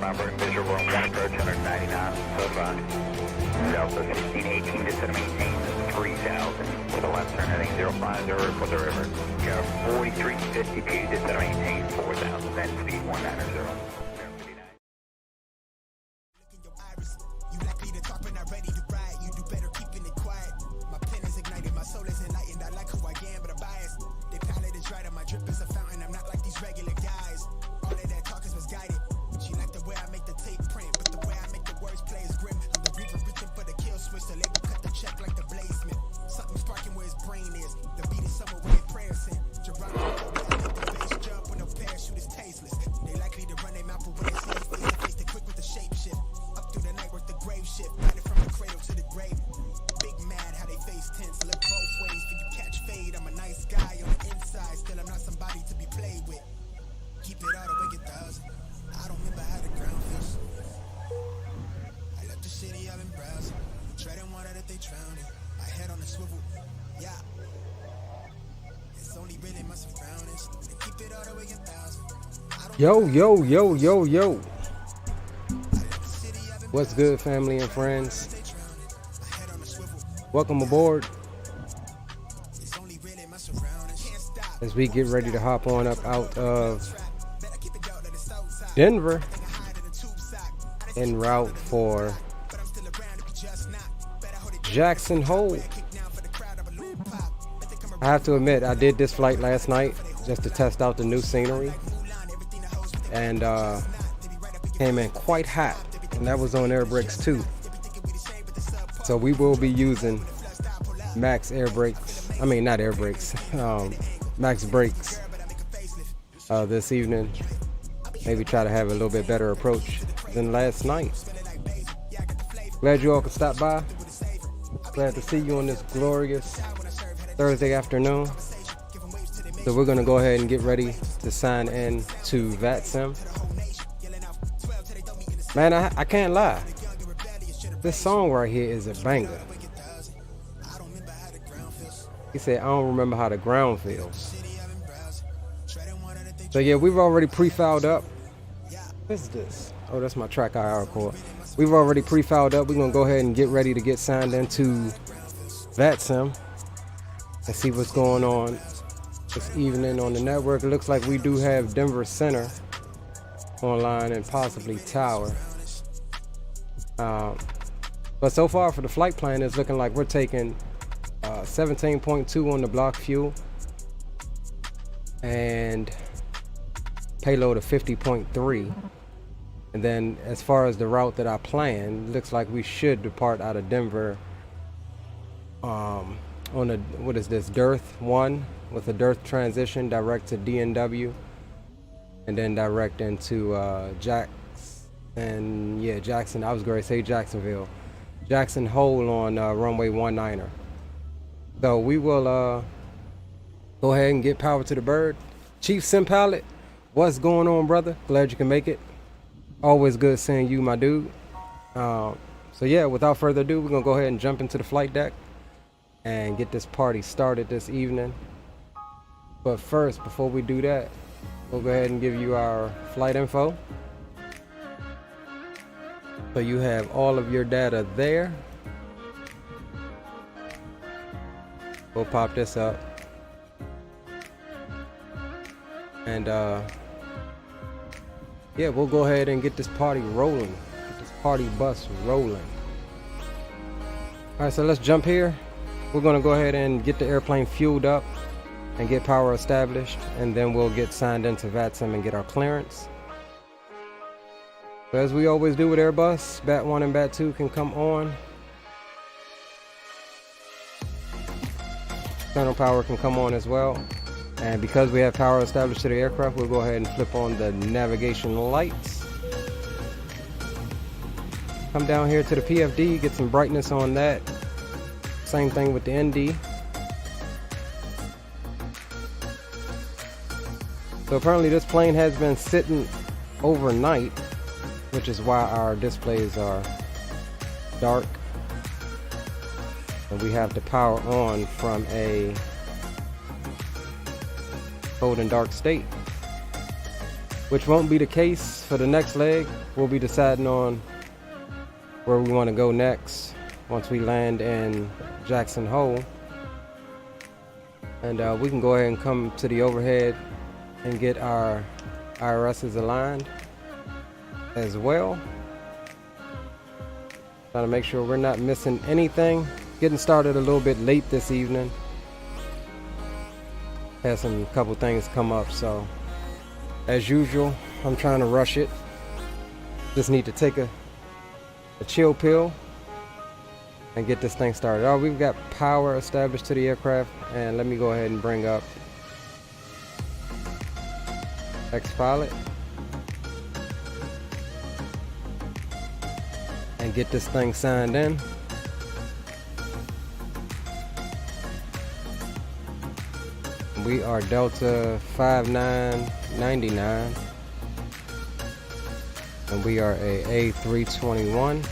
Boundary visual room 1 approach 199, so far. Delta 1618 to set maintain 3000 with a left turn heading 050 for the river. You have 4352 to set maintain 4000, then speed 190. Yo. What's good, family and friends? Welcome aboard as we get ready to hop on up out of Denver en route for Jackson Hole. I have to admit, I did this flight last night just to test out the new scenery, and came in quite hot, and that was on air brakes too. So we will be using max air brakes, I mean not air brakes, max brakes this evening. Maybe try to have a little bit better approach than last night. Glad you all could stop by. Glad to see you on this glorious Thursday afternoon. So we're gonna go ahead and get ready to sign in to Vatsim. Man, I can't lie. This song right here is a banger. He said, I don't remember how the ground feels. So yeah, we've already pre-filed up. What is this? Oh, that's my track IR cord. We've already pre-filed up. We're gonna go ahead and get ready to get signed into Vatsim and see what's going on this evening on the network. It looks like we do have Denver Center online and possibly Tower. But so far for the flight plan, it's looking like we're taking 17.2 on the block fuel and payload of 50.3. And then as far as the route that I planned, looks like we should depart out of Denver on a, what is this, Dearth 1 with a Dearth transition direct to DNW, and then direct into Jackson, I was going to say Jacksonville, Jackson Hole on runway 19er. So we will go ahead and get power to the bird. Chief Sim Pilot, what's going on, brother? Glad you can make it. Always good seeing you, my dude. So yeah, without further ado, we're gonna go ahead and jump into the flight deck and get this party started this evening. But first, before we do that, we'll go ahead and give you our flight info. So you have all of your data there. We'll pop this up. And yeah, we'll go ahead and get this party rolling. Get this party bus rolling. Alright, so let's jump here. We're gonna go ahead and get the airplane fueled up and get power established, and then we'll get signed into Vatsim and get our clearance. So as we always do with Airbus, Bat 1 and Bat 2 can come on. External power can come on as well. And because we have power established to the aircraft, we'll go ahead and flip on the navigation lights. Come down here to the PFD, get some brightness on that. Same thing with the ND. So apparently this plane has been sitting overnight, which is why our displays are dark. And we have the power on from a cold and dark state. which won't be the case for the next leg. We'll be deciding on where we want to go next once we land in Jackson Hole. And we can go ahead and come to the overhead and get our IRSs aligned as well. Trying to make sure we're not missing anything. Getting started a little bit late this evening. Had some couple things come up, so as usual, I'm trying to rush it. Just need to take a chill pill and get this thing started. Oh, we've got power established to the aircraft, and let me go ahead and bring up X-Pilot and get this thing signed in. We are Delta 5999 and we are a A321.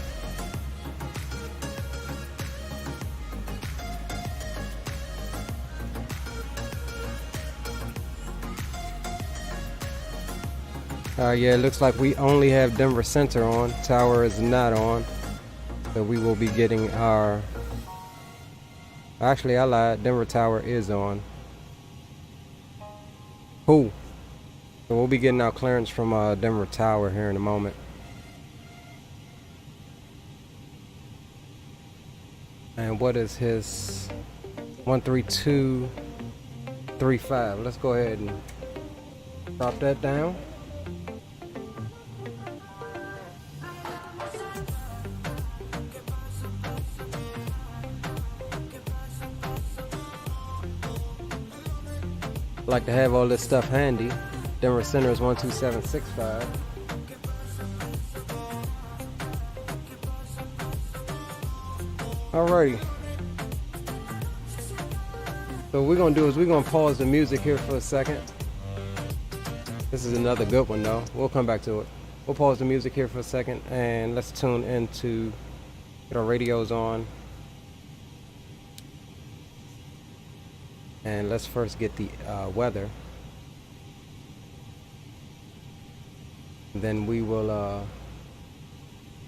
Yeah, it looks like we only have Denver Center on. Tower is not on. So we will be getting our... Actually, I lied. Denver Tower is on. Cool. So we'll be getting our clearance from Denver Tower here in a moment. And what is his 13235? Let's go ahead and drop that down. Like to have all this stuff handy. Denver Center is 12765. Alrighty. So what we're gonna do is we're gonna pause the music here for a second. This is another good one though. We'll come back to it. We'll pause the music here for a second and let's tune into, get our radios on. And let's first get the weather. Then we will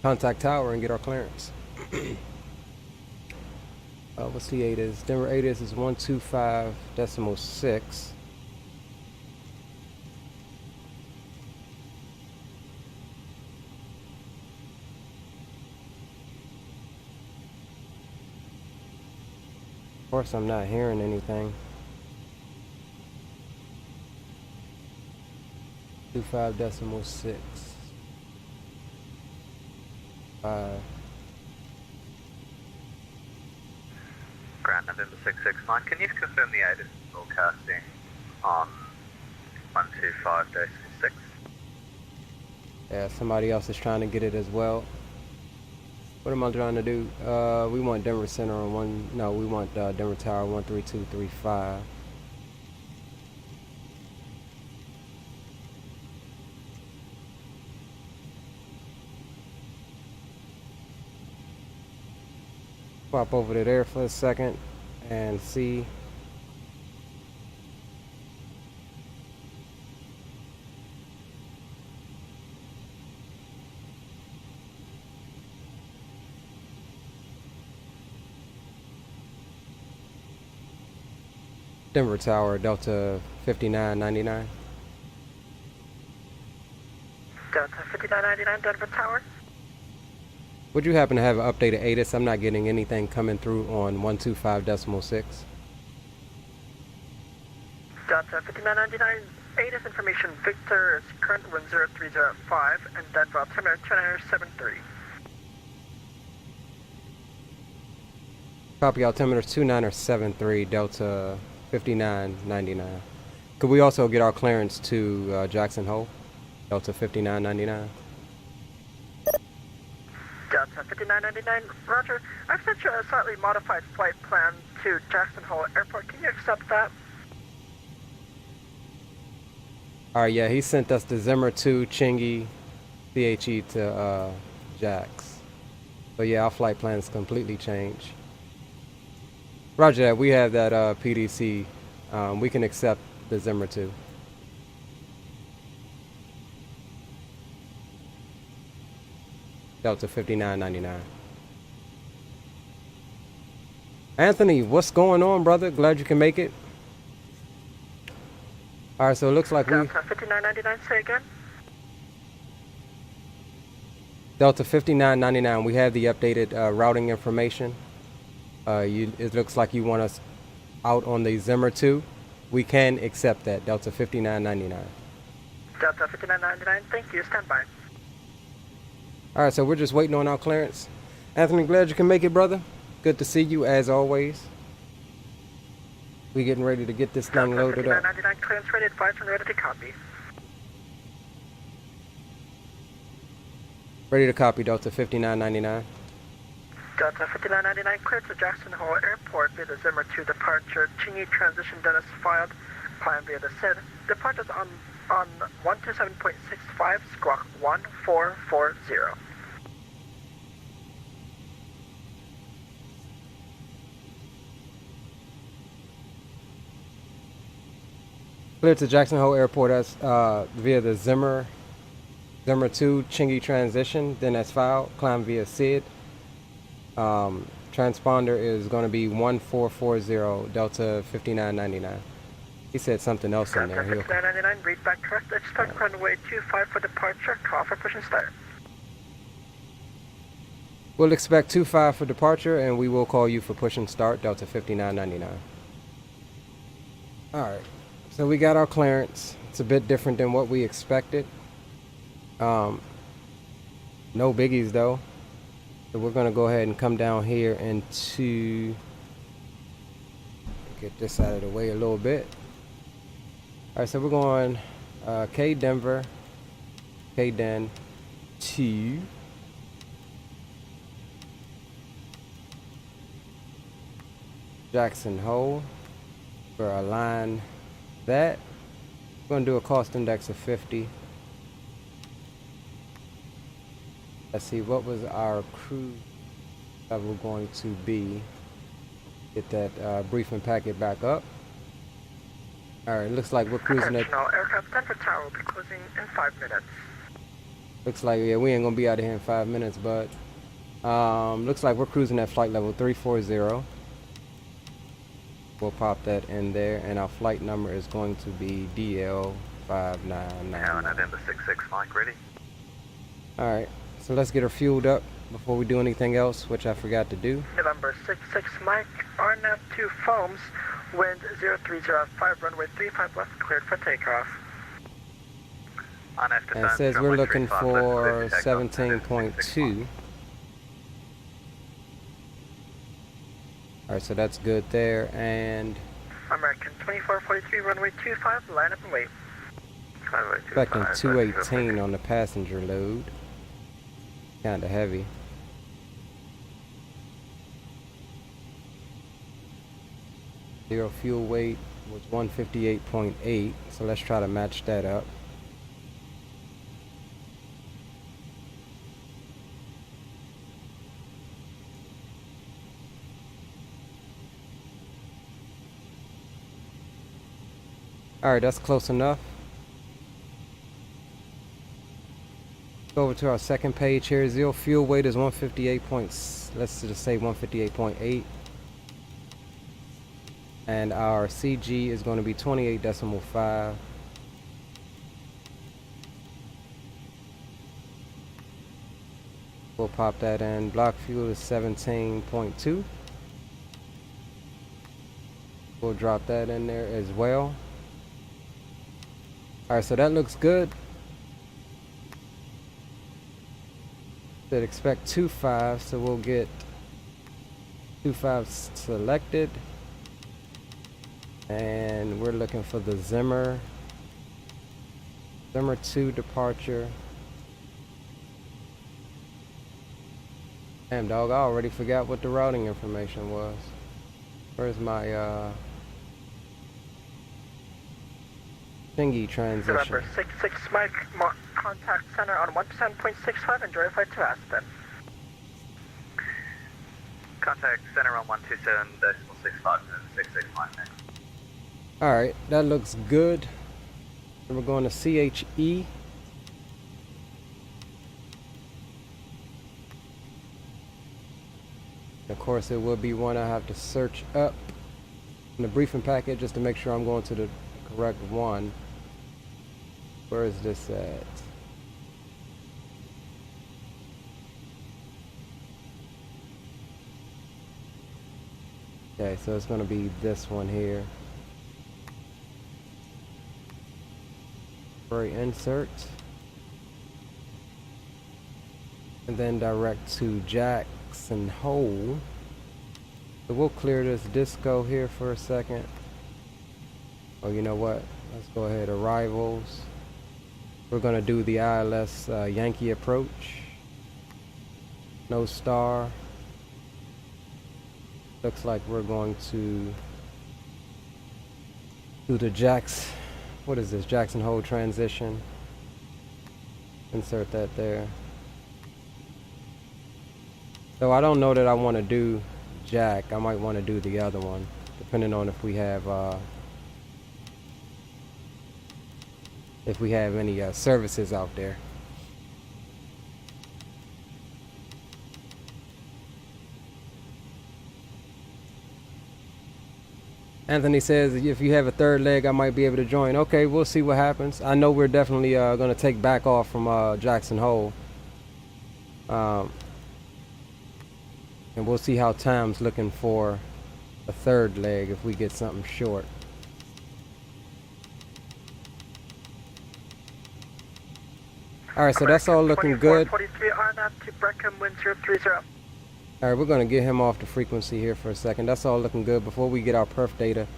contact Tower and get our clearance. What's the ATIS? Denver ATIS is 125.6. Of course, I'm not hearing anything. 25.6. 5. Ground November 669, can you confirm the ATIS broadcasting on 125.6? Yeah, somebody else is trying to get it as well. What am I trying to do? We want Denver Center on one. No, we want Denver Tower 13235. Pop over to there for a second and see. Denver Tower, Delta 5999. Delta 5999, Denver Tower. Would you happen to have an updated ATIS? I'm not getting anything coming through on 125.6. Delta 5999, ATIS information, Victor is current 10305 and Denver altimeter 2973. Copy, altimeter 2973, Delta 5999. Could we also get our clearance to Jackson Hole, Delta 5999? Delta 5999, Roger. I've sent you a slightly modified flight plan to Jackson Hole Airport. Can you accept that? Alright, yeah, he sent us the Zimmer 2 Chingy CHE to Jax. So yeah, our flight plans completely changed. Roger that, we have that PDC. We can accept the Zimmer 2. Delta 5999. Anthony, what's going on, brother? Glad you can make it. All right, so it looks like Delta 5999, say again. Delta 5999, we have the updated routing information. It looks like you want us out on the Zimmer 2. We can accept that, Delta 5999. Delta 5999, thank you, stand by. All right, so we're just waiting on our clearance. Anthony, glad you can make it, brother. Good to see you, as always. We getting ready to get this thing loaded up. Delta 5999, clearance ready, advise when ready to copy. Ready to copy, Delta 5999. Delta 5999, cleared to Jackson Hole Airport via the Zimmer 2 departure. Chingy transition Dennis filed. Climb via the SID. Departures on 127.65, squawk 1440. Cleared to Jackson Hole Airport as via the Zimmer 2 Chingy transition, then as filed, climb via SID. Transponder is going to be 1440 Delta 5999. He said something else in there. Delta 5999, read back correct. Expect runway 25 for departure. Call for push and start. We'll expect 25 for departure, and we will call you for push and start, Delta 5999. All right, so we got our clearance. It's a bit different than what we expected. No biggies though. So we're gonna go ahead and come down here and to get this out of the way a little bit. All right, so we're going K Denver, K Den to Jackson Hole. We're align that. We're gonna do a cost index of 50. Let's see, what was our cruise level going to be? Get that briefing packet back up. Alright, looks like we're cruising at... Aircraft Denver Tower will be closing in 5 minutes. Looks like, yeah, we ain't gonna be out of here in 5 minutes, but... looks like we're cruising at flight level 340. We'll pop that in there, and our flight number is going to be DL599. Now, November 66, Mike, ready? Alright. So let's get her fueled up before we do anything else, which I forgot to do. November 66 Mike, RNAV 2 foams, wind 0305, runway 35 left, cleared for takeoff. And it says we're looking for 17.2. Alright, so that's good there, and... American 2443, runway 25, line up and wait. Expecting 218 on the passenger load. Kinda heavy. Zero fuel weight was 158.8, so let's try to match that up. Alright, that's close enough. Over to our second page here. Zero fuel weight is 158 points. Let's just say 158.8, and our CG is going to be 28.5. We'll pop that in. Block fuel is 17.2. We'll drop that in there as well. Alright, so that looks good. That expect 25, so we'll get 25 selected, and we're looking for the Zimmer 2 departure. Damn dog, I already forgot what the routing information was. Where's my thingy transition? November 66 Mike, contact center on 110.65, enjoy your flight to Aspen. Contact center on 127.65, 66 Mike. Alright, that looks good. And we're going to CHE. Of course, it will be one I have to search up in the briefing packet just to make sure I'm going to the correct one. Where is this at? Okay, so it's going to be this one here. Insert. And then direct to jacks and hole. So we'll clear this disco here for a second. Oh, you know what? Let's go ahead, arrivals. We're gonna do the ILS Yankee approach. No star. Looks like we're going to do the jacks. What is this? Jackson hole transition. Insert that there. So I don't know that I want to do jack. I might want to do the other one, depending on if we have any services out there. Anthony says if you have a third leg, I might be able to join. Okay, we'll see what happens. I know we're definitely going to take back off from Jackson Hole. And we'll see how time's looking for a third leg if we get something short. Alright, so that's all looking good. 43 RNAV to Breckham, wind 030. Alright, we're going to get him off the frequency here for a second. That's all looking good. Before we get our perf data,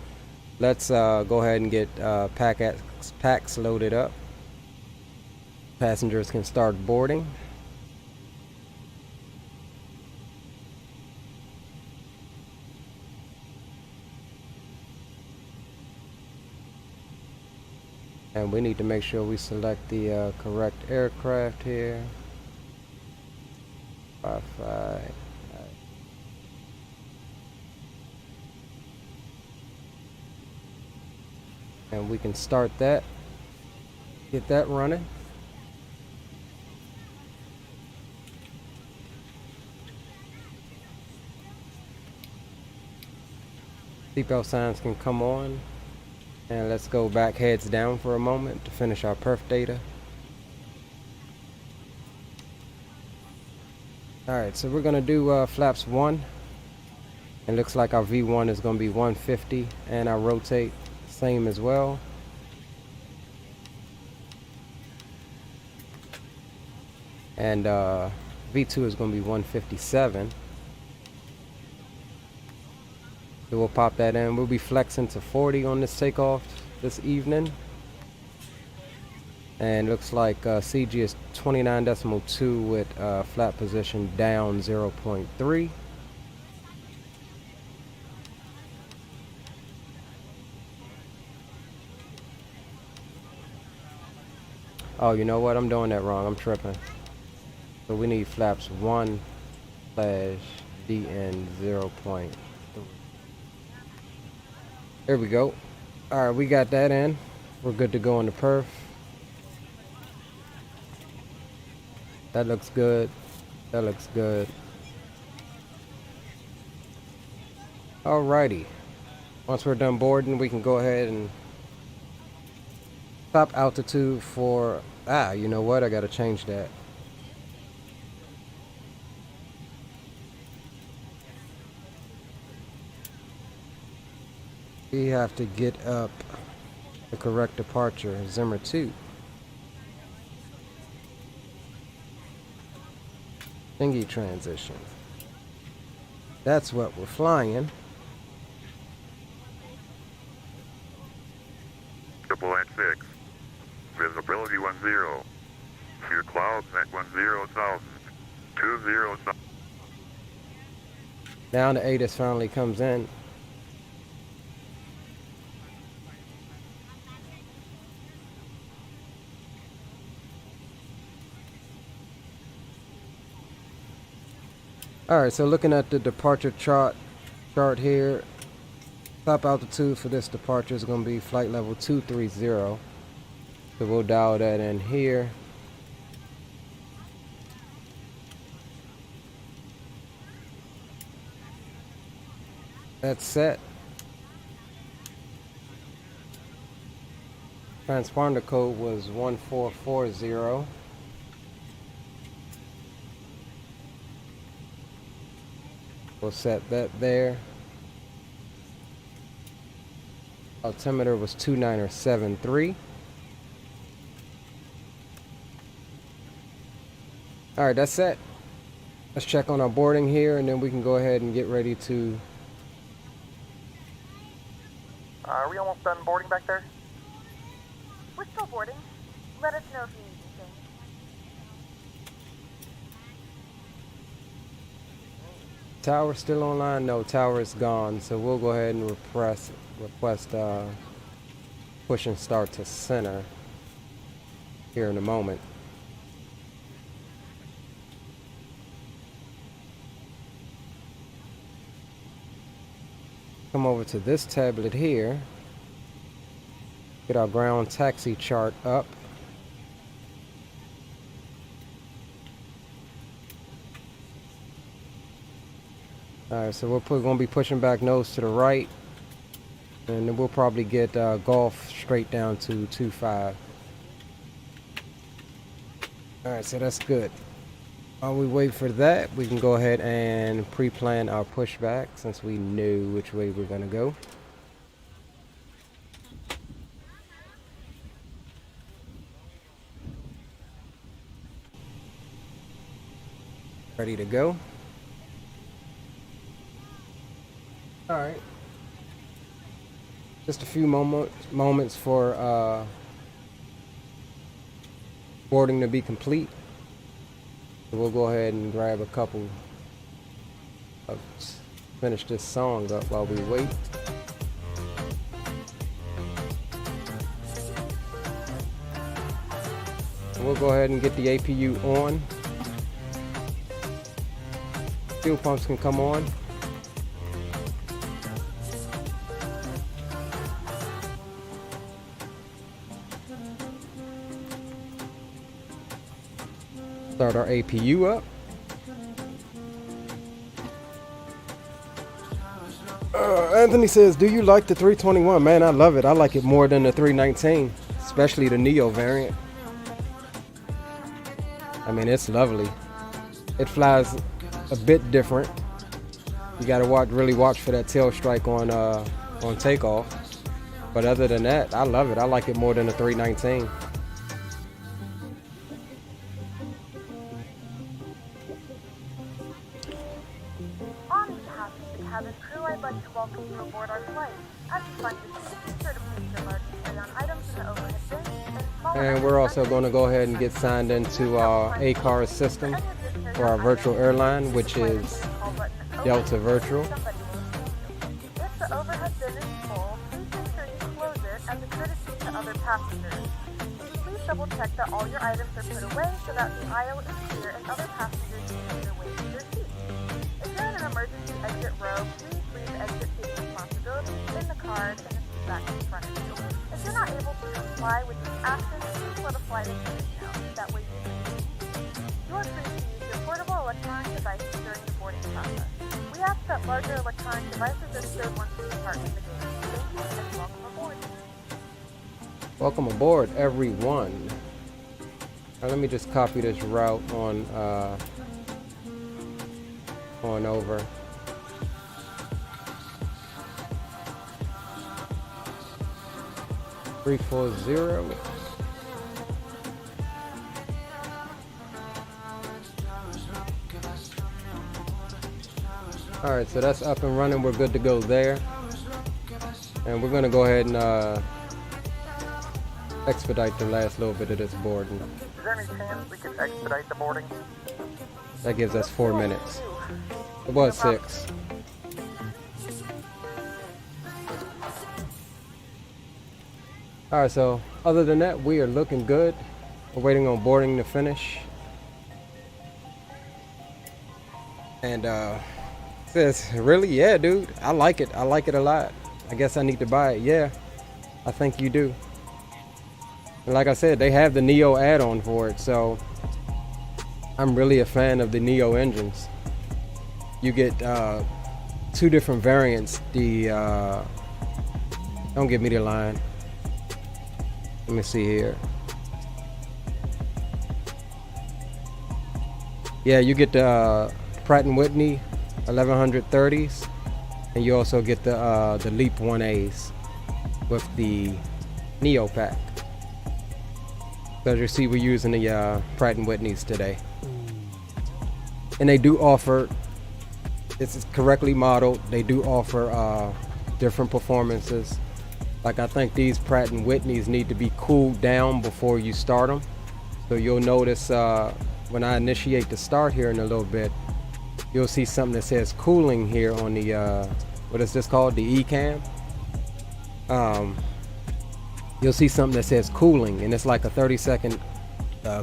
let's go ahead and get packs loaded up. Passengers can start boarding. And we need to make sure we select the correct aircraft here. 55. And we can start that. Get that running. Seatbelt signs can come on. And let's go back heads down for a moment to finish our perf data. Alright, so we're going to do flaps 1. It looks like our V1 is going to be 150, and our rotate same as well. And V2 is going to be 157. So we'll pop that in. We'll be flexing to 40 on this takeoff this evening. And looks like CG is 29.2 with flat position down 0.3. Oh, you know what? I'm doing that wrong. I'm tripping. So we need flaps 1/DN 0.3. There we go. Alright, we got that in. We're good to go on the perf. That looks good. That looks good. Alrighty. Once we're done boarding, we can go ahead and stop altitude for... you know what? I gotta change that. We have to get up the correct departure, Zimmer 2. Thingy transition. That's what we're flying. Triple 6. Visibility 10. Few clouds at 10,000. 20,000. Now the ATIS finally comes in. Alright, so looking at the departure chart here, top altitude for this departure is going to be flight level 230. So we'll dial that in here. That's set. Transponder code was 1440. We'll set that there. Altimeter was 2973. Alright, that's set. Let's check on our boarding here, and then we can go ahead and get ready to... Are we almost done boarding back there? We're still boarding. Let us know if you need anything. Tower still online? No, tower is gone. So we'll go ahead and request push and start to center here in a moment. Come over to this tablet here. Get our ground taxi chart up. Alright, so we're going to be pushing back nose to the right. And then we'll probably get Golf straight down to 25. Alright, so that's good. While we wait for that, we can go ahead and pre-plan our pushback since we knew which way we're going to go. Ready to go. All right. Just a few moments for boarding to be complete. So we'll go ahead and grab a couple of, finish this song up while we wait. So we'll go ahead and get the APU on. Fuel pumps can come on. Start our APU up. Anthony says, do you like the 321? Man, I love it. I like it more than the 319, especially the Neo variant. I mean, it's lovely. It flies a bit different. You gotta really watch for that tail strike on takeoff. But other than that, I love it. I like it more than the 319. On behalf of the cabin crew, I'd like to welcome you aboard our flight. As you find your seat, be sure to place your large carry-on items in the overhead bin and smaller And we're also going to go ahead and get signed into our ACAR system for our virtual airline, which is Delta Virtual. If the overhead bin is full, please make sure you close it as a courtesy to other passengers. Please double check that all your items are put away so that the aisle is clear and other passengers can make their way to their seats. If you're in an emergency exit row, please leave exit seat responsibilities in the card and the seat back in front of you. If you're not able to comply with these actions, please let a flight attendant know. That way you can leave. You are free to use your portable electronic devices during the boarding process. We ask that larger electronic devices are stored once you depart from the gate. Thank you and welcome aboard. Welcome aboard, everyone. Now, let me just copy this route on over. $340. All right, so that's up and running. We're good to go there, and we're going to go ahead and expedite the last little bit of this boarding. Is there any chance we could expedite the boarding? That gives us 4 minutes. It was 6. All right, so other than that, we are looking good. We're waiting on boarding to finish. And says, really? Yeah, dude. I like it. I like it a lot. I guess I need to buy it. Yeah, I think you do. And like I said, they have the Neo add-on for it, so I'm really a fan of the Neo engines. You get two different variants. The don't give me the line. Let me see here. Yeah, you get the Pratt & Whitney 1130s, and you also get the Leap 1As with the Neo pack. So as you see, we're using the Pratt & Whitneys today, and they do offer, this is correctly modeled, they do offer different performances. Like, I think these Pratt & Whitneys need to be cooled down before you start them. So you'll notice when I initiate the start here in a little bit, you'll see something that says cooling here on the what is this called, the eCam. You'll see something that says cooling, and it's like a 30-second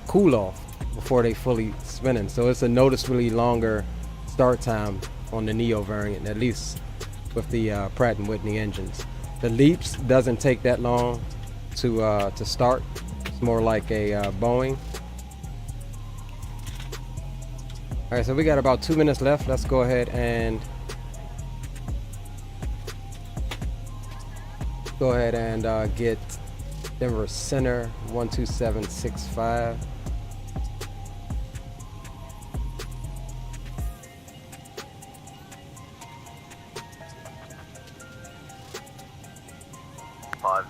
cool off before they fully spinning. So it's a noticeably longer start time on the Neo variant, at least with the Pratt & Whitney engines. The Leaps doesn't take that long to start. It's more like a Boeing. All right, so we got about 2 minutes left. Let's go ahead and get Denver Center 12765.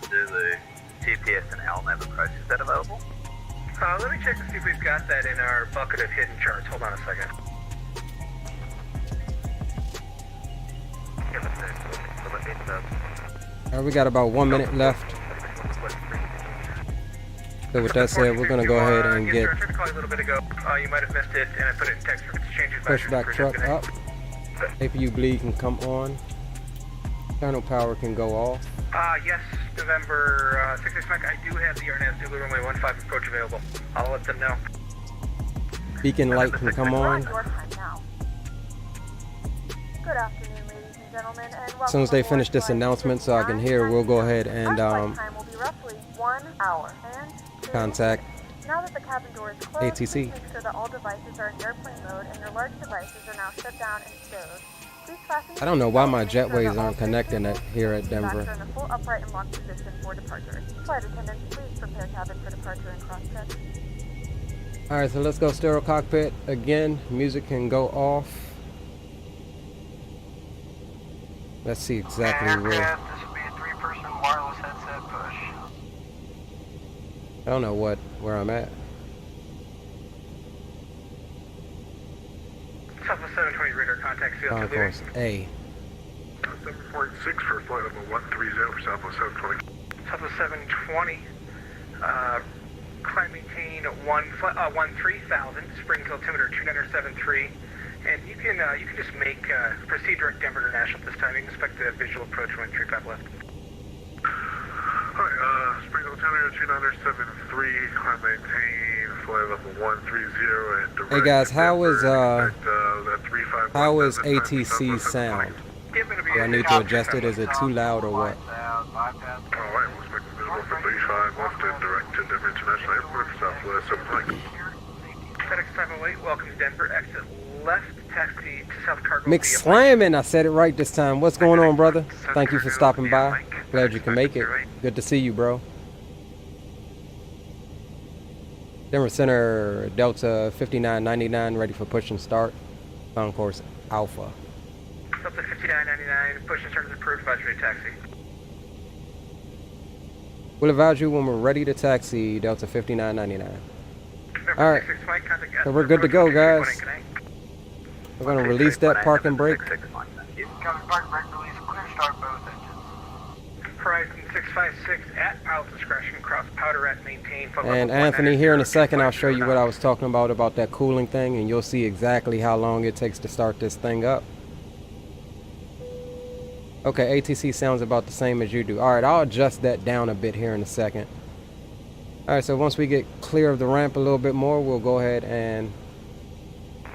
Zulu, GPS and helmet approach. Is that available? Let me check to see if we've got that in our bucket of hidden charts. Hold on a second. All right, we got about 1 minute left. So with that said, we're gonna go ahead and get I tried to call you a little bit ago. You might have missed it, and I put it in text for changes. pushback truck up. APU bleed can come on. Internal power can go off. Yes, November 66 Mech. I do have the RNAV Zulu runway 15 approach available. I'll let them know. Beacon light can come on. Your time now. Good afternoon, ladies and gentlemen, and welcome. As soon as they aboard finish this flight announcement so I can hear, we'll go ahead and Our flight time will be roughly 1 hour. And contact now that the cabin door is closed, ATC. please make sure that all devices are in airplane mode and your large devices are now shut down and stowed. Please fasten I don't know why my your seatbelt and make sure jetways that all aren't connecting it here at seatbacks Denver. are in a full upright and locked position for departure. Flight attendants, please prepare cabin for departure and cross check. All right, so let's go stereo cockpit again. Music can go off. Let's see exactly where. This will be a 3-person wireless headset push. I don't know where I'm at. Southwest 720 radar contact field. Concourse A. 746 for flight level 130 for Southwest 720. Southwest 720. Climb maintain 13,000. Spring altimeter 2973. And you can just make proceed direct Denver International at this time. You can expect the visual approach when 35 left. Alright, spring altimeter 2973, climb maintain, flight level 130 and direct. Hey guys, how is ATC sound? Do I need to adjust it? Is it too loud or what? Alright, we'll expect visual for 35 left and direct to Denver International Airport for Southwest 720. FedEx 508, welcome to Denver. Exit left, taxi to South Cargo. McSlamming, I said it right this time. What's going on, brother? Thank you for stopping by. Glad you can make it. Good to see you, bro. Denver Center, Delta 5999, ready for push and start. On course Alpha. Delta 5999, push and start is approved, advisory taxi. We'll advise you when we're ready to taxi, Delta 5999. All right, so we're good to go, guys. We're going to release that parking brake. Horizon 656 at pilot discretion, cross powder at maintain. And Anthony, here in a second, I'll show you what I was talking about that cooling thing, and you'll see exactly how long it takes to start this thing up. Okay, ATC sounds about the same as you do. All right, I'll adjust that down a bit here in a second. All right, so once we get clear of the ramp a little bit more, we'll go ahead and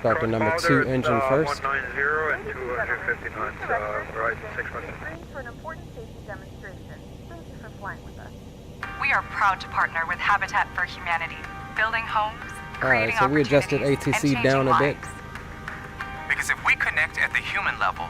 start the number 2 engine first. 190 and 259, Horizon 656. For an important safety demonstration. Thank you for flying with us. We are proud to partner with Habitat for Humanity, building homes, All right, creating so we adjusted opportunities, and ATC down changing a bit. lives. Because if we connect at the human level,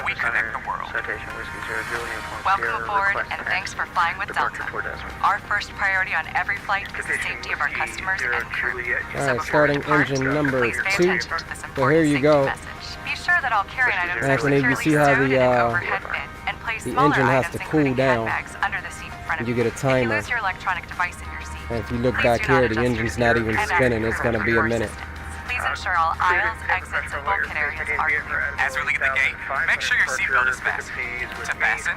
We connect the world. Citation Whiskey 0 Julie Uniform Welcome Sierra, aboard, request and an thanks for exit. flying with Departure Delta. for Desmond. Our first priority on every flight is the safety of our customers and crew. Alright, starting engine number Please pay 2. attention to this So important here you safety go. message. Be sure that all carry-on items are Actually, you securely see how stowed the, in an overhead bin, and place the smaller engine has items, to cool including down. handbags, under the seat in front of You get a If timer. you lose your electronic device in your seat, And if you look please back do not here, the adjust engine's your not seat even and spinning. ask It's going to be a for minute. assistance. Please ensure all aisles, exits, and bulkhead areas are clear. As we leave the gate, make sure your seatbelt is fastened. To fasten,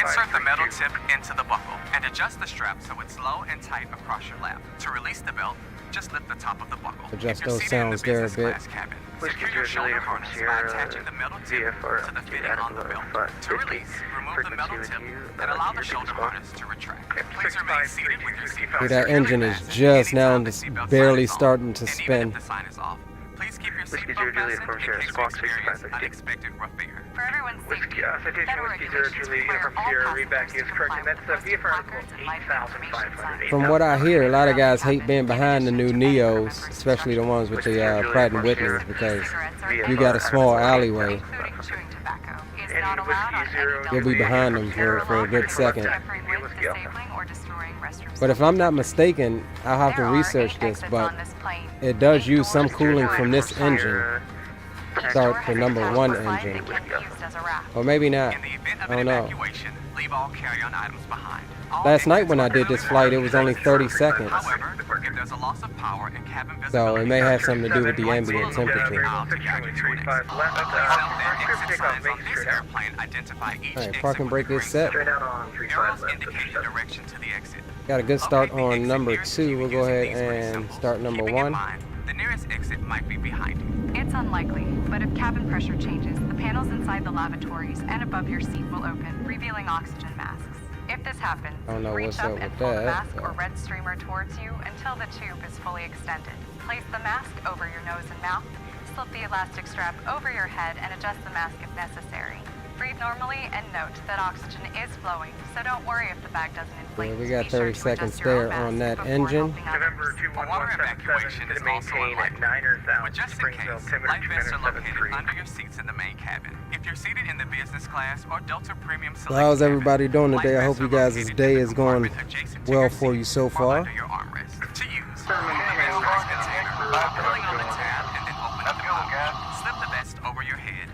insert the metal tip into the buckle and adjust the strap so it's low and tight across your lap. To release the belt, just lift the top of the buckle. Adjust If you're those seated in the sounds there a business bit. class cabin, Whiskey secure your 0 shoulder Juliet from harness by Sierra, attaching the metal tip VFR to the fitting altitude on the added belt. below To release, remove the metal tip and allow the shoulder harness to retract. Please remain seated with your seatbelt See, that securely engine is fastened just now anytime the just seatbelt barely sign is on. starting to And even spin. if the sign is off, please keep your Whiskey seatbelt 0 Juliet fastened from in Sierra, case you squawk experience 6550. unexpected rough air. For everyone's safety, Citation federal Whiskey 0 regulations Juliet require Uniform all Sierra, passengers readback to is correct, comply and with that's posted VFR placards and life information signs. From what I hear, a lot of guys hate being behind the new Neos, especially the ones with the Pratt & Whitneys, because you got a small alleyway. Including chewing tobacco, is not allowed on any You'll be behind them for a good second. tampering with, disabling, or destroying restroom But if I'm not mistaken, I'll have to There are research 8 this, exits but on this plane. it does 8 use some doors cooling to from the this engine. Each Start door the has number attached 1 a slide engine. that can be used as a raft. Or maybe not. In the event of I an don't know. evacuation, leave all carry-on items behind. All Last night exits when I are did this clearly flight, it marked. was only 30 seconds. However, if there's a loss of power and cabin visibility, So it may have something to do with the ambient we'll temperature. allow to guide you to an exit. Please note that exit signs on this airplane identify each Alright, exit parking with brake a is green set. Straight symbol. out on 35 Arrows left. indicate the direction to the exit. Got a good start Locate the on exit number nearest to 2. you We'll go using ahead these green and symbols. start number Keeping in 1. mind, the nearest exit might be behind you. It's unlikely, but if cabin pressure changes, the panels inside the lavatories and above your seat will open, revealing oxygen masks. If this happens, I don't know reach what's up up and with pull the that, mask but- or red streamer towards you until the tube is fully extended. Place the mask over your nose and mouth, slip the elastic strap over your head, and adjust the mask if necessary. Breathe normally and note that oxygen is flowing, so don't worry if the bag doesn't inflate. Yeah, we got Be sure 30 to seconds adjust your own there on mask that before engine. helping others. November A water 2177 evacuation to is the also maintain at unlikely. 9,000 But just in Springfield, case, altimeter life vests are located 273. under your seats in the main cabin. If you're seated in the business class or Delta Premium Select So how's cabin, everybody doing today? I life hope you vests are guys' located day in the is going compartment adjacent to well your for seat you so or far. under your armrest. To use, open the vest size container by pulling on the tab and then open up the pouch. Slip the vest over your head,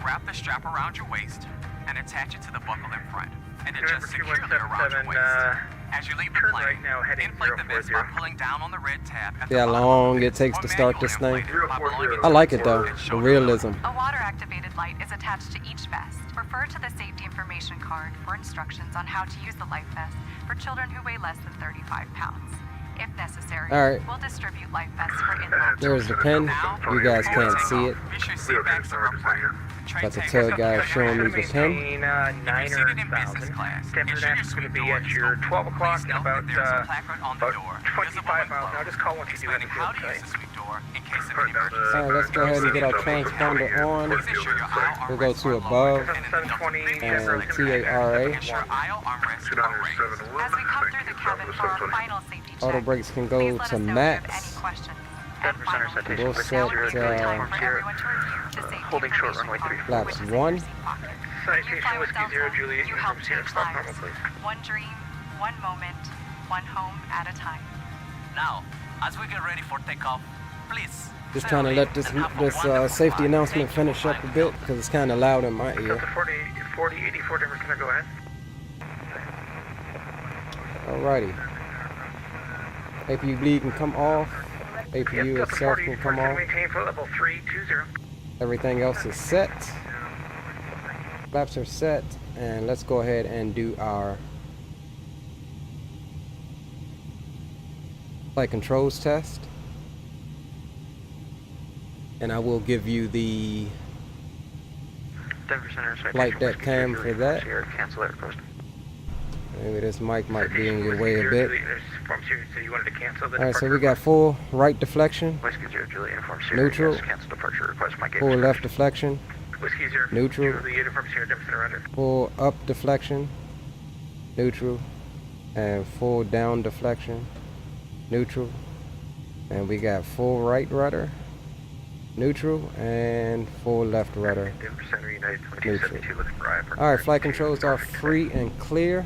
wrap the strap around your waist, and attach it to the buckle in front, and adjust securely around your waist. As you leave the turn plane, right now, heading inflate the vest by 040. pulling down on the red tab at See the how bottom long of it takes or to start manually this thing? inflate it by blowing it I like it though, and the shoulder realism. A water-activated light is attached to each vest. Refer to the safety information card for instructions on how to use the life vest for children who weigh less than 35 pounds. If necessary, All right. we'll distribute life vests for in-lap. There's the pin. You guys can't see it, Be sure seat backs are upright. Tray but the takers tug are guy is behind showing you. me the pin. Maintain If you're seated in business 9,000. class, Temperature ensure your is going to suite be door at is your open. 12 o'clock Please in note about that there is a placard on the about door, 25 miles. Now just call once you do have explaining the how field to use site. the suite door in case of an emergency. Alright, let's go ahead and get our transponder on. Please ensure your aisle We'll go armrests to are above lowered and in the Delta Premium and Select TARA. ensure aisle armrests are raised. As we come through the cabin for our final safety check, Auto brakes can please go let to us know if you have max. any questions. Denver And Center finally, citation We'll for set, now would be a good time for uh, everyone to review the safety holding short information runway card, 34. which is Flaps in 1. your seat pocket. When you Citation fly with Whiskey 0 Delta, Juliet you Uniform help Sierra. change Stop lives. normal, please. One dream, one moment, one home at a time. Now, as we get ready for takeoff, please. Just trying to let this safety announcement finish up a bit because it's kind of loud in my ear. Delta 4084 Denver Center, go ahead. Alrighty. APU can come off. APU Delta itself can 4084 come off. maintain for level 320. Everything else is set. Flaps are set. And let's go ahead and do our flight controls test. And I will give you the Denver Center, flight deck cam for that. Cancel air post. Maybe this mic might be in your way a bit. From Sierra, so you wanted to cancel the Alright, so departure we got full right deflection, Whiskey 0 Juliet Uniform Sierra. Neutral. Yes, cancel departure request. My gate full is left deflection, Whiskey 0 Neutral. Juliet Uniform Sierra, Denver Center under. full up deflection, neutral, and full down deflection, neutral. And we got full right rudder, neutral, and full left rudder. Denver Center, United Neutral. 2272, looking for IFR. Alright, flight controls are free and clear.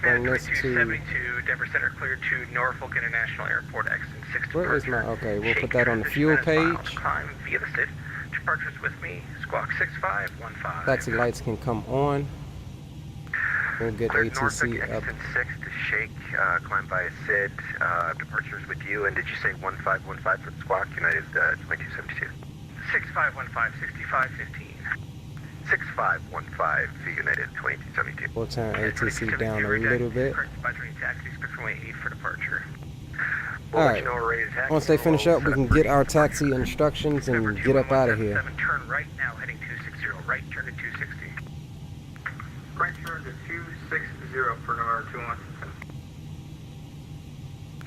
Bring this to... 2272, Denver Center cleared to Norfolk International Airport, exit 6 Where is my... departure. Okay, we'll Shake put that on the fuel transition page. as miles, climb via the SID. Departures with me, squawk 6515. Taxi lights can come on. We'll get Cleared Norfolk, ATC up. exit 6 to Shake, climb by SID, departures with you, and did you say 1515 for the squawk, United 2272? 6515, 6515. 6515, United 2272. We'll turn ATC down a little bit. By train taxi, expect runway 8 for departure. We'll let Alright, you know we're ready to taxi. once they finish up, we can get our taxi instructions and get up out of here. Turn right now, heading 260. Right turn to 260. Right turn to 260 for November 21.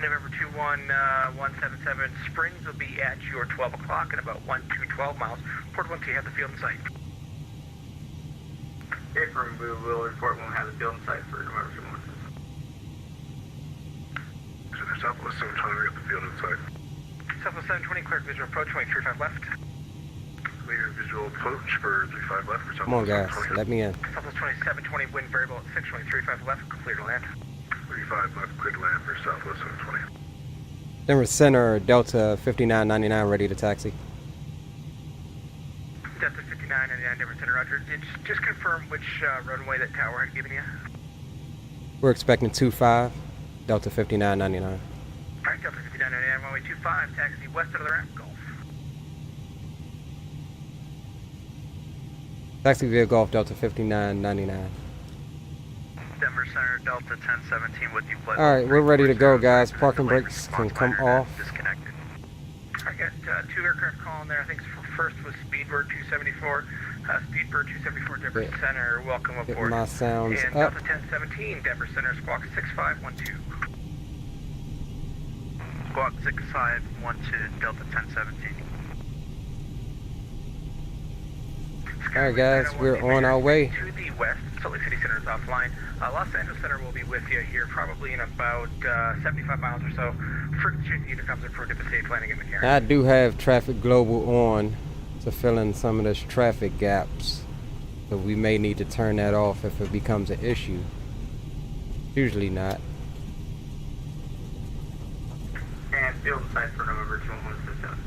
November 21177 Springs will be at your 12 o'clock in about 12 miles. Port once you have the field in sight. Affirm, we will report when we have the field in sight for November 21. Southwest 720, we got the field in sight. Southwest 720, cleared visual approach, 35 left. Clear visual approach for 35 left for Southwest Come on, guys, 720. let me in. Southwest 2720, wind variable at 6, 35 left, clear to land. 35 left, clear to land for Southwest 720. Denver Center, Delta 5999, ready to taxi. Delta 5999, Denver Center, roger. Just confirm which runway that tower had given you. We're expecting 25, Delta 5999. Alright, Delta 5999, runway 25, taxi west of the ramp, Gulf. Taxi via Golf, Delta 5999. Denver Center, Delta 1017 with you. Alright, we're ready to go, guys. Parking brakes can come off. Disconnected. I got 2 aircraft calling there. I think first was Speedbird 274. Speedbird 274, Denver Yeah. Center, welcome Get aboard. my sounds and up. Delta 1017, Denver Center, squawk 6512. Squawk 6512, Delta 1017. Alright, guys, we're on our way. To the west, Salt Lake City Center is offline. Los Angeles Center will be with you here probably in about 75 miles or so. Frequency either comes in for a safe landing in the carrier. I do have Traffic Global on to fill in some of those traffic gaps. So we may need to turn that off if it becomes an issue. Usually not. And field in sight for November 2177.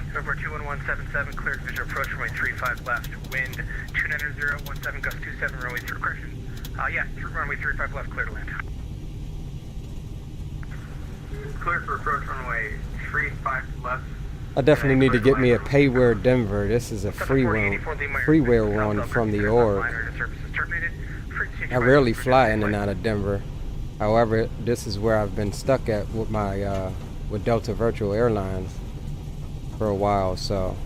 November 21177, cleared visual approach, runway 35 left, wind 29017, gust 27, runway 3, correction. Runway 35 left, clear to land. Clear for approach runway 35 left. I definitely need to get me a Payware Denver. This is a freeware run from the org. I rarely fly in and out of Denver. However, this is where I've been stuck at with my with Delta Virtual Airlines for a while, so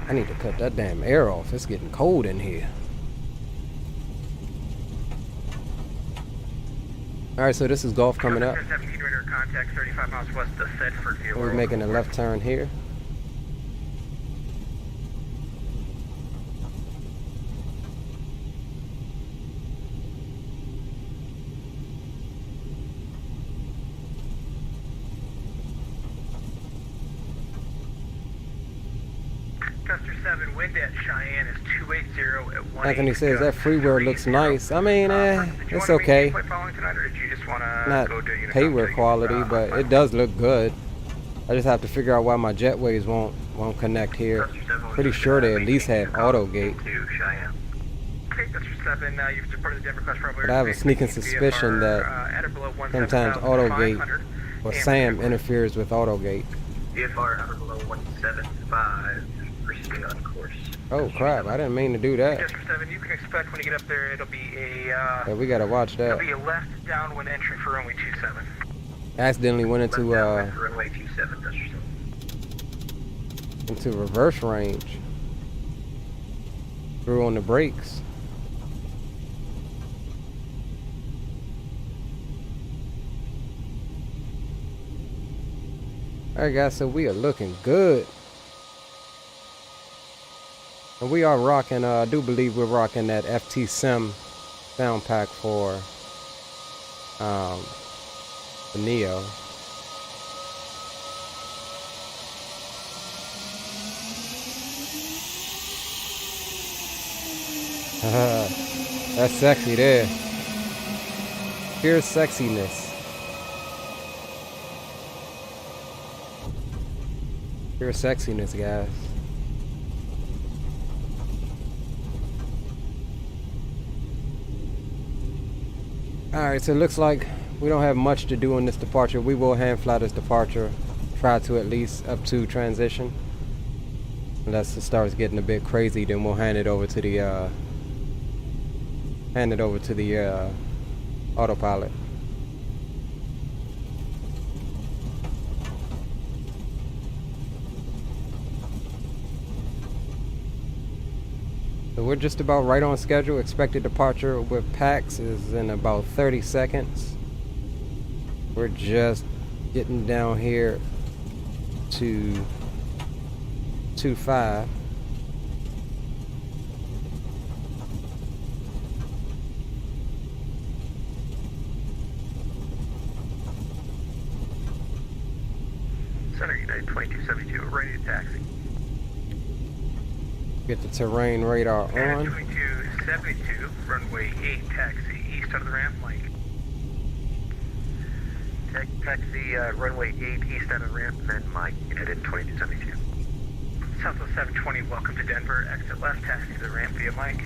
I need to cut that damn air off. It's getting cold in here. Alright, so this is Golf coming up. Contact 35 miles west of Sedford via We're making a left turn here. Custer 7, wind at Cheyenne is 280 at 1. Anthony says that freeware looks nice. I mean, it's okay. Not payware quality, but it does look good. I just have to figure out why my jetways won't connect here. Pretty sure they at least have AutoGate. But I have a sneaking suspicion that sometimes AutoGate or SAM interferes with AutoGate. VFR ever below 175, proceeding on course. Oh crap, I didn't mean to do that. Custer 7, you can expect when you get up there, it'll be a Yeah, we gotta watch it'll that. be a left downwind entry for runway 27. Accidentally went into runway 27, Custer 7. into reverse range. Threw on the brakes. Alright guys, so we are looking good. And we are rocking, I do believe we're rocking that FT Sim sound pack for the Neo. That's sexy there. Pure sexiness. Pure sexiness, guys. Alright, so it looks like we don't have much to do on this departure. We will hand fly this departure. Try to at least up to transition. Unless it starts getting a bit crazy, then we'll hand it over to the autopilot. So we're just about right on schedule. Expected departure with PAX is in about 30 seconds. We're just getting down here to 25. Center United 2272, ready to taxi. Get the terrain radar on. 2272, runway 8, taxi east out of the ramp, Mike. Taxi runway 8 east out of the ramp, then Mike, United 2272. Southwest 720, welcome to Denver. Exit left, taxi to the ramp via Mike.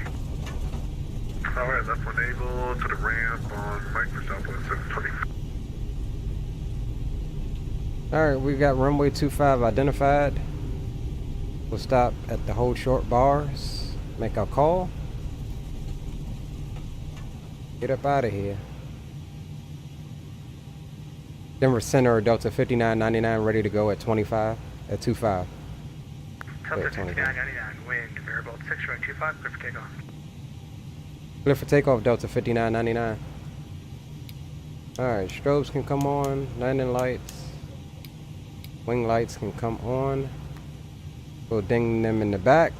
Alright, left one able to the ramp on Mike for Southwest 720. Alright, we got runway 25 identified. We'll stop at the whole short bars, make our call, get up out of here. Denver Center, Delta 5999, ready to go at 25, at 25. Delta 5999, wind, variable 6.25, clear for takeoff. Clear for takeoff, Delta 5999. Alright, strobes can come on, landing lights, wing lights can come on. We'll ding them in the back.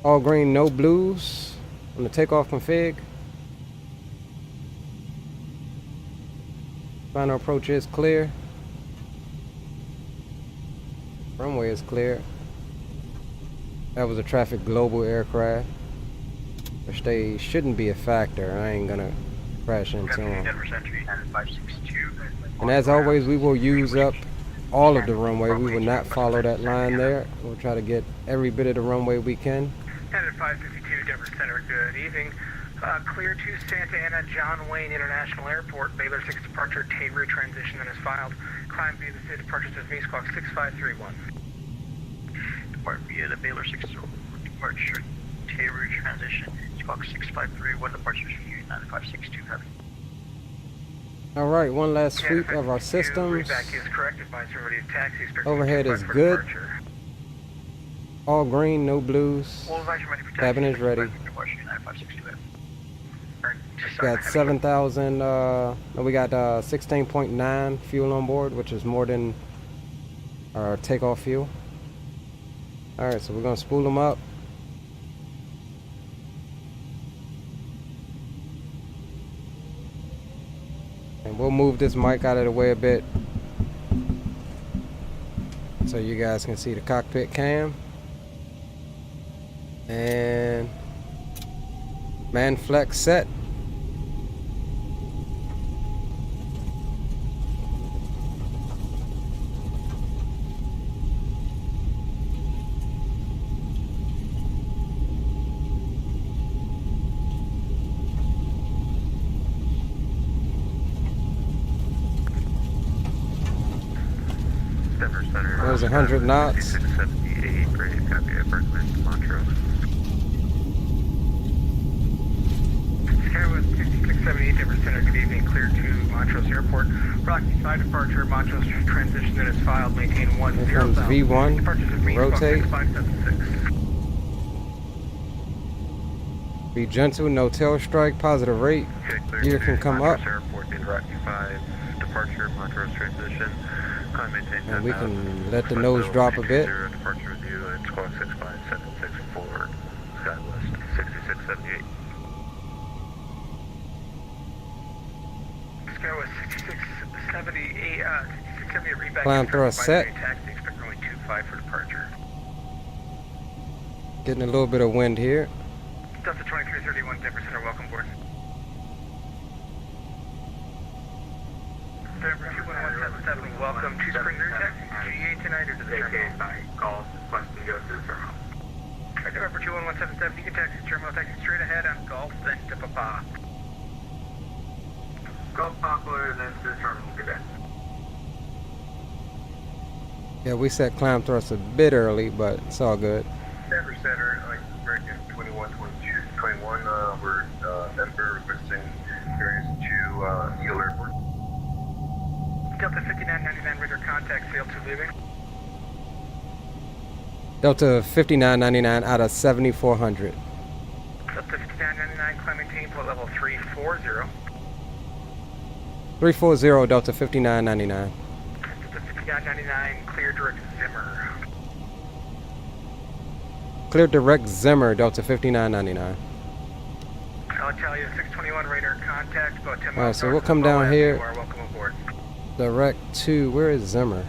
All green, no blues on the takeoff config. Final approach is clear. Runway is clear. That was a Traffic Global aircraft, which they shouldn't be a factor. I ain't gonna crash into them. And as always, we will use up all of the runway. We will not follow that line there. We'll try to get every bit of the runway we can. Headed 552 Denver Center, good evening. Clear to Santa Ana John Wayne International Airport. Baylor 6 departure, Tay-Route transition that is filed. Climb via the state departure to me, squawk 6531. Depart via the Baylor 6 departure, Tay-Route transition, squawk 6531, departures from you, 9562, heavy. Alright, one last sweep of our systems. Overhead is good. All green, no blues. Cabin is ready. Got 7,000, we got 16.9 fuel on board, which is more than our takeoff fuel. Alright, so we're going to spool them up. And we'll move this mic out of the way a bit so you guys can see the cockpit cam. And man flex set. There's 100 knots. 678, ready to copy apartment, Montrose. Skywest 6678 Denver Center, good evening. Clear to Montrose Airport. Rocky 5 departure, Montrose transition that is filed, maintain 10. Here comes V1, rotate. Be gentle, no tail strike, positive rate. Gear can come up. Airport, Rocky 5 departure, Montrose transition. And we can let the nose drop a bit. Departure with you at squawk 65764, Skywest 6678. 670 reback. Climb thrust set. Taxi, expect only 25 for departure. Getting a little bit of wind here. Delta 2331, Denver Center, welcome board. Denver 21177, welcome to Spring Rear Taxi. GA tonight or to the terminal? Call, question goes to the terminal. Denver 21177, you can taxi to terminal, taxi straight ahead on Golf, then to Papa. Golf Poplar, then to the terminal. Good day. Yeah, we set climb thrust a bit early, but it's all good. Denver Center, American 21, we're Denver requesting clearance to Eagle Airport. Delta 5999, radar contact, failed to leaving. Delta 5999 out of 7400. Delta 5999, climb maintain flow level 340. 340 Delta 5999. Delta 5999, clear direct Zimmer. Clear direct Zimmer, Delta 5999. I'll tell you, 621 radar contact, about 10 miles. Alright, so we'll come down here. You are welcome aboard. Direct to, where is Zimmer?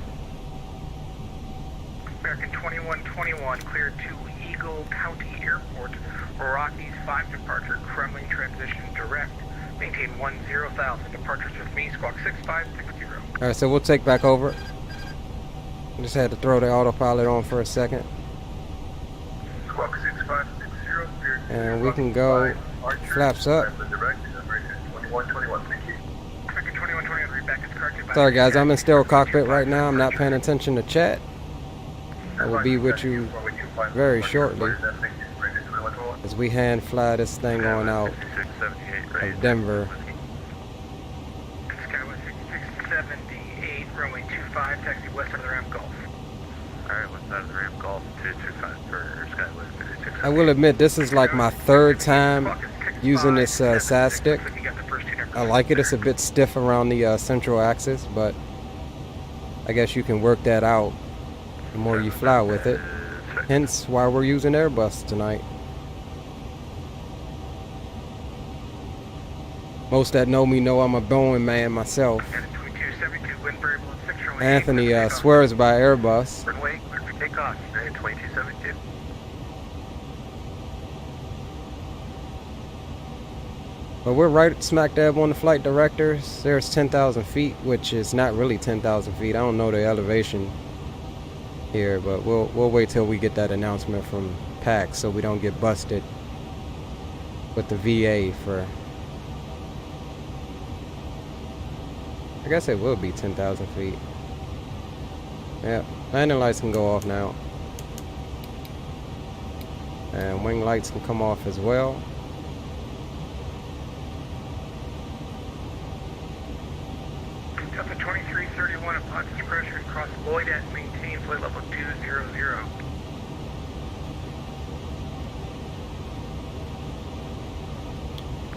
American 2121, cleared to Eagle County Airport, Rockies 5 departure, Kremlin transition direct, maintain 10,000, departures with me, squawk 6560. Alright, so we'll take back over. Just had to throw the autopilot on for a second. Squawk 6560, and we can go flaps up. Sorry guys, I'm in still cockpit right now. I'm not paying attention to chat. I will be with you very shortly as we hand fly this thing on out of Denver. Skywest 6678, runway 25, taxi west of the ramp Gulf. Alright, west side of the ramp Gulf, 225 for Skywest 6678. I will admit, this is like my third time using this SAS stick. I like it. It's a bit stiff around the central axis, but I guess you can work that out the more you fly with it. Hence why we're using Airbus tonight. Most that know me know I'm a Boeing man myself. Anthony swears by Airbus. Runway cleared for takeoff, United 2272. But we're right smack dab on the flight directors. There's 10,000 feet, which is not really 10,000 feet. I don't know the elevation here, but we'll wait till we get that announcement from PAX so we don't get busted with the VA for. I guess it will be 10,000 feet. Yeah, landing lights can go off now. And wing lights can come off as well. Delta 2331, upon pressure, cross Lloyd at maintain flight level 200.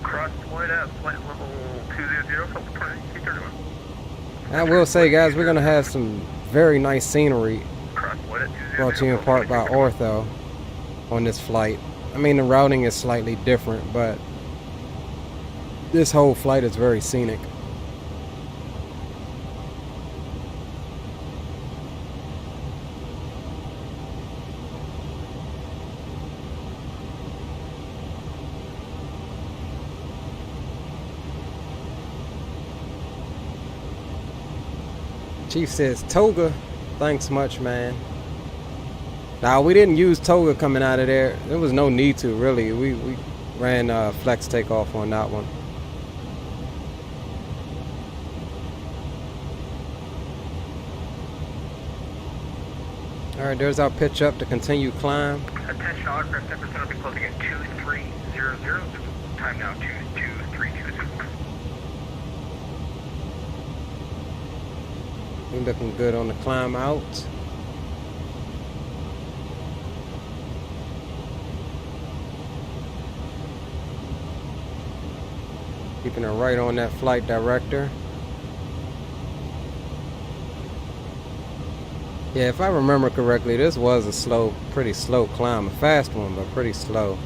Cross Lloyd at flight level 200, Delta 2331. I will say, guys, we're going to have some very nice scenery brought to you in part by Ortho on this flight. I mean, the routing is slightly different, but this whole flight is very scenic. Chief says, Toga, thanks much, man. Now, we didn't use Toga coming out of there. There was no need to, really. We ran flex takeoff on that one. Alright, there's our pitch up to continue climb. Attention, all aircraft 10% will be closing at 2300. Time now 22320. We're looking good on the climb out. Keeping it right on that flight director. Yeah, if I remember correctly, this was a pretty slow climb. A fast one, but pretty slow.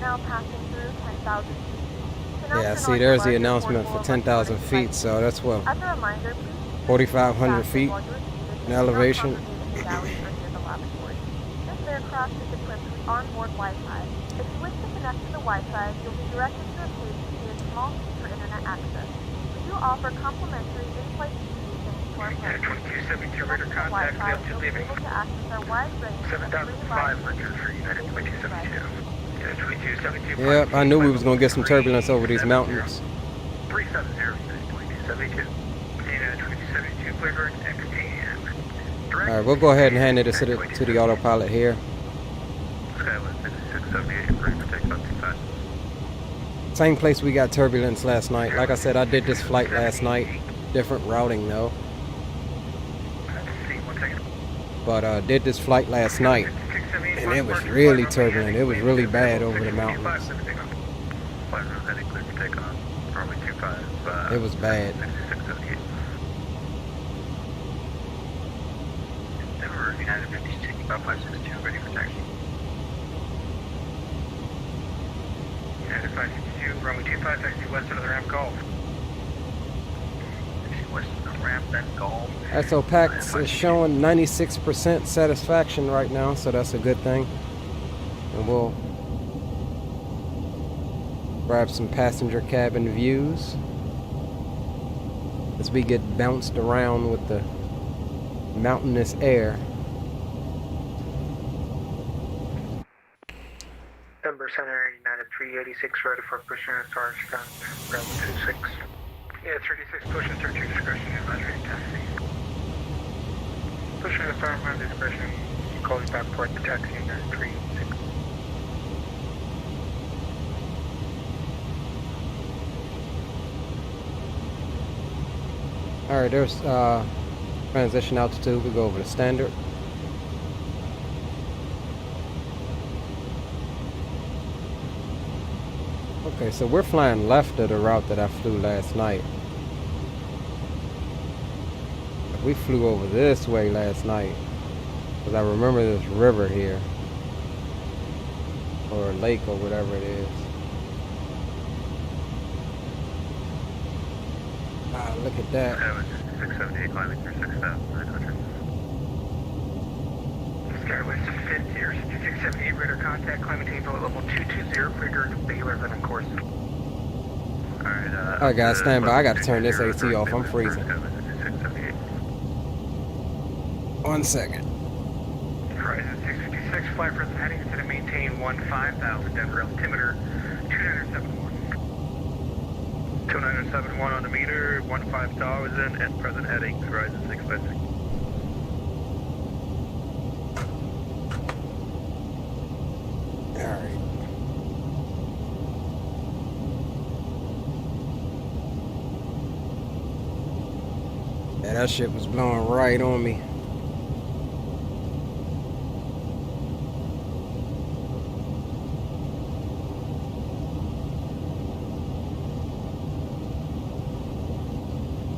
now passing through 10,000 feet. You can now Yeah, turn see, on there's the your announcement for portable 10,000 electronic feet, so devices. that's what, As a reminder, please keep 4,500 feet while you're seated in and do not elevation. congregate in the galleys or near the lavatory. This aircraft is equipped with onboard Wi-Fi. If you wish to connect to the Wi-Fi, you'll be directed to a page via small key for internet access. We do offer complimentary in-flight communications to our Yeah, passengers. 2272 radar contact, Wi-Fi, altitude you'll be leaving. able to access our wide range of free live 7,500 for United 2272. Yeah, 2272. Yep, I knew we was gonna get some turbulence over these mountains. 370 United 2272. United 2272, clear direct XTN. All right, we'll go ahead and hand it to the autopilot here. Skywest 6678, ready for takeoff 25. Same place we got turbulence last night. Like I said, I did this flight last night. Different routing though. But did this flight last night, and it was really turbulent. It was really bad over the mountains. It was bad. Denver, United 56, 5562, ready for taxi. United 562, runway 25, taxi west of the ramp Golf. Taxi west of the ramp, then Golf. XOPAX is showing 96% satisfaction right now, so that's a good thing. And we'll grab some passenger cabin views as we get bounced around with the mountainous air. Denver Center, United 386, ready for push and start stand, ground 26. Yeah, 36, push and start to discretion, advisory taxi. Push and start, my discretion, call you back port the taxi, United 386. Alright, there's transition altitude. We go over to standard. Okay, so we're flying left of the route that I flew last night. We flew over this way last night because I remember this river here, or a lake or whatever it is. Ah, look at that. 678, climbing through 6,900. Skywest 50 or 6678, radar contact, climbing team level 220, trigger Baylor, then of course. Alright guys, stand by. I gotta turn this AC off. I'm freezing. 1 second. Horizon 656, fly present heading into the maintain 15,000, Denver altimeter 2971. 2971 on the meter, 15,000, and present heading, Horizon 656. Alright. Yeah, that shit was blowing right on me.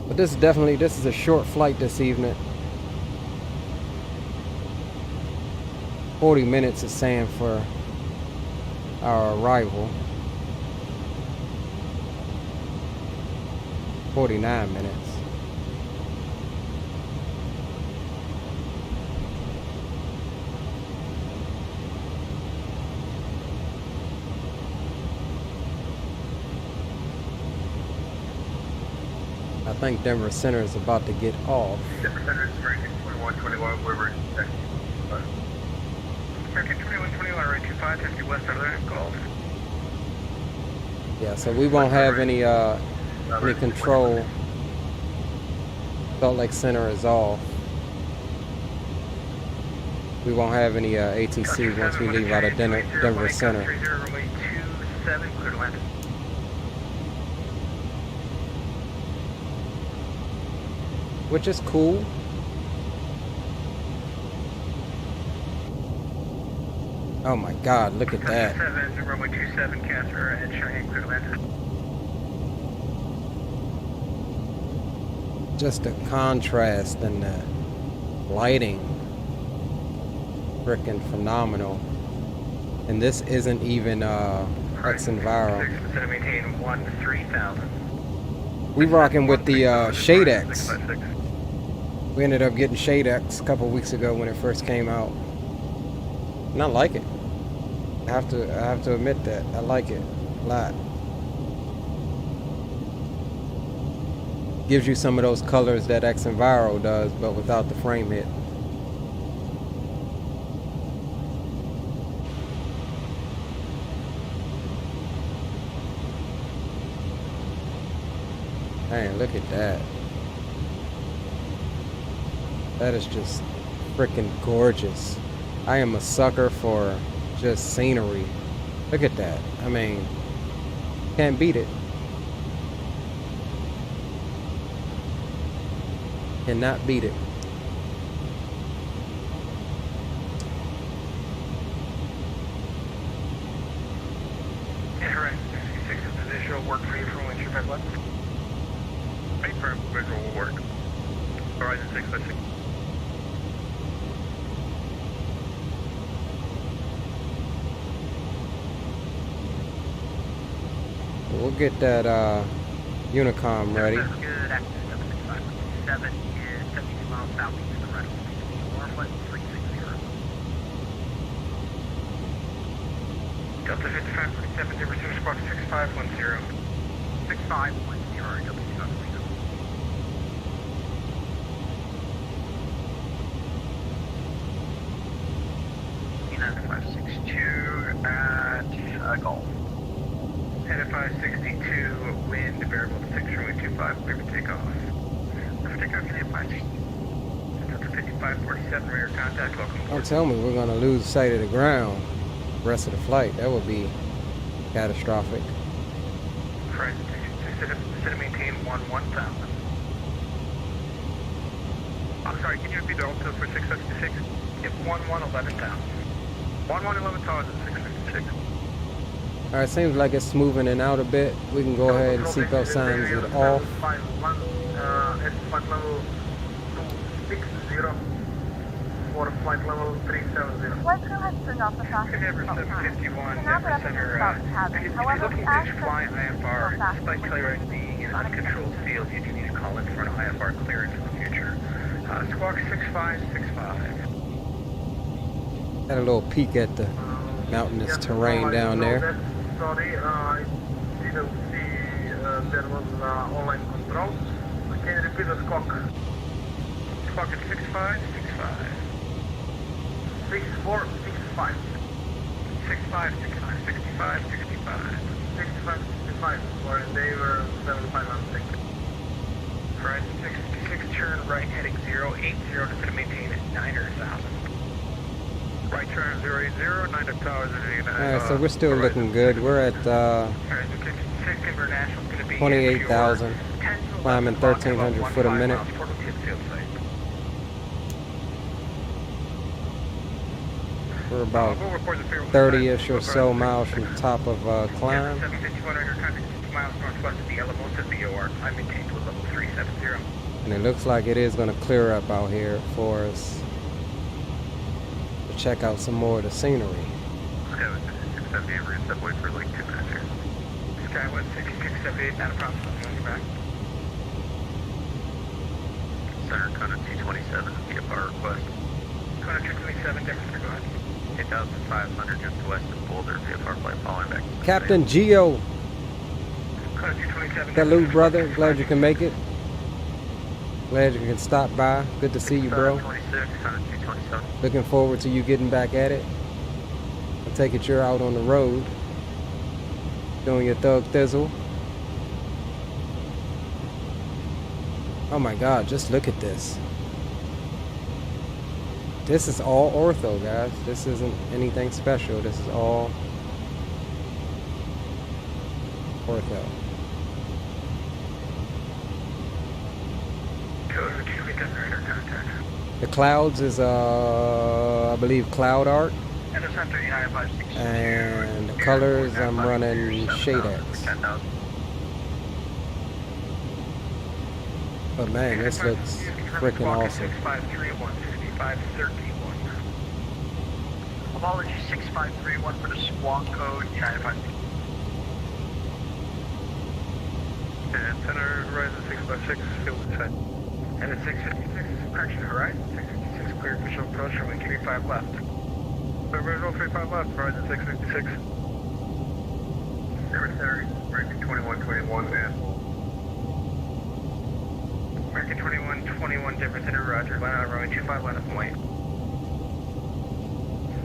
But this is a short flight this evening. 40 minutes is saying for our arrival. 49 minutes. I think Denver Center is about to get off. Denver Center is ranking 2121, we're ready to taxi. American 2121, right 25, taxi west of the ramp Golf. Yeah, so we won't have any control. Salt Lake Center is off. We won't have any ATC once we leave out of Denver Center. 30, runway 27, clear to land. Which is cool. Oh my God, look at that. 7, runway 27, cancel ahead, showing clear to land. Just the contrast and the lighting. Freaking phenomenal. And this isn't even X Enviro. Instead of maintain 1 to 3,000. We rocking with the Shade X. We ended up getting Shade X a couple weeks ago when it first came out, and I like it. I have to admit that I like it a lot. Gives you some of those colors that X Enviro does, but without the frame hit. Man, look at that. That is just freaking gorgeous. I am a sucker for just scenery. Look at that. I mean, can't beat it. Cannot beat it. Incorrect. 66 is the visual work for you from windshield head left. Confirm visual will work. Horizon 6 by 6. We'll get that Unicom ready. That's good. Access 765.7 is 72 miles southeast of the right. Warmlet 360. Delta 55.7, Denver Center Squawk 6510. 6510, W2. 562 at Golf. Head at 562, wind variable to 6, runway 25, clear for takeoff. Clear for takeoff, can I 560? Delta 5547, radar contact, welcome Don't aboard. tell me we're gonna lose sight of the ground the rest of the flight. That would be catastrophic. Correct, instead of maintain 1000. I'm sorry, can you repeat the altitude for 656? Yep, 11,000. 11,000 at 656. Alright, seems like it's moving in out a bit. We can go ahead and seatbelt signs it off. Flight level 260 for flight level 370. Flight crew has turned off the fasten Denver seatbelt sign. 751, Now Denver that Center, about the cabin. if you're However, looking we to ask fly that you IFR, fasten despite Telluride being in uncontrolled field, you do need to call in for an IFR clearance in the future. Squawk 6565. Had a little peek at the mountainous terrain down there. Sorry, I didn't see there was online control. Can you repeat the squawk? Squawk at 6565. 6465. 6565. 6565. 6565. Or they were 7516. Horizon 66, turn right heading 080 to maintain at 9,000. Right turn 080, 9 to towers at 89. Alright, so we're still looking good. We're at 28,000, climbing 1,300 foot a minute. We're about 30-ish or so miles from the top of climb. 751 radar contact 50 miles northwest of the Alamosa VOR. I maintain to a level 370. And it looks like it is going to clear up out here for us to check out some more of the scenery. Skyway 6678, we're going to step away for like 2 minutes here. Skyway 6678, not a problem. Going back. Center Kona 227, VFR request. Kona 227, Denver, go ahead. 8,500 just west of Boulder, VFR flight following back. Captain Geo, Kona 227. hello brother, glad you can make it. Glad you can stop by. Good to see you, bro. 26, Kona 227. Looking forward to you getting back at it. I take it you're out on the road doing your thug thizzle. Oh my god, just look at this. This is all ortho, guys. This isn't anything special. This is all ortho. The clouds is I believe cloud art. And the colors I'm running Shade X. But man, this looks freaking awesome. Apology 6531 for the squawk code, United 560. And center, Horizon 656, field inside. And at 656, correction, Horizon 656, clear visual approach, runway 35 left. Visual 35 left, Horizon 656. Cemetery, American 2121 and American 2121, Denver Center, roger, line out runway 25 line up and wait.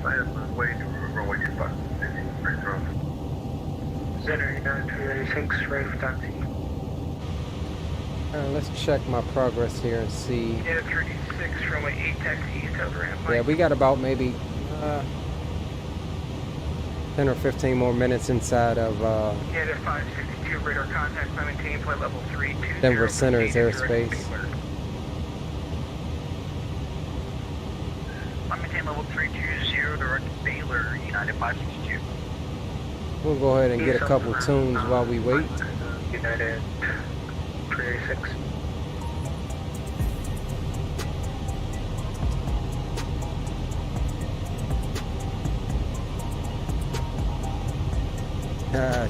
I have way to runway 25. Right through. Center, United 386, ready for taxi. Let's check my progress here and see. United 386, runway 8 taxi east over ramp. Yeah, we got about maybe 10 or 15 more minutes inside of United 562, radar contact, maintain flight level 320. Denver Center's airspace. Maintain level 320, direct Baylor, United 562. We'll go ahead and get a couple tunes while we wait. United 386.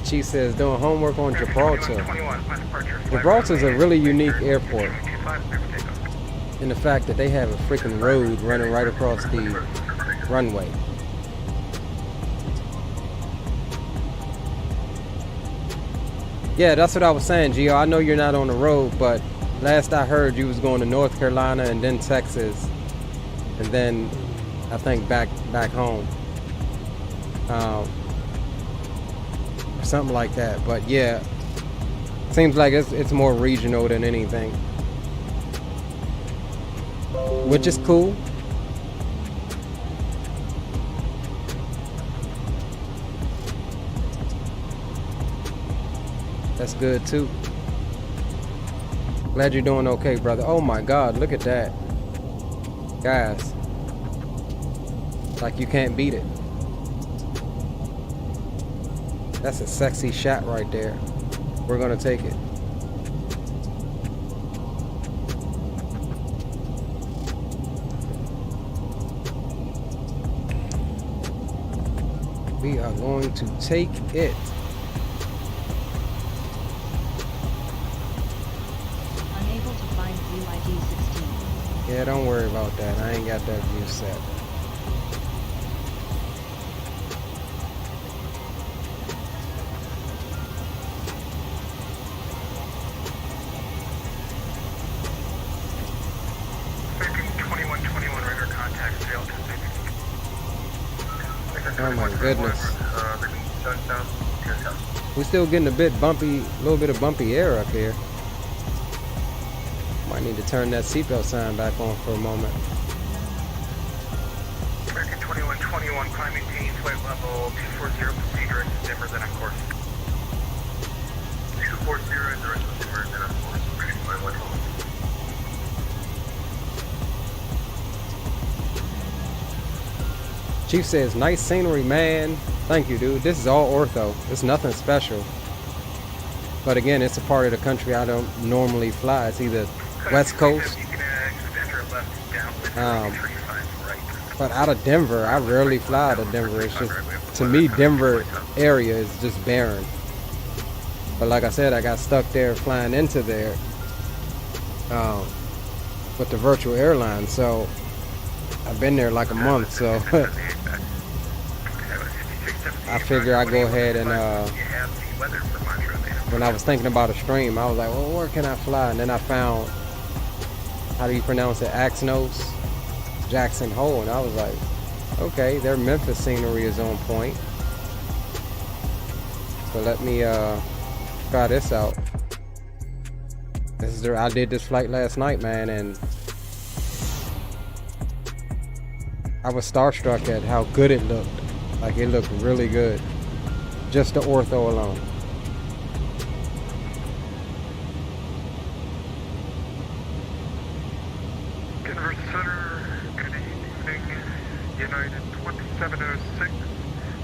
Chief says doing homework on Gibraltar. 21, Gibraltar is a really unique airport in the fact that they have a freaking road running right across the runway. Yeah, that's what I was saying, Gio. I know you're not on the road, but last I heard you was going to North Carolina and then Texas, and then I think back home. Or something like that. But yeah, seems like it's more regional than anything, which is cool. That's good too. Glad you're doing okay, brother. Oh my God, look at that. Guys, like you can't beat it. That's a sexy shot right there. We're gonna take it. We are going to take it. Unable to find view ID 16. Yeah, don't worry about that. I ain't got that view set. Oh my goodness. We're still getting a bit bumpy, a little bit of bumpy air up here. Might need to turn that seatbelt sign back on for a moment. American 2121, climb maintain flight level 240, proceed direct to Denver, then on course. 240, direct to Denver, then on course. Ready for my 1 home. Chief says, nice scenery, man. Thank you, dude. This is all ortho. It's nothing special. But again, it's a part of the country I don't normally fly. It's either West Coast. But out of Denver, I rarely fly out of Denver. It's just, to me, Denver area is just barren. But like I said, I got stuck there flying into there with the virtual airline. So I've been there like a month, so I figure I go ahead and when I was thinking about a stream, I was like, well, where can I fly? And then I found, how do you pronounce it, Axonos, Jackson Hole, and I was like, okay, their Memphis scenery is on point. So let me try this out. This is I did this flight last night, man, and I was starstruck at how good it looked. Like, it looked really good. Just the ortho alone. Denver Center, good evening. United 2706,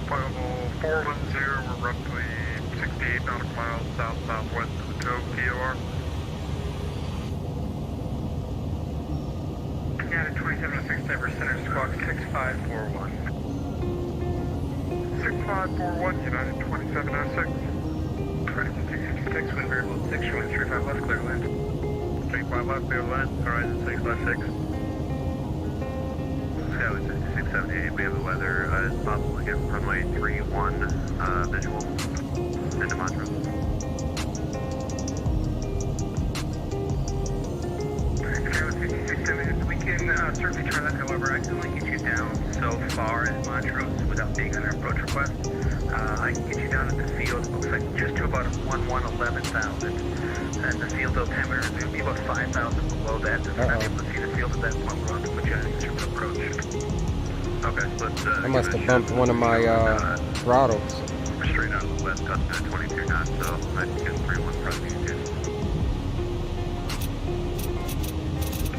flight level 410. We're roughly 68 nautical miles south-southwest of the TOR. United 2706, Denver Center, squawk 6541. 6541, United 2706. Correct, 656, wind variable 6, showing 35 left, clear to land. 35 left, clear to land, horizon 656. Sky 6678, we have the weather. It's possible to get runway 31 visual into Montrose. We can certainly try that, however, I can only get you down so far in Montrose without being on an approach request. I can get you down at the field, it looks like just to about 11,000. And the field altimeter is going to be about 5,000 below that. So if you're not able to see the field at that point, we're on to put you on a certain approach. Okay, let's... I must have bumped one of my throttles. We're straight out of the west, up to 22 knots, so I can get 3-1 pressing again.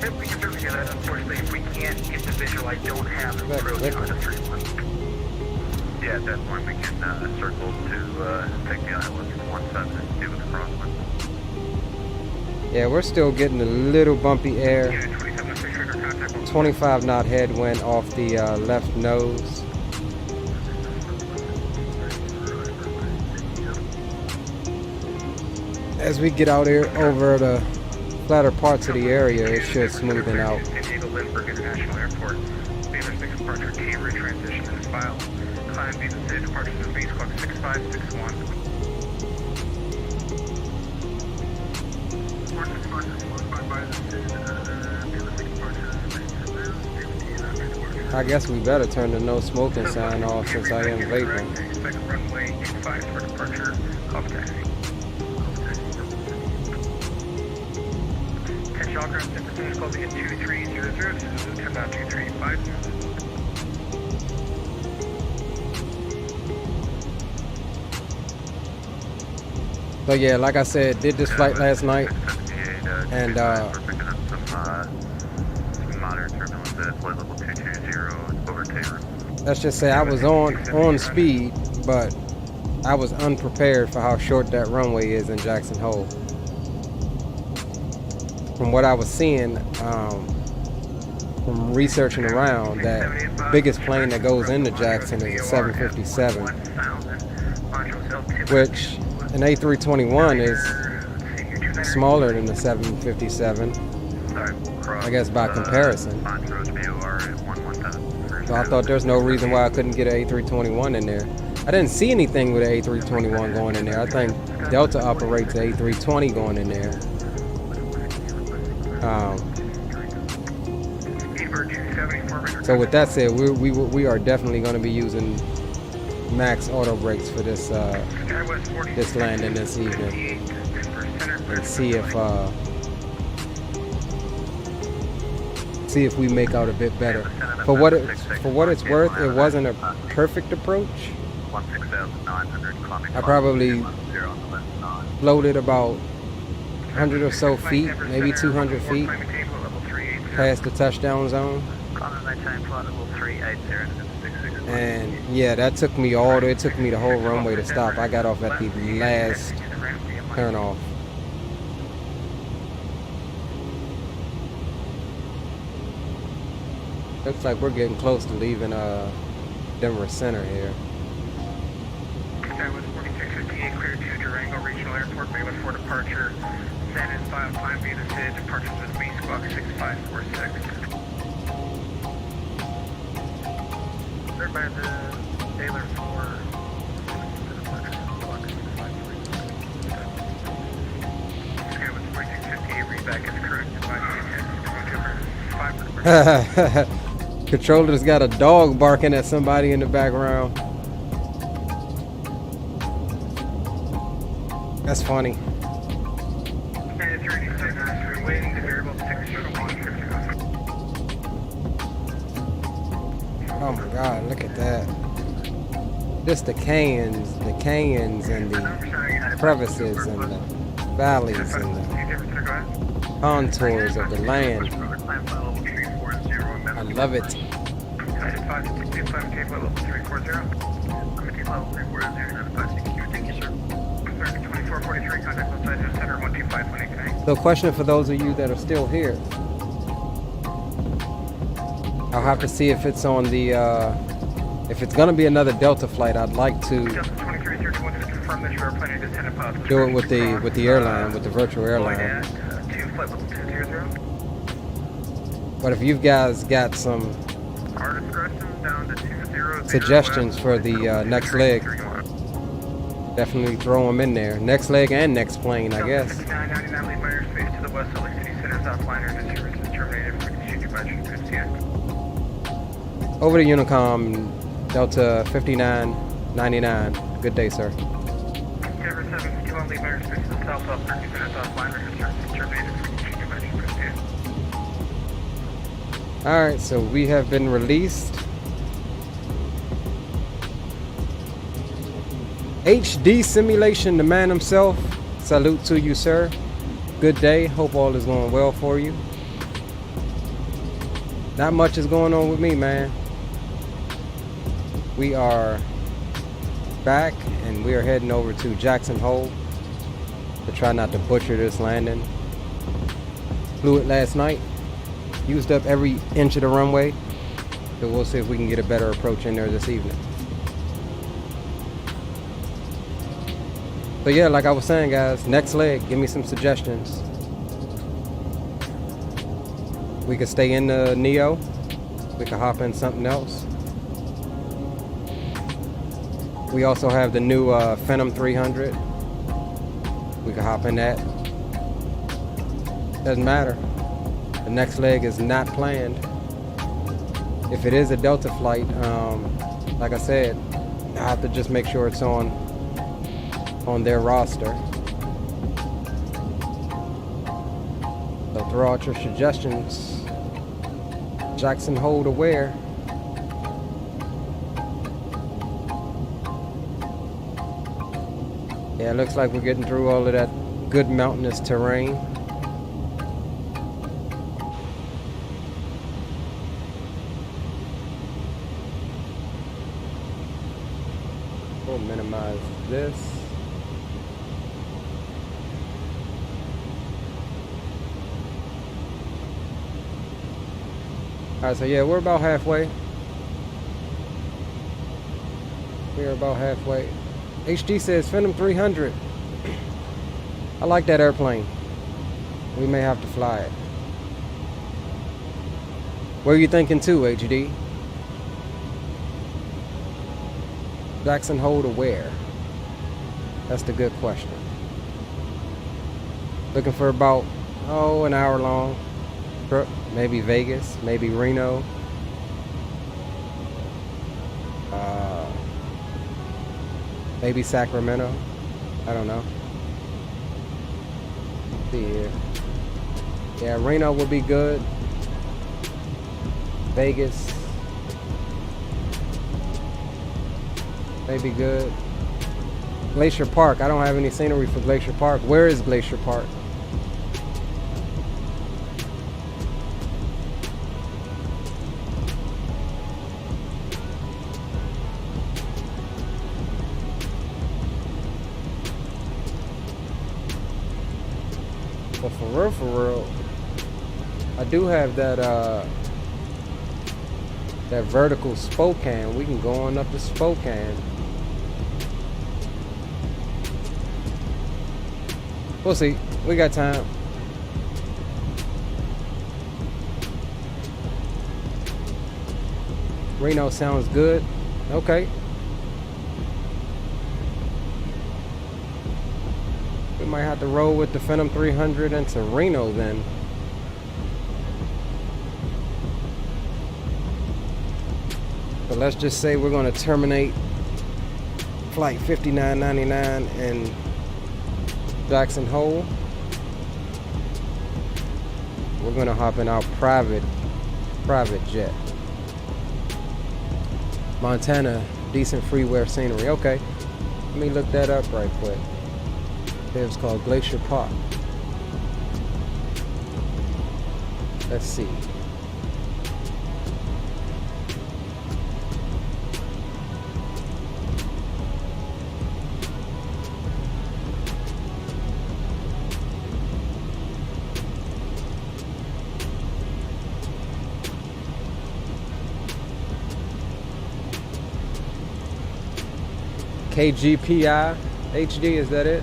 Yep, we can certainly do that. Unfortunately, if we can't get the visual, I don't have an approach on the 3-1. Yeah, at that point we can circle to take the island from 17 and do with the crosswind. Yeah, we're still getting a little bumpy air. 25 knot headwind off the left nose. As we get out here over the flatter parts of the area, it should smoothen out. San Diego Lindbergh International Airport, Baylor 6 departure, T-Route transition is filed. Climb visa city departure to base clock 6561. I guess we better turn the no smoking sign off since I am vaping. Expect runway 25 for departure, off taxi. Catch all ground systems closing at 2300, Suzuki 10.235. So yeah, like I said, did this flight last night, and moderate turbulence at flight level 220 over Taylor. let's just say I was on speed, but I was unprepared for how short that runway is in Jackson Hole. From what I was seeing, from researching around, that biggest plane that goes into Jackson is a 757, which an A321 is smaller than the 757, I guess by comparison. So I thought there's no reason why I couldn't get an A321 in there. I didn't see anything with an A321 going in there. I think Delta operates an A320 going in there. So with that said, we are definitely going to be using max auto brakes for this this landing this evening, and see if we make out a bit better. For what it's worth, it wasn't a perfect approach. I probably floated about 100 or so feet, maybe 200 feet past the touchdown zone. And yeah, that took me it took me the whole runway to stop. I got off at the last turn off. Looks like we're getting close to leaving Denver Center here. That was 4658, clear to Durango Regional Airport, Baylor 4 departure. San is filed, climb via the city, departure with B squawk 6546. Cleared by the Baylor 4. Sky was 4658, read back is correct. Controller's got a dog barking at somebody in the background. That's funny. Oh my God, look at that. Just the canyons and the crevices and the valleys and the contours of the land. I love it. So question for those of you that are still here. I'll have to see if it's on the If it's gonna be another Delta flight, I'd like to Delta 23021, just confirm that you are planning to descend a path. do it with the airline, with the virtual airline. To flight level 200. But if you guys got some Our discretion down to 200. suggestions for the next leg, definitely throw them in there. Next leg and next plane, I guess. 5999, leave my airspace to the west Salt Lake City Center, top liner, and service is terminated. Frequency departure, good to see you. Over to Unicom, Delta 5999. Good day, sir. Denver 751, leave my airspace to the south, top 30 Center, top liner, and service is terminated. Frequency departure, good to see you. Alright, so we have been released. HD Simulation, the man himself. Salute to you, sir. Good day. Hope all is going well for you. Not much is going on with me, man. We are back and we are heading over to Jackson Hole to try not to butcher this landing. Flew it last night. Used up every inch of the runway. So we'll see if we can get a better approach in there this evening. So yeah, like I was saying, guys, next leg, give me some suggestions. We could stay in the Neo. We could hop in something else. We also have the new Phantom 300. We could hop in that. Doesn't matter. The next leg is not planned. If it is a Delta flight, like I said, I have to just make sure it's on their roster. So throw out your suggestions. Jackson Hole to where? Yeah, it looks like we're getting through all of that good mountainous terrain. We'll minimize this. Alright, so yeah, we're about halfway. We're about halfway. HD says Phantom 300. I like that airplane. We may have to fly it. What are you thinking too, HD? Jackson Hole to where? That's the good question. Looking for about, an hour long trip. Maybe Vegas, maybe Reno. Maybe Sacramento. I don't know. Let's see here. Yeah, Reno would be good. Vegas. Maybe good. Glacier Park. I don't have any scenery for Glacier Park. Where is Glacier Park? But for real, I do have that that vertical Spokane. We can go on up to Spokane. We'll see. We got time. Reno sounds good. Okay. We might have to roll with the Phantom 300 into Reno then. But let's just say we're going to terminate flight 5999 in Jackson Hole. We're going to hop in our private jet. Montana, decent freeware scenery. Okay, let me look that up right quick. It's called Glacier Park. Let's see. KGPI HD, is that it?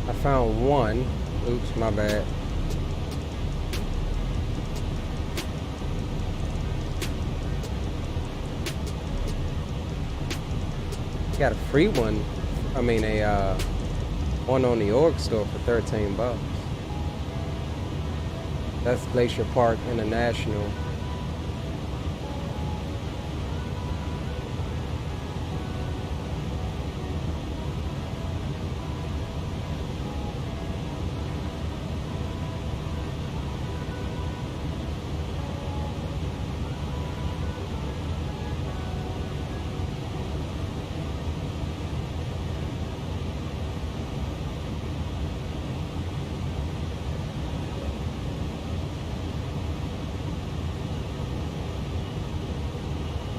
I found one. Oops, my bad. Got a free one. I mean one on the org store for 13 bucks. That's Glacier Park International.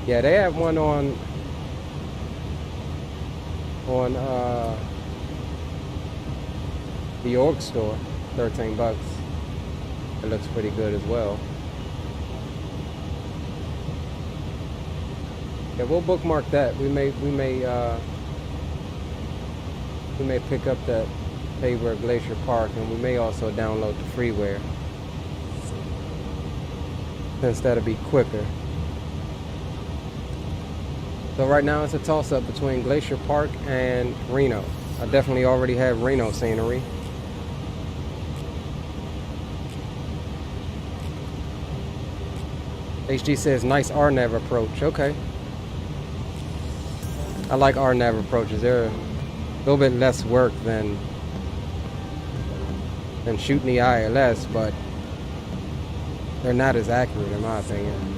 Yeah, they have one on the org store, 13 bucks. It looks pretty good as well. Yeah, we'll bookmark that. We may pick up that payware Glacier Park, and we may also download the freeware, since that'll be quicker. So right now it's a toss-up between Glacier Park and Reno. I definitely already have Reno scenery. HG says nice RNAV approach. Okay. I like RNAV approaches. They're a little bit less work than shooting the ILS, but they're not as accurate in my opinion.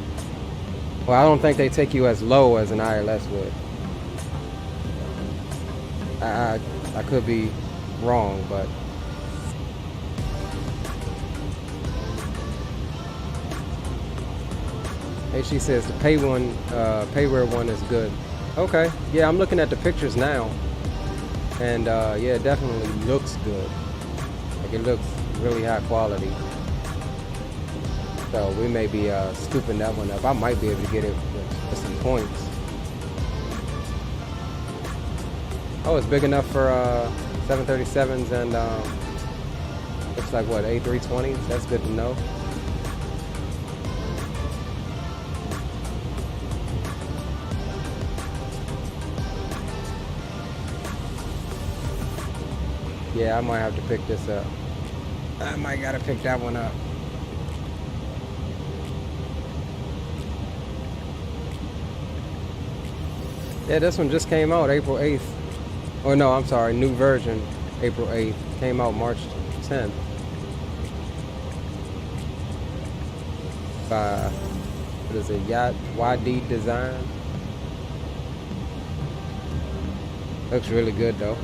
Well, I don't think they take you as low as an ILS would. I could be wrong, but HG says the payware one is good. Okay, yeah, I'm looking at the pictures now, and yeah, it definitely looks good. Like, it looks really high quality. So we may be scooping that one up. I might be able to get it with some points. Oh, it's big enough for 737s and looks like what, A320s? That's good to know. Yeah, I might have to pick this up. I might gotta pick that one up. Yeah, this one just came out April 8th. Oh no, I'm sorry, new version, April 8th. Came out March 10th. By, what is it, YD Design. Looks really good though.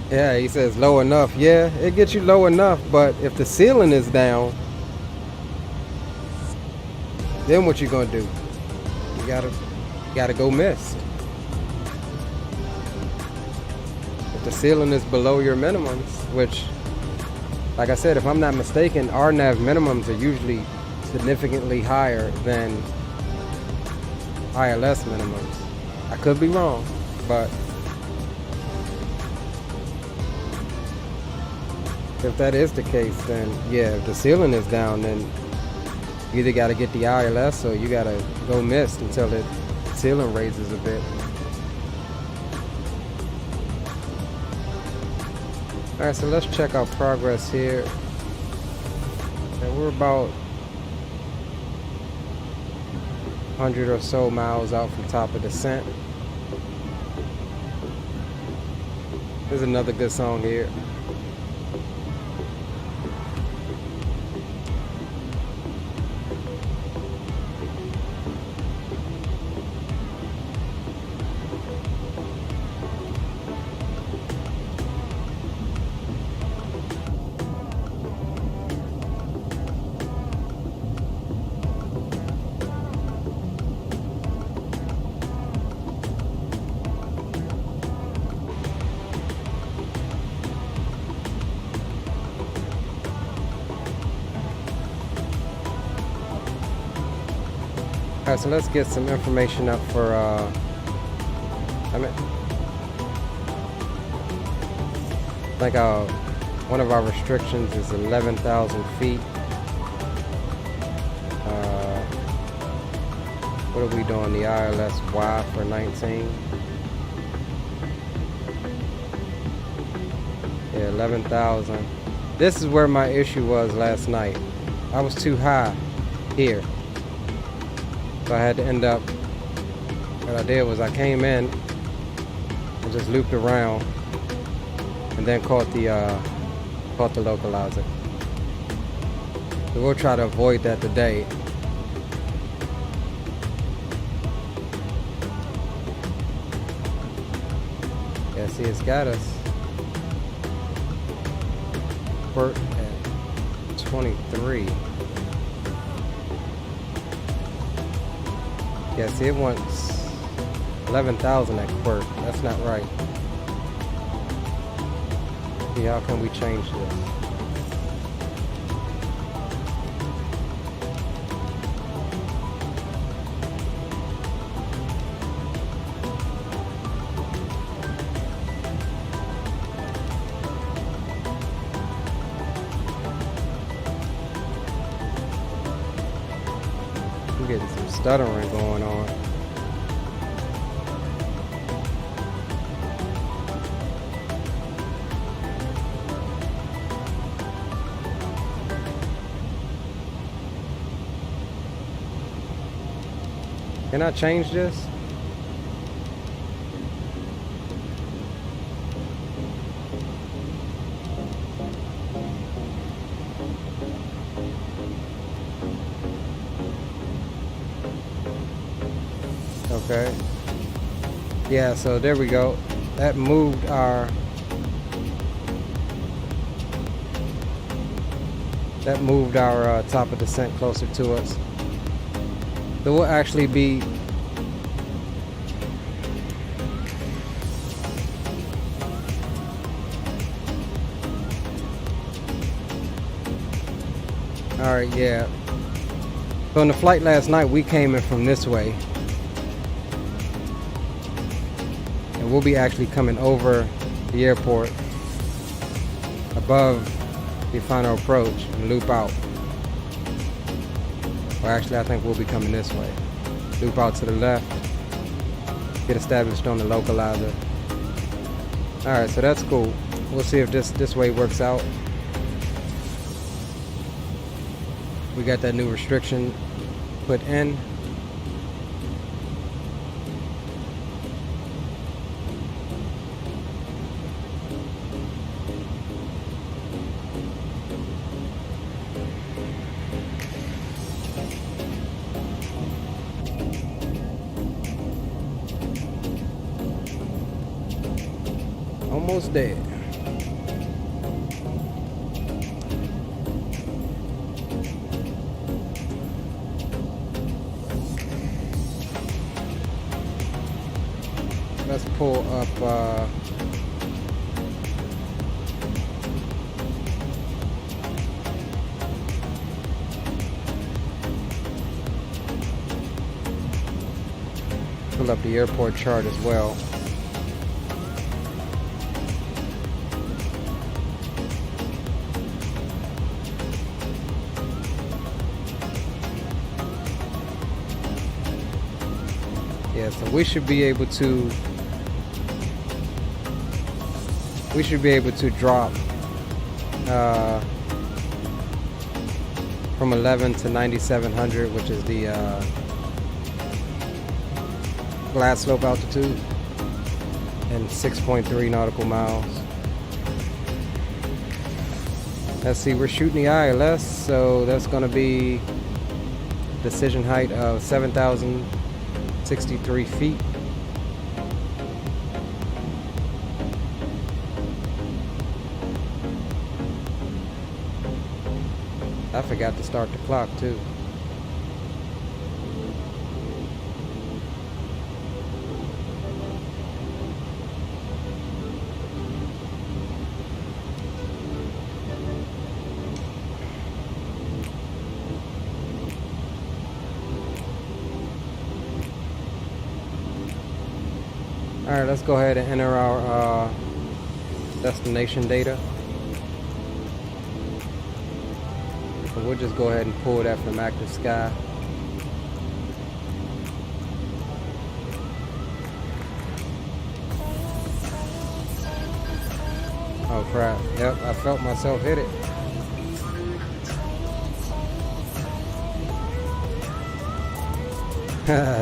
Yeah, he says low enough. Yeah, it gets you low enough, but if the ceiling is down, then what you gonna do? You gotta go mist. If the ceiling is below your minimums, which, like I said, if I'm not mistaken, RNAV minimums are usually significantly higher than ILS minimums. I could be wrong, but if that is the case, then yeah, if the ceiling is down, then you either got to get the ILS or you got to go mist until the ceiling raises a bit. Alright, so let's check our progress here. And we're about 100 or so miles out from top of descent. There's another good song here. Alright, so let's get some information up for one of our restrictions is 11,000 feet. What are we doing? The ILS Y for 19. Yeah, 11,000. This is where my issue was last night. I was too high here. So I had to end up, what I did was I came in and just looped around and then caught the localizer. So we'll try to avoid that today. Yeah, see, it's got us at 23. Yeah, see, it wants 11,000 at Quirk. That's not right. See, how can we change this? I'm getting some stuttering going on. Can I change this? Okay. Yeah, so there we go. That moved our top of descent closer to us. So we'll actually be alright, yeah. So in the flight last night we came in from this way. And we'll be actually coming over the airport above the final approach and loop out. Well, actually, I think we'll be coming this way. Loop out to the left. Get established on the localizer. Alright, so that's cool. We'll see if this way works out. We got that new restriction put in. Almost there. Let's pull up the airport chart as well. Yeah, so we should be able to drop from 11 to 9,700, which is the glide slope altitude, and 6.3 nautical miles. Let's see, we're shooting the ILS, so that's going to be decision height of 7,063 feet. I forgot to start the clock too. Alright, let's go ahead and enter our destination data. So we'll just go ahead and pull that from active sky. Oh crap, yep, I felt myself hit it.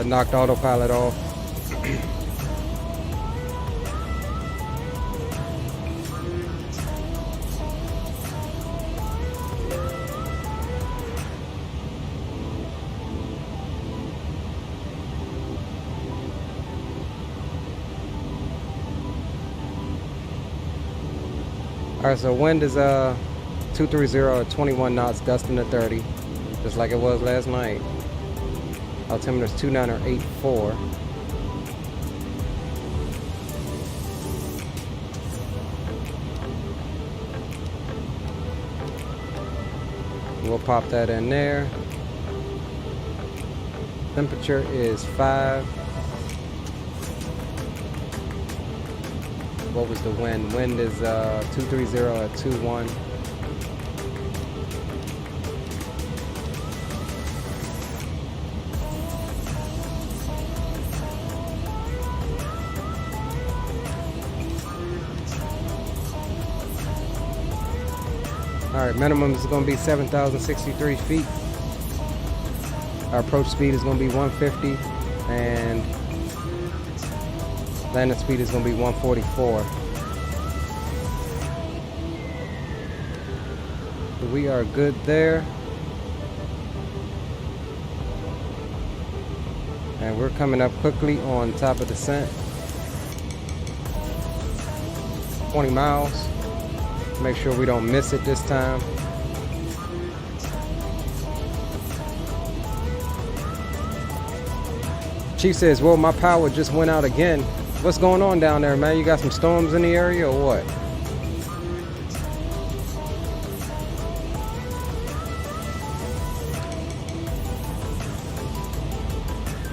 Knocked autopilot off. Alright, so wind is 230 at 21 knots, gusting to 30, just like it was last night. Altimeter is 290-A-84. We'll pop that in there. Temperature is 5. What was the wind? Wind is 230 at 21. Alright, minimum is going to be 7,063 feet. Our approach speed is going to be 150 and landing speed is going to be 144. So we are good there. And we're coming up quickly on top of descent. 20 miles. Make sure we don't miss it this time. Chief says, well, my power just went out again. What's going on down there, man? You got some storms in the area or what?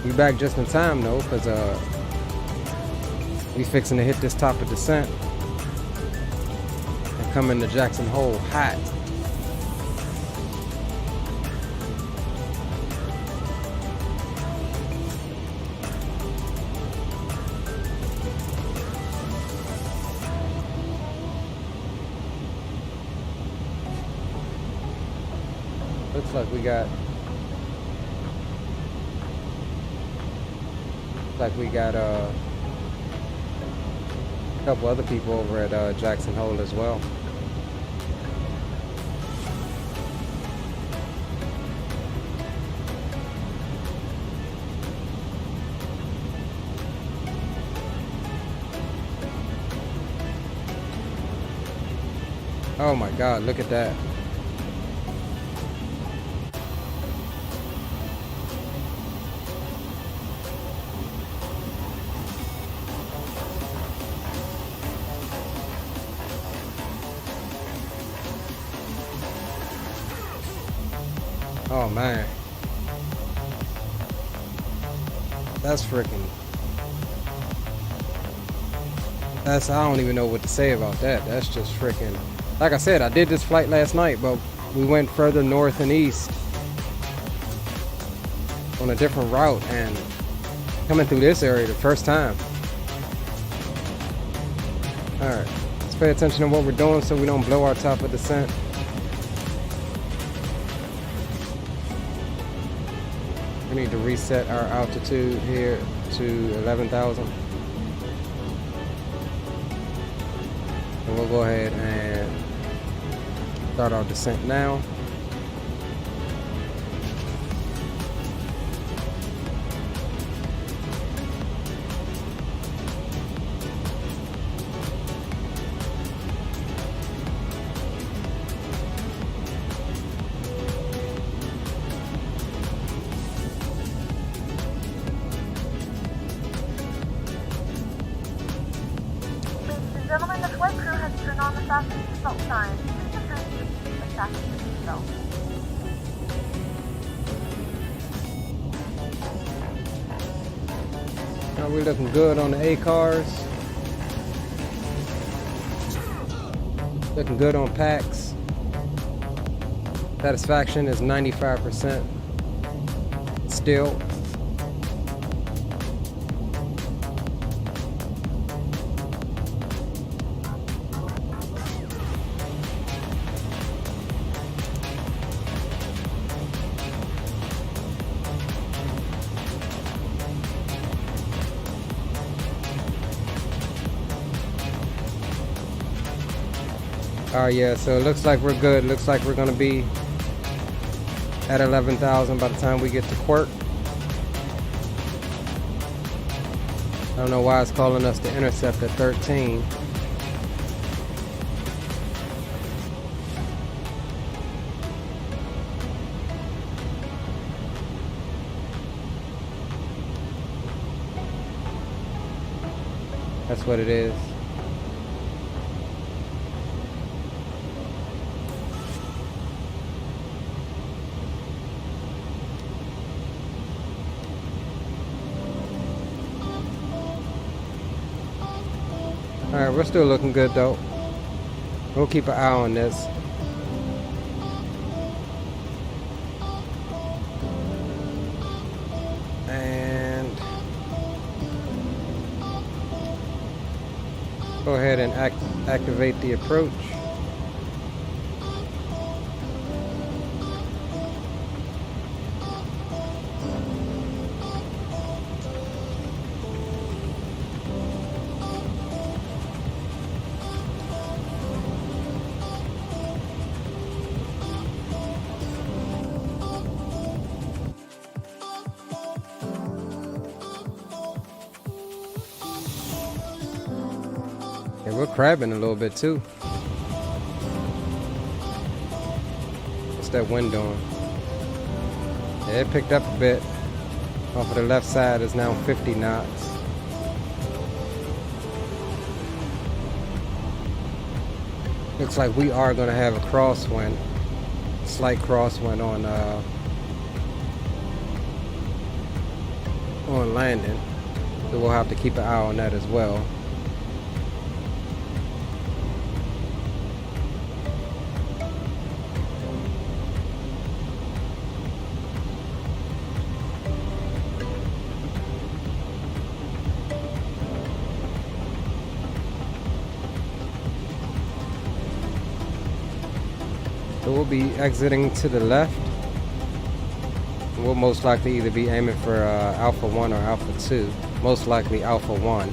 We back just in time though, because we fixing to hit this top of descent and come into Jackson Hole hot. Looks like we got a couple other people over at Jackson Hole as well. Oh my God, look at that. Oh man, that's freaking, I don't even know what to say about that. That's just freaking, like I said, I did this flight last night, but we went further north and east on a different route and coming through this area the first time. All right, let's pay attention to what we're doing so we don't blow our top of descent. We need to reset our altitude here to 11,000. And we'll go ahead and start our descent now. Gentlemen, the flight crew has turned on the fasten seatbelt sign. Please return to the seat and fasten your seatbelt. Now we're looking good on the A cars. Looking good on packs. Satisfaction is 95% still. Alright, yeah, so it looks like we're good. Looks like we're gonna be at 11,000 by the time we get to Quirk. I don't know why it's calling us to intercept at 13. That's what it is. Alright, we're still looking good though. We'll keep an eye on this. And go ahead and activate the approach. Yeah, we're crabbing a little bit too. What's that wind doing? Yeah, it picked up a bit. Off of the left side is now 50 knots. Looks like we are going to have a crosswind. Slight crosswind on landing. So we'll have to keep an eye on that as well. So we'll be exiting to the left. We'll most likely either be aiming for Alpha 1 or Alpha 2. Most likely Alpha 1.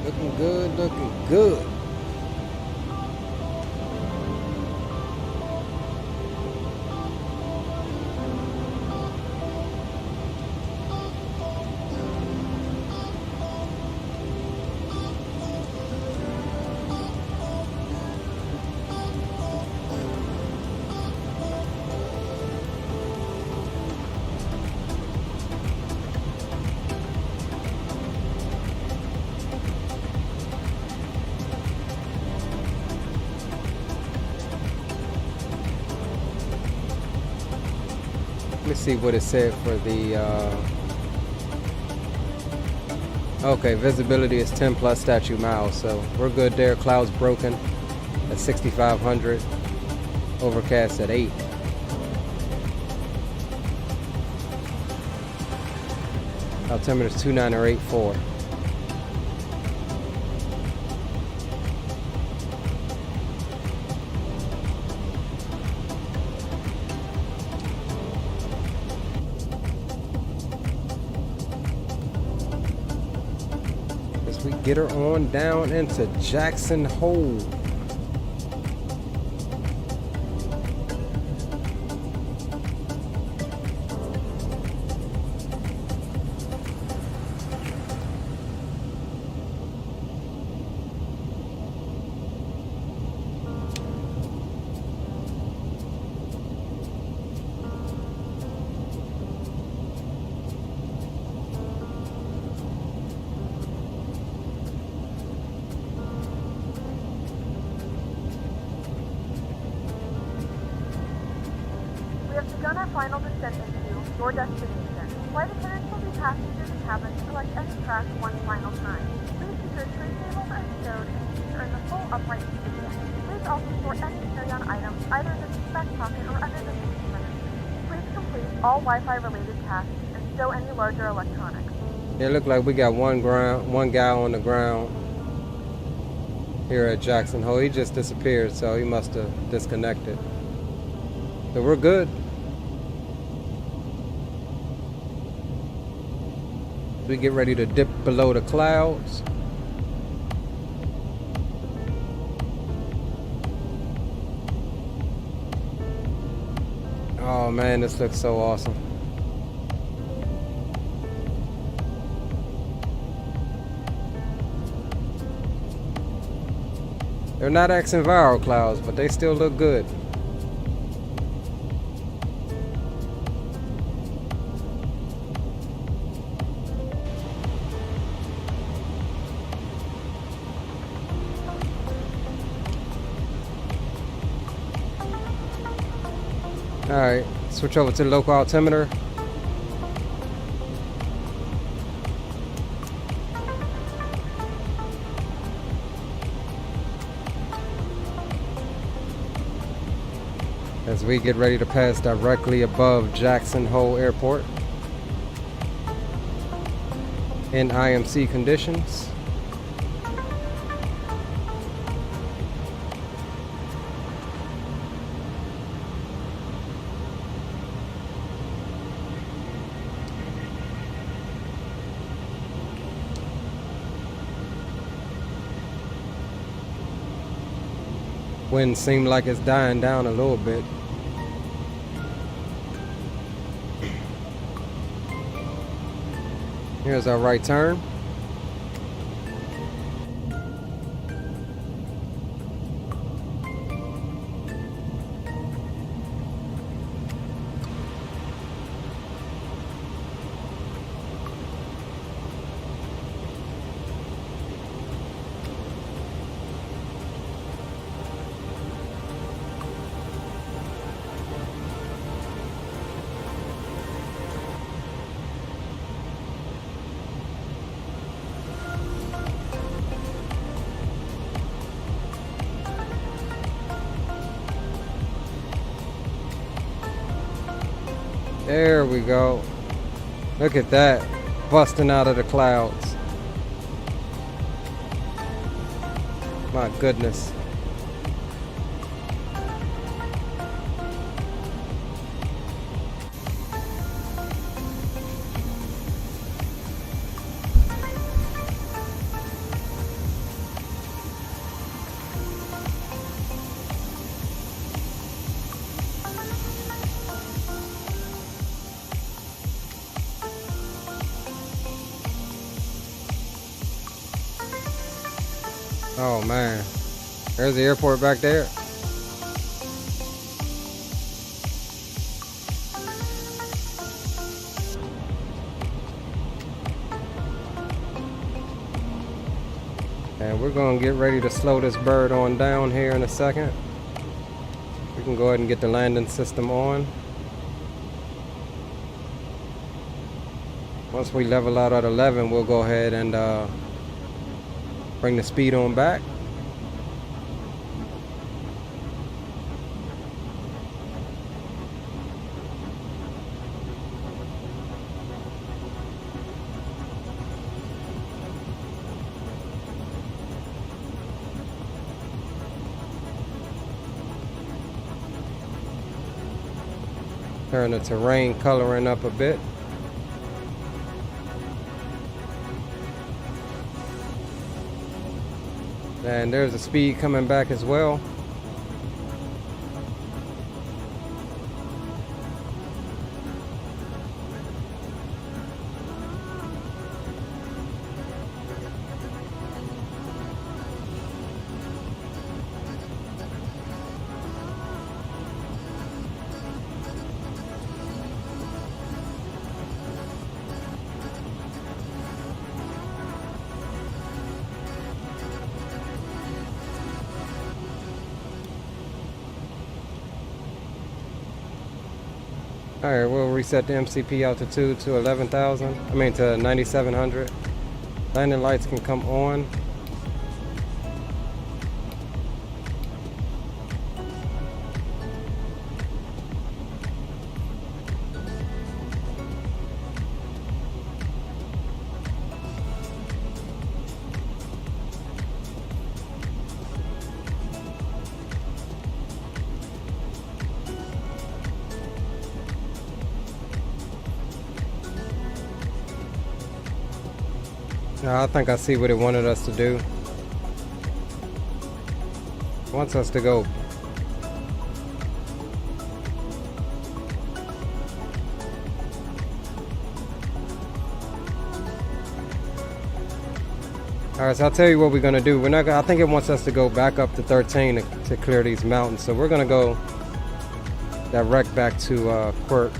Looking good, looking good. Let me see what it said for the okay, visibility is 10 plus statute miles, so we're good there. Clouds broken at 6,500, overcast at 8. Altimeter is 29084. We get her on down into Jackson Hole. our final descent into your destination, flight attendants will be passing through the cabin to select any track one final time. Please keep your tray tables and stowed and seats are in the full upright position. Please also store any carry-on items either in the seat back pocket or under the seat linen. Please complete all Wi-Fi related tasks and stow any larger electronics. It looked like we got one guy on the ground here at Jackson Hole. He just disappeared, so he must have disconnected. So we're good. We get ready to dip below the clouds. Oh man, this looks so awesome. They're not accent viral clouds, but they still look good. Alright, switch over to the local altimeter. As we get ready to pass directly above Jackson Hole Airport in IMC conditions. Wind seems like it's dying down a little bit. Here's our right turn. There we go. Look at that, busting out of the clouds. My goodness. Oh man, there's the airport back there. And we're gonna get ready to slow this bird on down here in a second. We can go ahead and get the landing system on. Once we level out at 11, we'll go ahead and bring the speed on back. Turn the terrain coloring up a bit. And there's the speed coming back as well. Alright, we'll reset the MCP altitude to 11,000. I mean to 9,700. Landing lights can come on. I think I see what it wanted us to do. It wants us to go. Alright, so I'll tell you what we're gonna do. We're not gonna, I think it wants us to go back up to 13 to clear these mountains. So we're gonna go direct back to Quirk.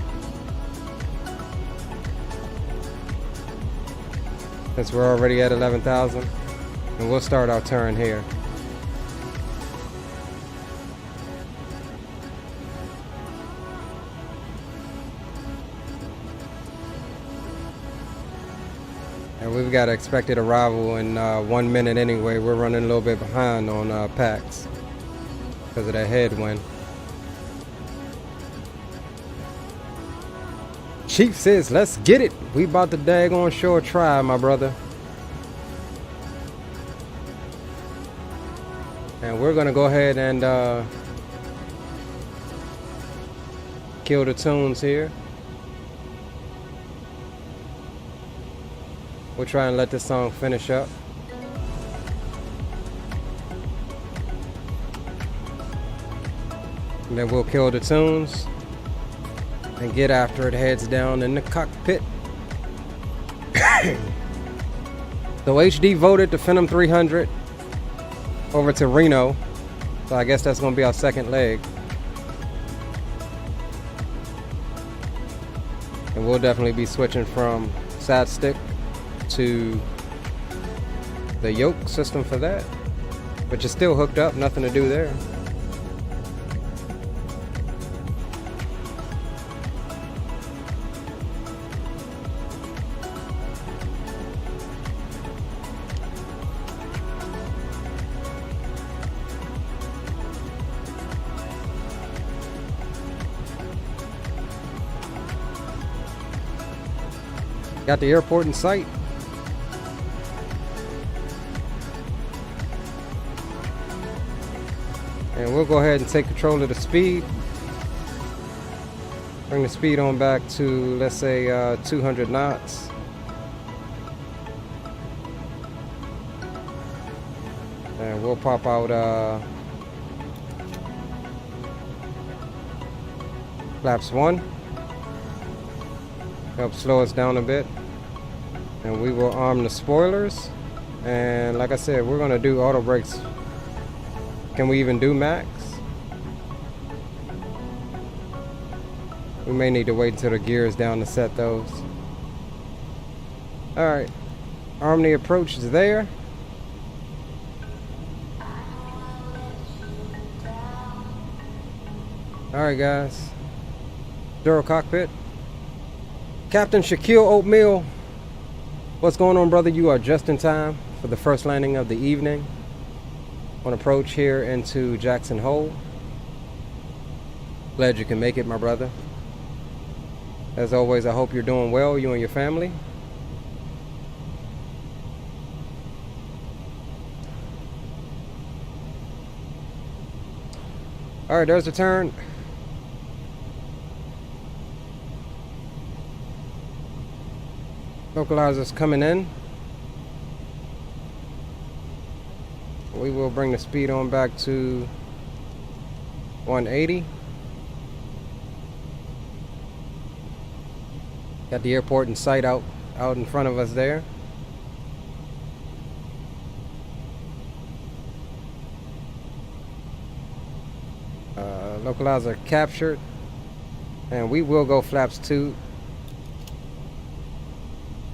Since we're already at 11,000, and we'll start our turn here. And we've got expected arrival in 1 minute anyway. We're running a little bit behind on packs because of that headwind. Chief says, let's get it. We about to daggone sure try, my brother. And we're gonna go ahead and kill the tunes here. We'll try and let this song finish up. And then we'll kill the tunes and get after it, heads down in the cockpit. So HD voted the Phenom 300 over to Reno. So I guess that's gonna be our second leg. And we'll definitely be switching from side stick to the yoke system for that. But you're still hooked up, nothing to do there. Got the airport in sight. And we'll go ahead and take control of the speed. Bring the speed on back to, let's say, 200 knots. And we'll pop out flaps 1. Help slow us down a bit. And we will arm the spoilers. And like I said, we're gonna do auto brakes. Can we even do max? We may need to wait until the gear is down to set those. Alright. Arm the approach is there. Alright guys. Zero cockpit. Captain Shaquille Oatmeal. What's going on, brother? You are just in time for the first landing of the evening on approach here into Jackson Hole. Glad you can make it, my brother. As always, I hope you're doing well, you and your family. Alright, there's the turn. Localizers coming in. We will bring the speed on back to 180. Got the airport in sight out in front of us there. Localizer captured. And we will go flaps 2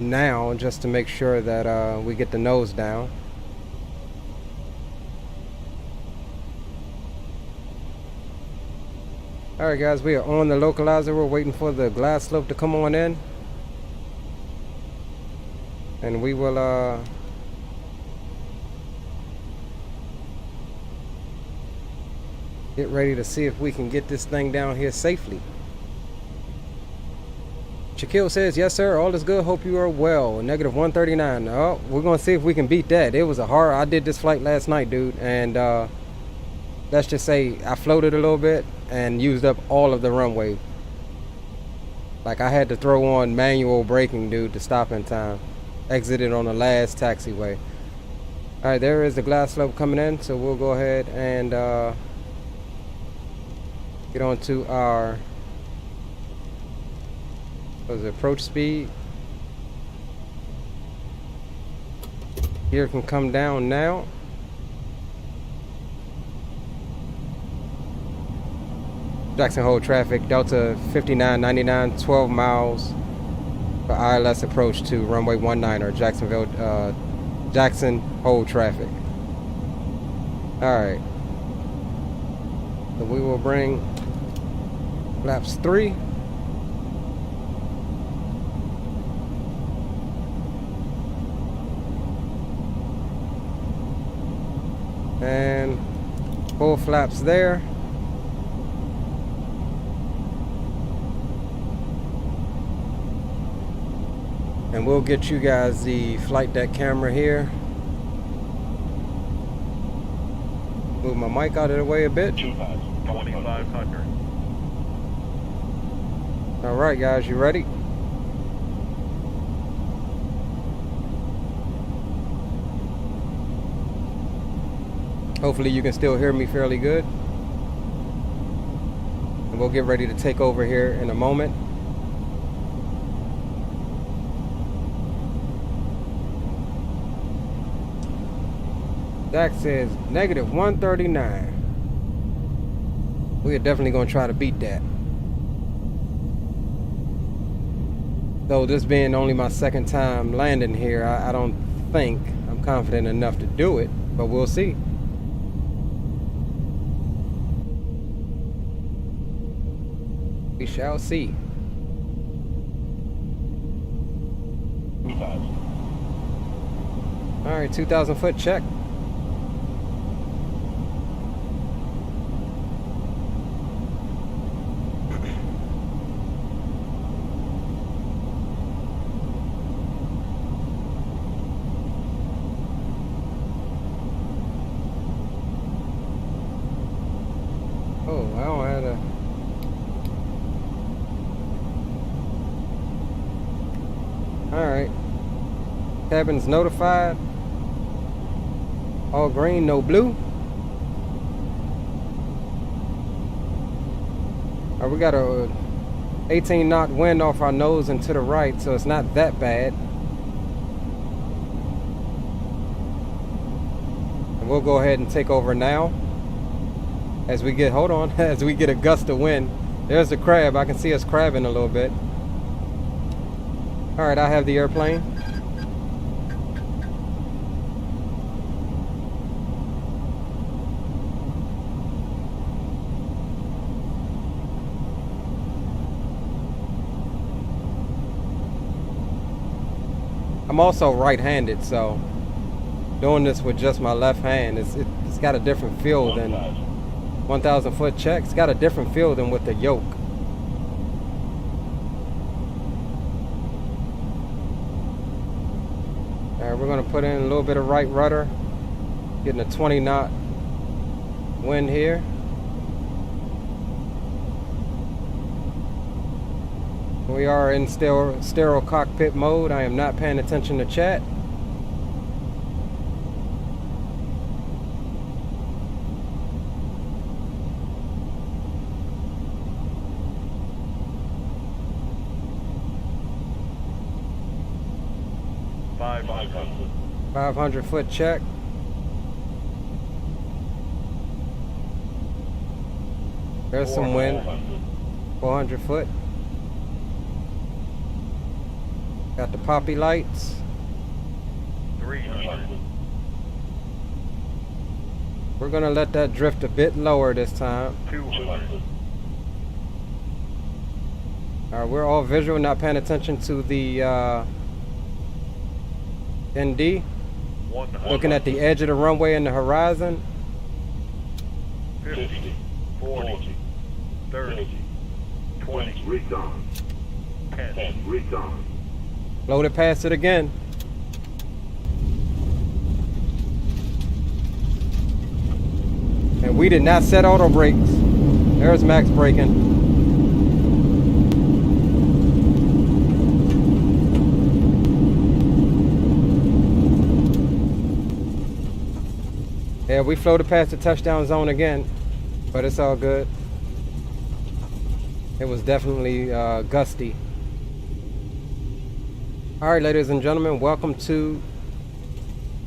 now, just to make sure that we get the nose down. Alright guys, we are on the localizer. We're waiting for the glass slope to come on in. And we will get ready to see if we can get this thing down here safely. Shaquille says, yes sir, all is good, hope you are well. Negative 139. Oh, we're gonna see if we can beat that. It was a hard, I did this flight last night, dude, and let's just say I floated a little bit and used up all of the runway. Like I had to throw on manual braking, dude, to stop in time. Exited on the last taxiway. Alright, there is the glass slope coming in, so we'll go ahead and get on to our approach speed. Gear can come down now. Jackson hold traffic, Delta 5999, 12 miles for ILS approach to runway 19 or Jacksonville, Jackson hold traffic. Alright. So we will bring flaps 3. And full flaps there. And we'll get you guys the flight deck camera here. Move my mic out of the way a bit. 2500. Alright guys, you ready? Hopefully you can still hear me fairly good. And we'll get ready to take over here in a moment. Dak says negative 139. We are definitely going to try to beat that. Though this being only my second time landing here, I don't think I'm confident enough to do it, but we'll see. We shall see. Alright, 2,000 foot check. Oh, I don't have to. Alright. Cabin's notified. All green, no blue. Alright, we got a 18 knot wind off our nose and to the right, so it's not that bad. And we'll go ahead and take over now. As we get, hold on, as we get a gust of wind. There's the crab. I can see us crabbing a little bit. Alright, I have the airplane. I'm also right-handed, so doing this with just my left hand, it's got a different feel than 1,000 foot check. It's got a different feel than with the yoke. Alright, we're going to put in a little bit of right rudder. Getting a 20 knot wind here. We are in sterile cockpit mode. I am not paying attention to chat. $500. 500 foot check. There's some wind. 400 foot. Got the poppy lights. 300. We're gonna let that drift a bit lower this time. 200. We're all visual, not paying attention to the ND. Looking at the edge of the runway and the horizon. 50, 40, 30, 20, recon. 10, recon. Loaded past it again. And we did not set auto brakes. There's max braking. Yeah, we floated past the touchdown zone again, but it's all good. It was definitely gusty. All right, ladies and gentlemen, welcome to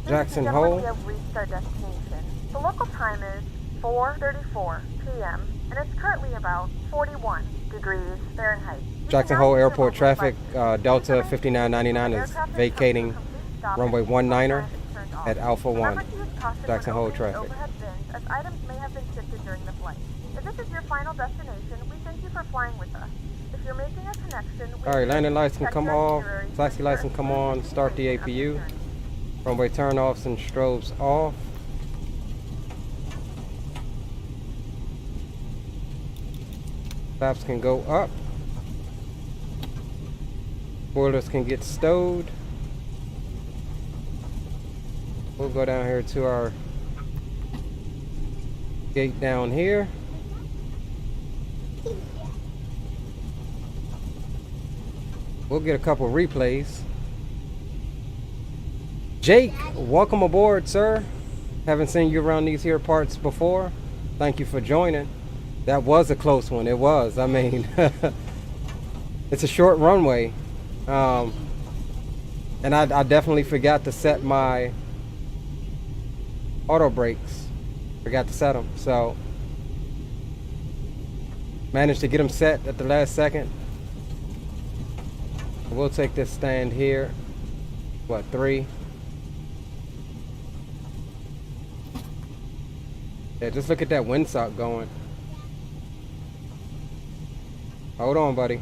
Jackson Hole. We have reached our destination. The local time is 4:34 p.m. and it's currently about 41 degrees Fahrenheit. Jackson Hole Airport traffic, Delta 5999 is vacating runway 19er at Alpha 1. Jackson Hole traffic. Overhead bins, as items may have been shifted during the flight. If this is your final destination, we thank you for flying with us. If you're making a connection, all right, landing lights can come off, taxi lights can come on, start the APU. Runway turn-offs and strobes off. Flaps can go up. Spoilers can get stowed. We'll go down here to our gate down here. We'll get a couple replays. Jake, welcome aboard, sir. Haven't seen you around these here parts before. Thank you for joining. That was a close one. It was. I mean, it's a short runway. And I definitely forgot to set my auto brakes. Forgot to set them. So, managed to get them set at the last second. We'll take this stand here. What, 3? Yeah, just look at that windsock going. Hold on, buddy.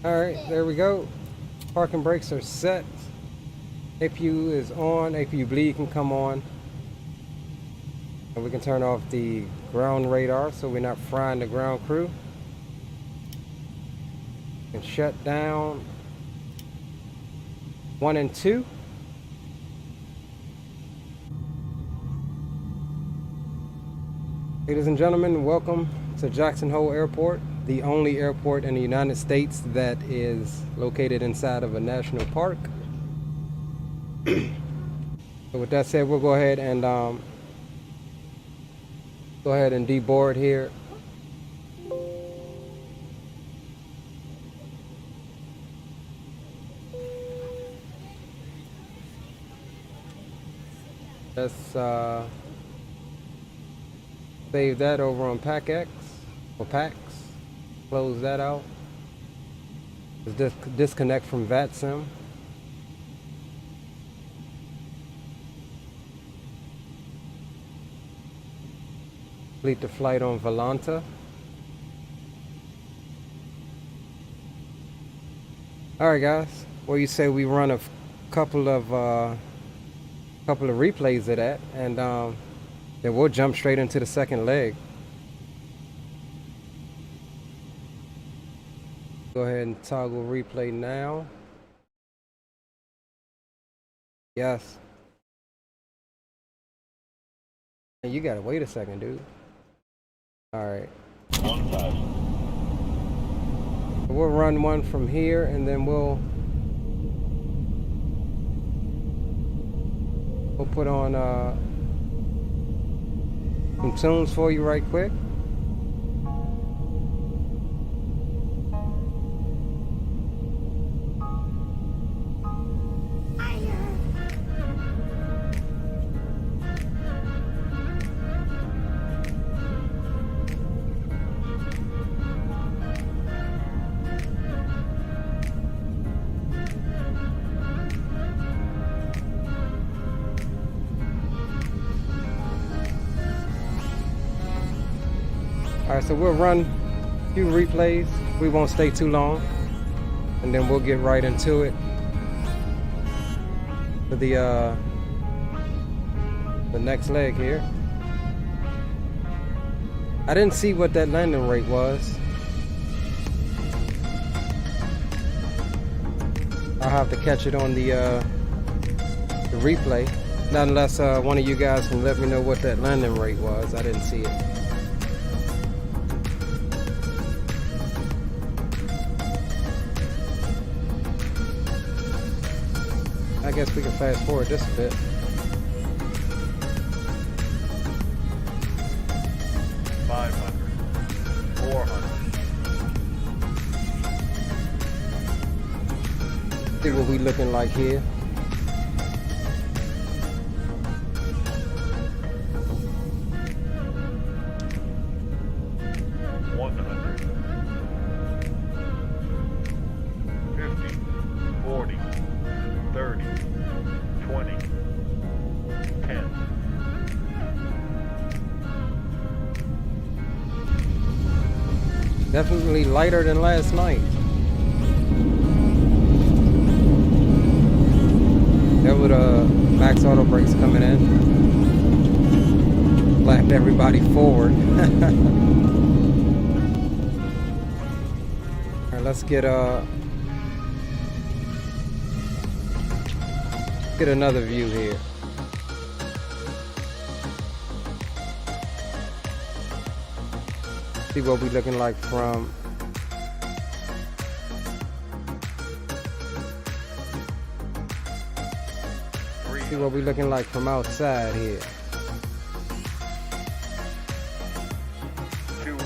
Alright, there we go. Parking brakes are set. APU is on. APU bleed can come on. And we can turn off the ground radar so we're not frying the ground crew. We can shut down 1 and 2. Ladies and gentlemen, welcome to Jackson Hole Airport, the only airport in the United States that is located inside of a national park. So with that said, we'll go ahead and deboard here. Let's save that over on PAX or PAX. Close that out. Let's disconnect from Vatsim. Complete the flight on Volanta. Alright guys, what do you say we run a couple of replays of that, and then we'll jump straight into the second leg. Go ahead and toggle replay now. Yes. And you gotta wait a second, dude. Alright. We'll run one from here and then we'll put on some tunes for you right quick. All right, so we'll run a few replays. We won't stay too long, and then we'll get right into it for the next leg here. I didn't see what that landing rate was. I'll have to catch it on the replay. Not unless one of you guys can let me know what that landing rate was. I didn't see it. I guess we can fast forward just a bit. See what we looking like here. Definitely lighter than last night. There were the max auto brakes coming in. Lapped everybody forward. Alright, let's get another view here. See what we looking like from outside here. 200.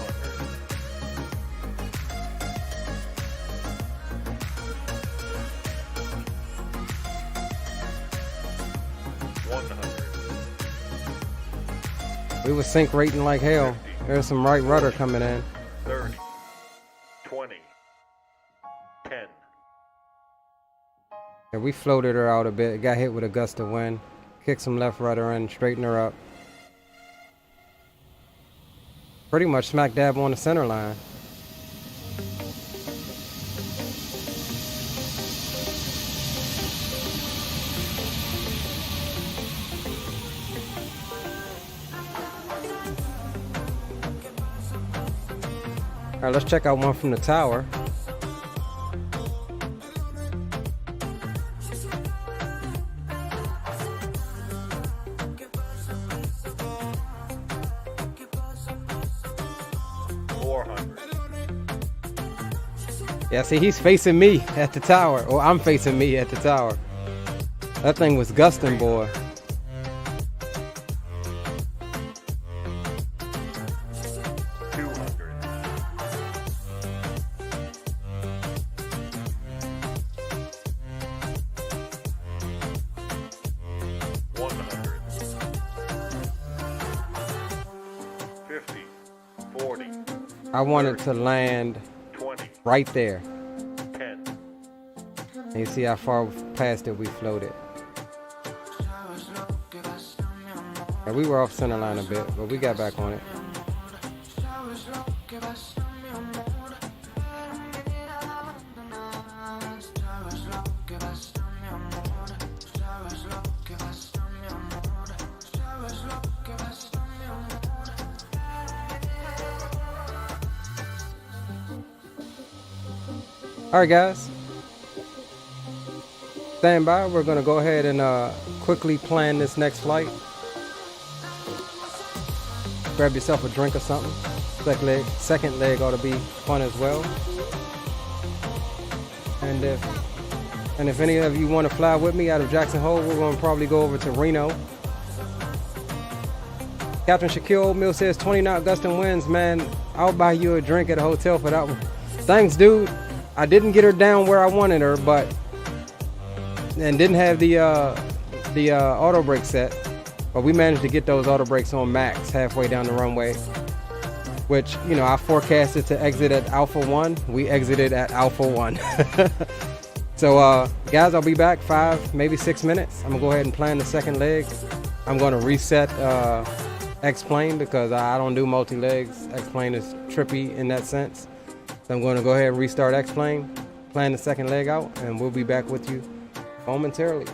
100. We was sync rating like hell. There's some right rudder coming in. 30, 20, 10. Yeah, we floated her out a bit. Got hit with a gust of wind. Kicked some left rudder in, straightened her up. Pretty much smack dab on the center line. All right, let's check out one from the tower. Yeah, see, he's facing me at the tower, or I'm facing me at the tower. That thing was gusting, boy. I wanted to land right there. 10. And you see how far past it we floated. Yeah, we were off center line a bit, but we got back on it. All right, guys, stand by. We're gonna go ahead and quickly plan this next flight. Grab yourself a drink or something. Second leg ought to be fun as well. And if any of you want to fly with me out of Jackson Hole, we're gonna probably go over to Reno. Captain Shaquille O'Meal says 20 knot gust and winds, man. I'll buy you a drink at a hotel for that one. Thanks, dude. I didn't get her down where I wanted her, and didn't have the auto brake set, but we managed to get those auto brakes on max halfway down the runway, which, you know, I forecasted to exit at Alpha 1. We exited at Alpha 1. So guys, I'll be back 5, maybe 6 minutes. I'm gonna go ahead and plan the second leg. I'm gonna reset X-Plane because I don't do multi-legs. X-Plane is trippy in that sense. So I'm going to go ahead and restart X-Plane, plan the second leg out, and we'll be back with you momentarily.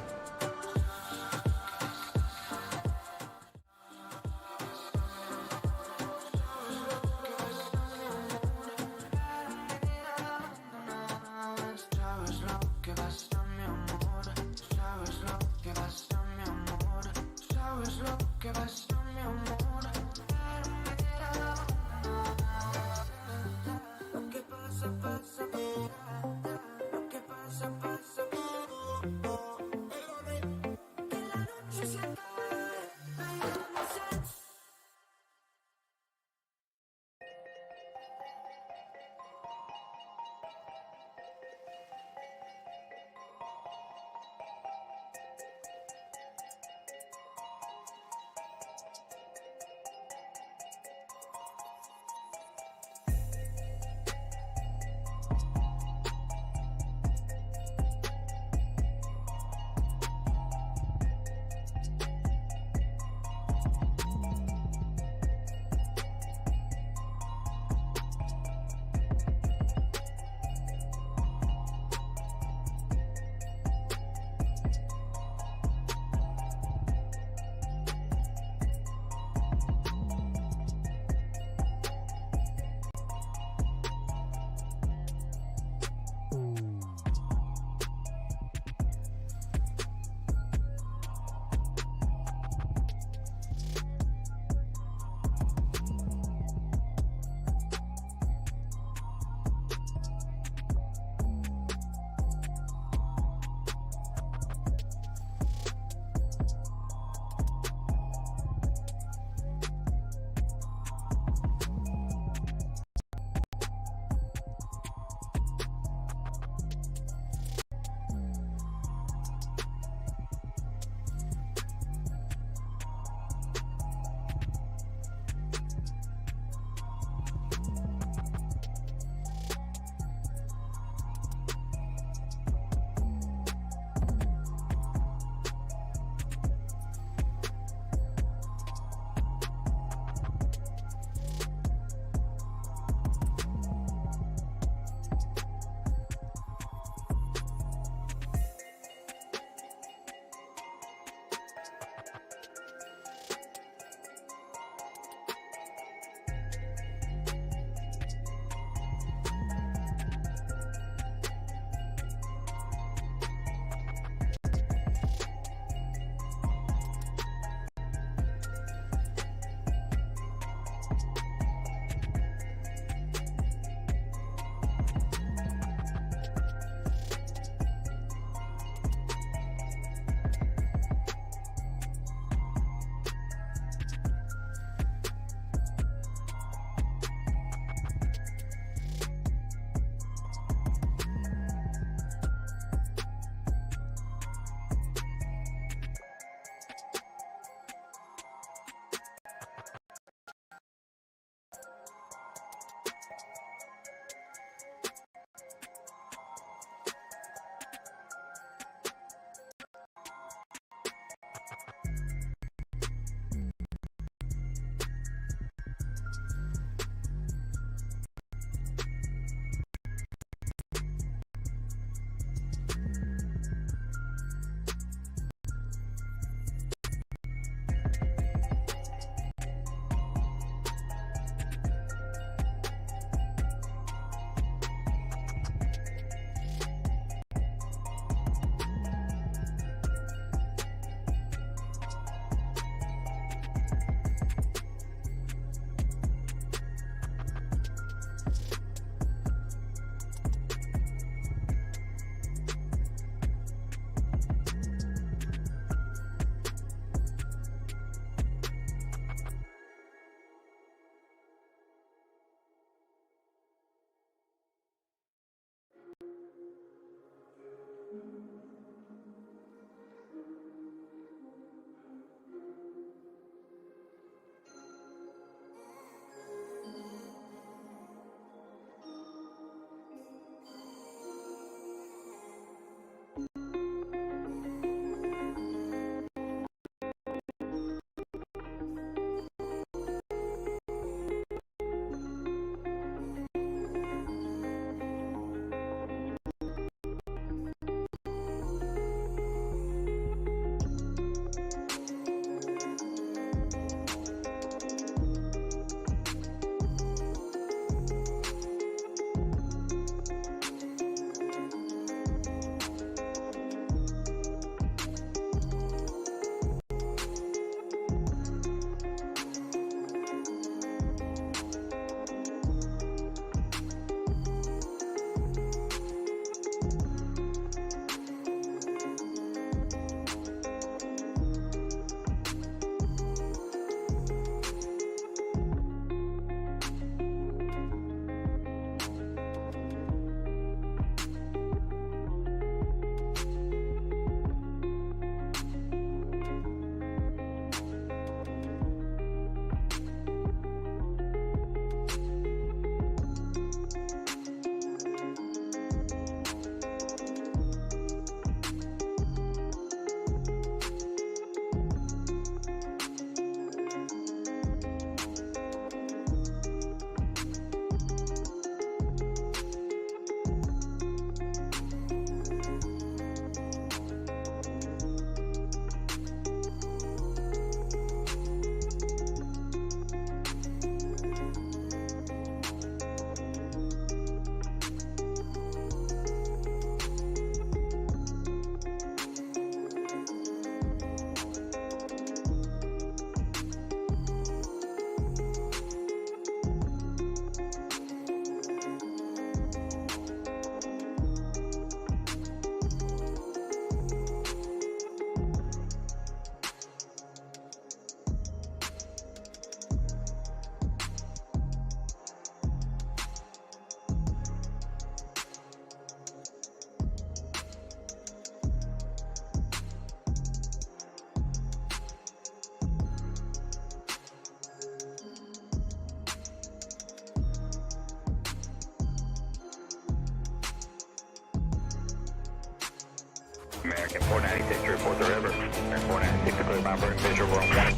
American 496 to report the river. American 496 to clear my burn visual. We're on 1.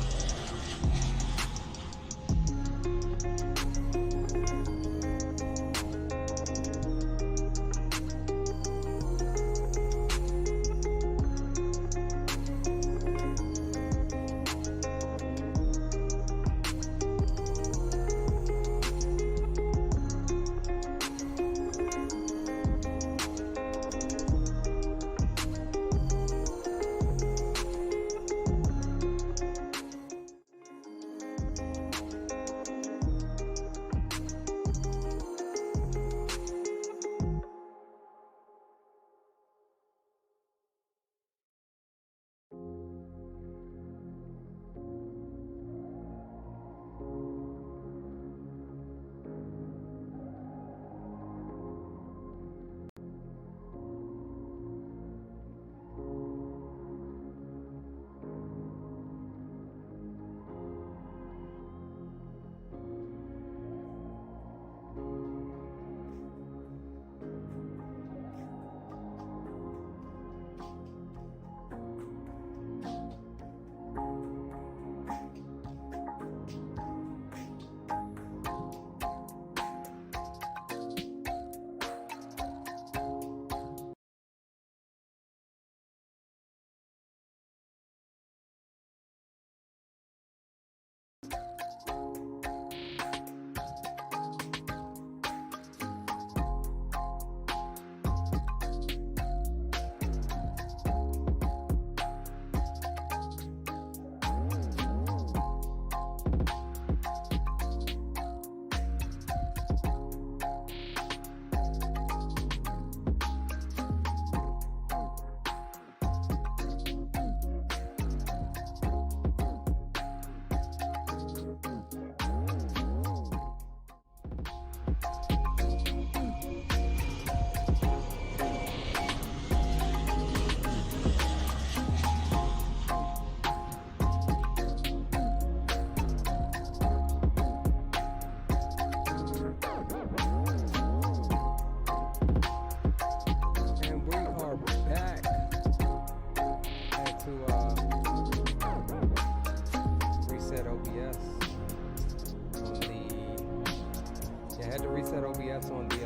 OBS on the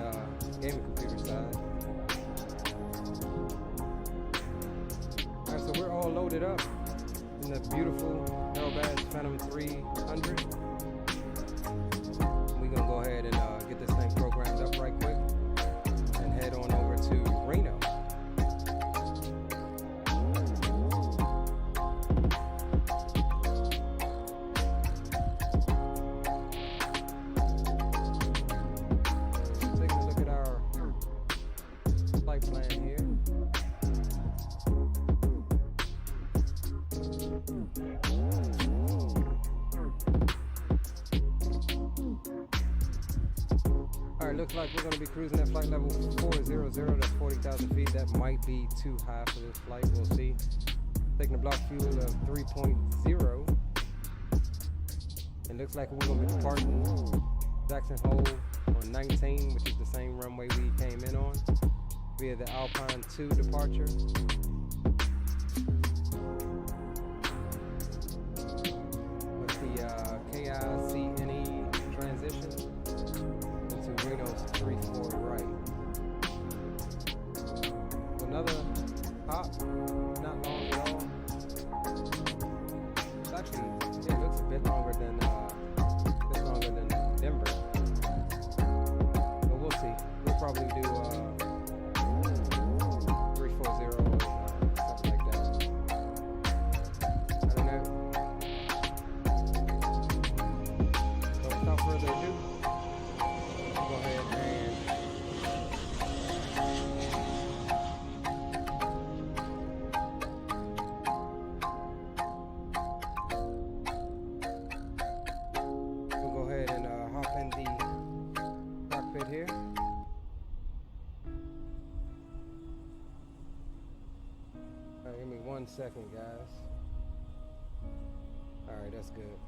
gaming computer side. Alright, so we're all loaded up in the beautiful Aorus Phantom 300. We're gonna go ahead and get this thing programmed up right quick and head on over to Reno. Looks like we're going to be cruising at flight level 400, that's 40,000 feet. That might be too high for this flight, we'll see. Taking a block fuel of 3.0. It looks like we're going to be departing Jackson Hole on 19, which is the same runway we came in on, via the Alpine 2 departure. With the KICNE transition. Reno's 3-4 right. So another hop, not long at all. It's actually, yeah, it looks a bit longer than Denver. But we'll see. We'll probably do 340 or something like that. I don't know. So without further ado, go ahead and we'll go ahead and hop in the cockpit here. Alright, give me 1 second, guys. Alright, that's good.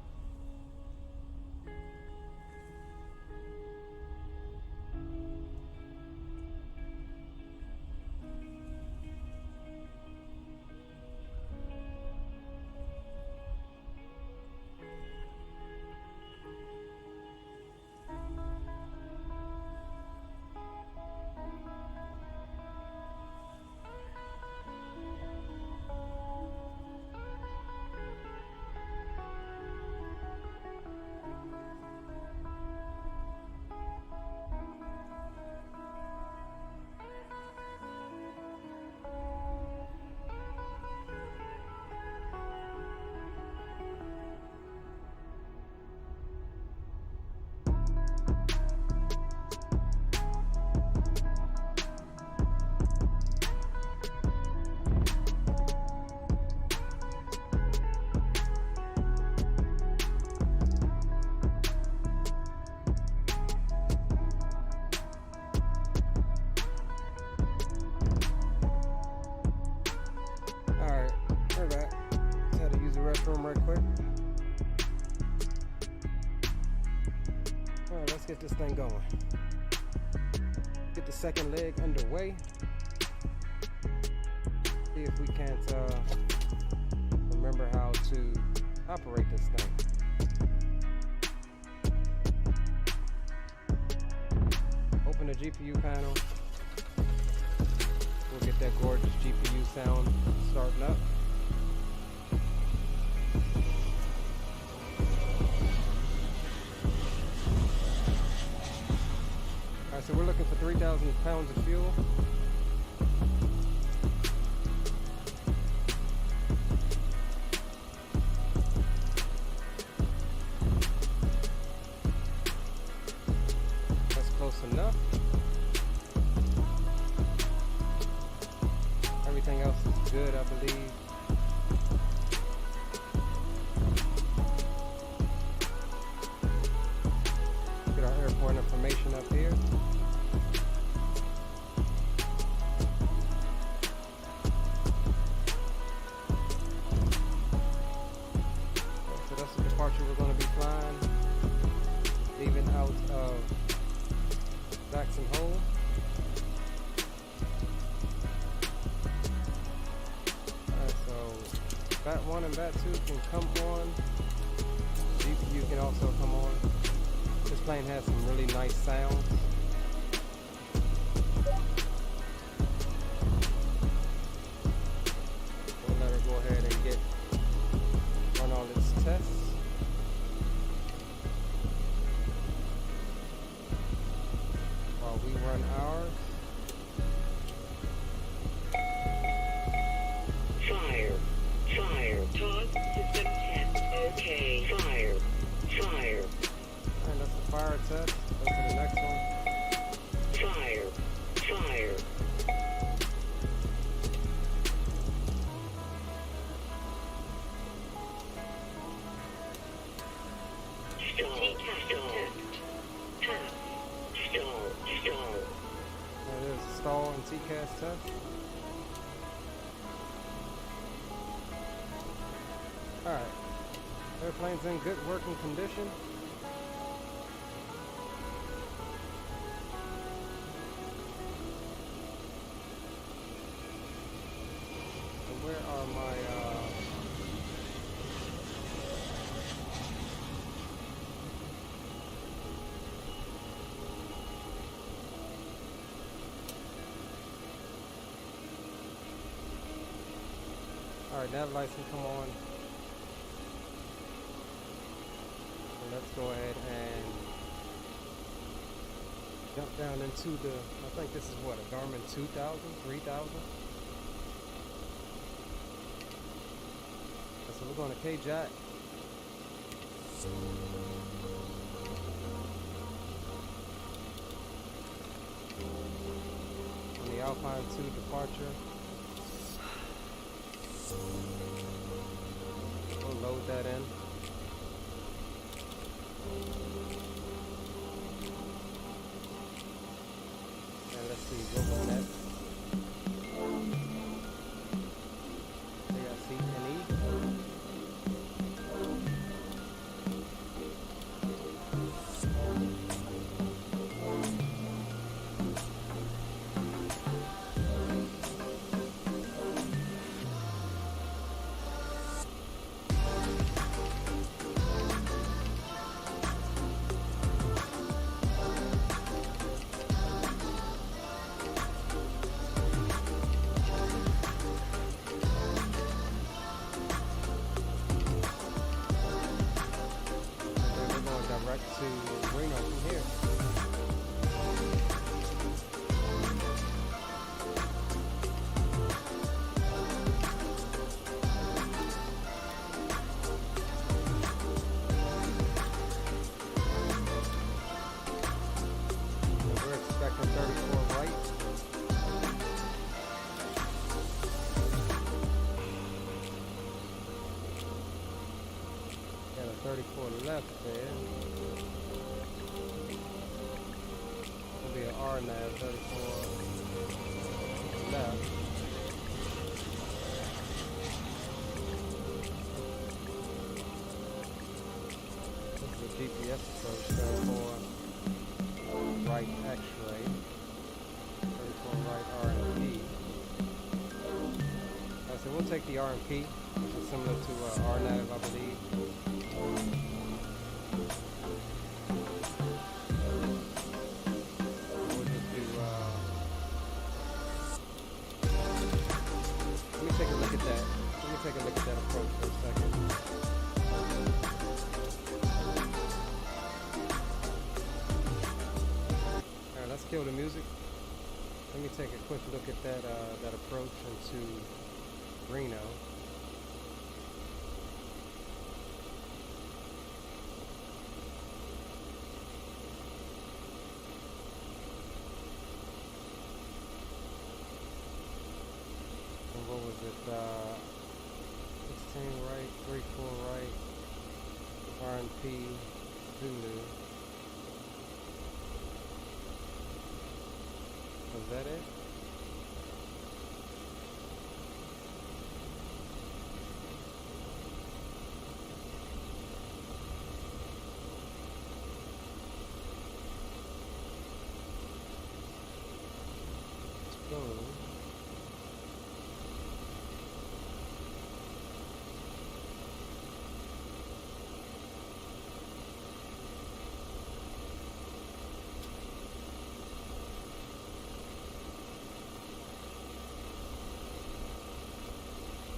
restroom right quick. Alright, let's get this thing going. Get the second leg underway. See if we can't remember how to operate this thing. Open the GPU panel. We'll get that gorgeous GPU sound starting up. Alright, so we're looking for 3,000 pounds of fuel. That's close enough. Everything else is good, I believe. Get our airport information up here. So that's the departure we're going to be flying. Leaving out of Vatsim Hole. Vat1 and Vat2 can come on. GPU can also come on. This plane has some really nice sounds. We'll let her go ahead and run all its tests. While we run ours. Fire. Tog system test. Okay. Fire. And that's the fire test. Go to the next one. Fire. Stall. That is stall and TCAS test. Alright, airplane's in good working condition. So where are my, Alright, nav lights can come on. Let's go ahead and jump down into the, I think this is what, a Garmin 2000, 3000? So we're going to K-Jack. On the Alpine 2 departure. We'll load that in. And let's see, what was next? They got C&E. Got a 34 left there. It'll be an RNAV 34 left. GPS approach, 34 right X-ray, 34 right R&P. So we'll take the R&P, which is similar to RNAV, I believe. We'll just do, let me take a look at that. Let me take a look at that approach for a second. Alright, let's kill the music. Let me take a quick look at that that approach into Reno. And what was it? 16 right, 34 right, R&P, Zulu. Was that it? Boom.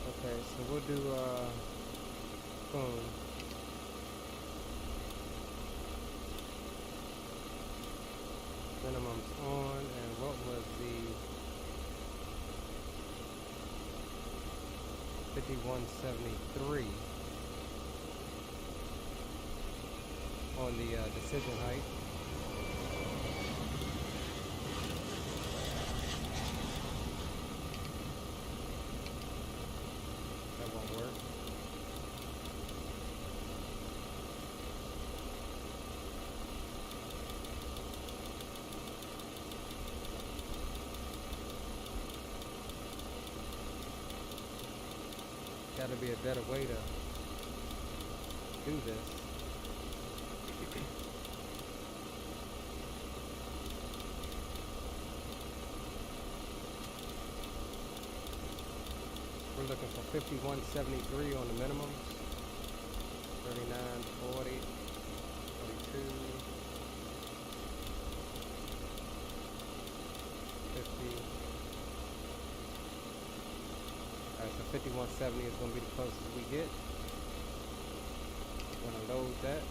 Okay, so we'll do boom. Minimums on, and what was the 5173 on the decision height. That won't work. Got to be a better way to do this. We're looking for 5173 on the minimums. 39, 40, 42. Alright, so 5170 is going to be the closest we get. I'm going to load that.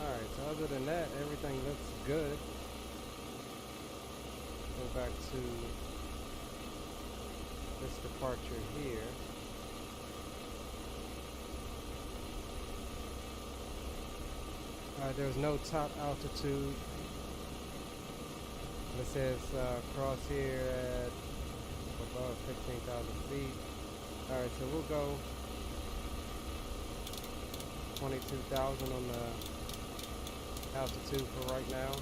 Alright, so other than that, everything looks good. Go back to this departure here. Alright, there's no top altitude. It says cross here at above 15,000 feet. Alright, so we'll go 22,000 on the altitude for right now.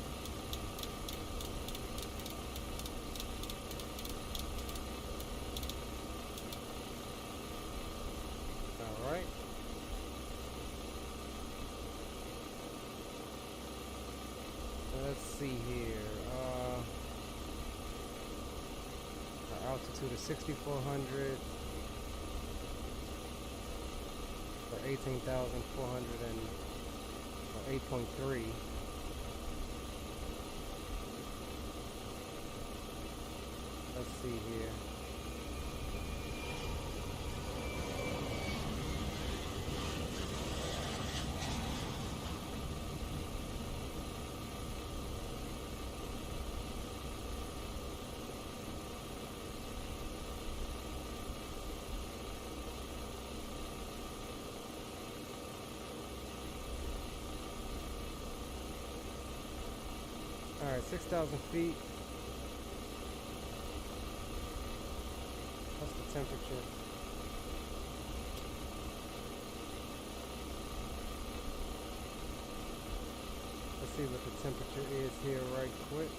Alright. Let's see here. Our altitude is 6,400 for 18,400 and 8.3. Let's see here. Alright, 6,000 feet. What's the temperature? Let's see what the temperature is here right quick.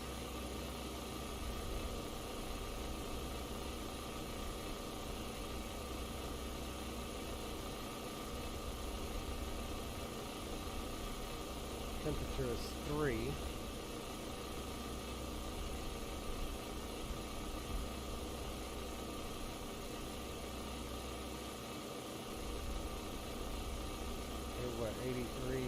temperature is 3. What, 83?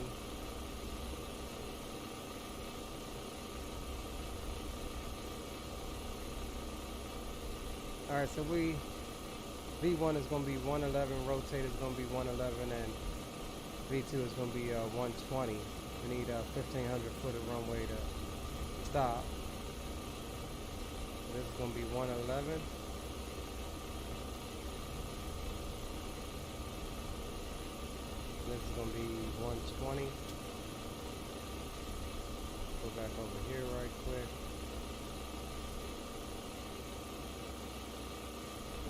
Alright, so V1 is going to be 111, rotate is going to be 111, and V2 is going to be 120. We need a 1500 foot of runway to stop. This is going to be 111. This is going to be 120. Go back over here right quick.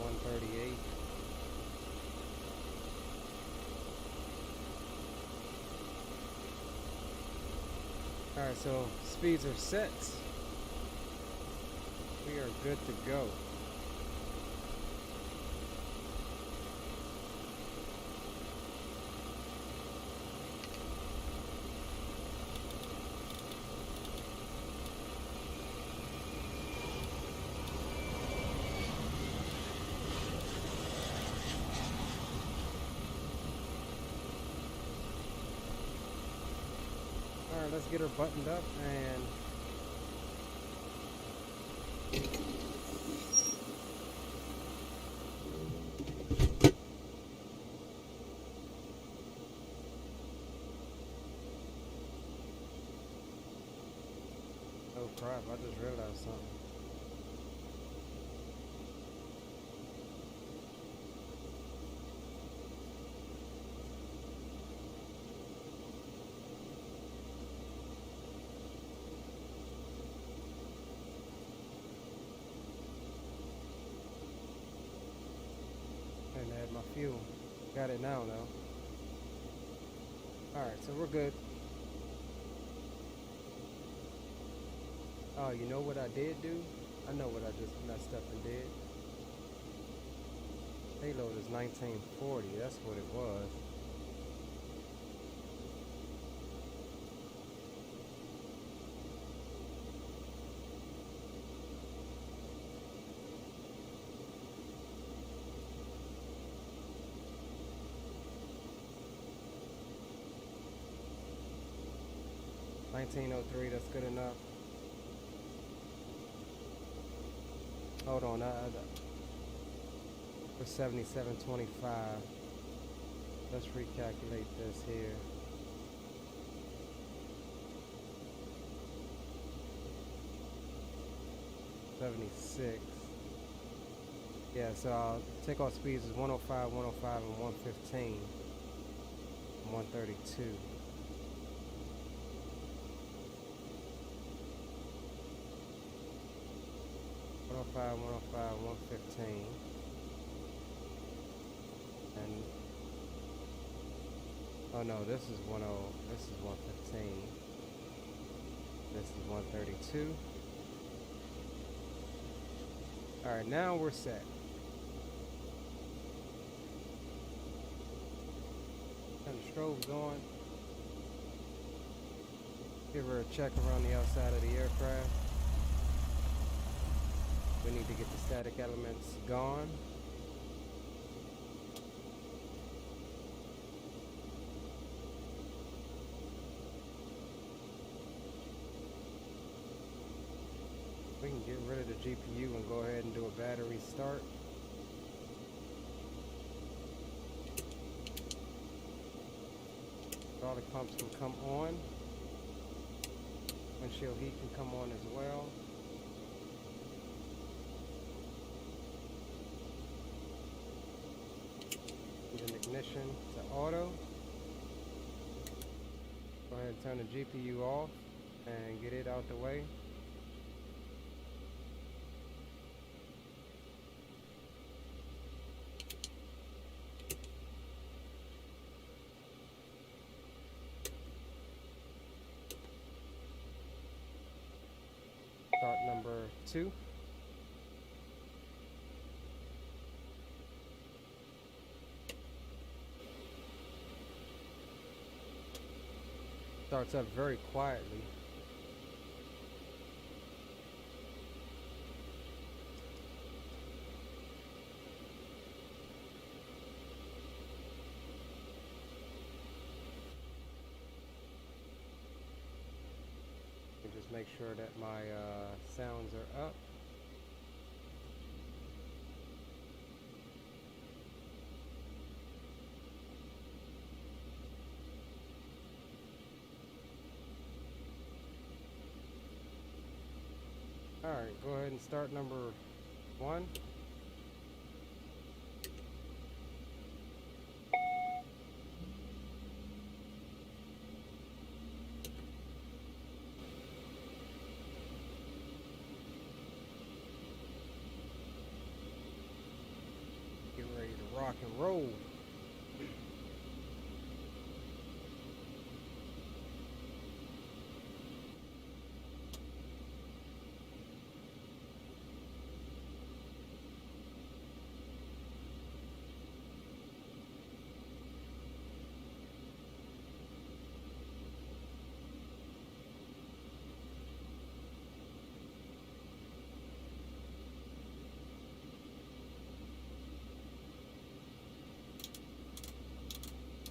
138. Alright, so speeds are set. We are good to go. Alright, let's get her buttoned up and oh crap, I just realized something. And add my fuel. Got it now though. Alright, so we're good. Oh, you know what I did do? I know what I just messed up and did. Payload is 1940, that's what it was. $19.03, that's good enough. Hold on, for 77.25. Let's recalculate this here. $76. Yeah, so I'll take off speeds is 105, 105, and 115, and 132. 105, 105, 115, and oh no, this is 10. This is 115. This is 132. All right, now we're set. Turn the strobes on. Give her a check around the outside of the aircraft. We need to get the static elements gone. We can get rid of the GPU and go ahead and do a battery start. All the pumps can come on. Windshield heat can come on as well. Ignition to auto. Go ahead and turn the GPU off and get it out the way. Start number 2. starts up very quietly. And just make sure that my sounds are up. Alright, go ahead and start number 1. Get ready to rock and roll.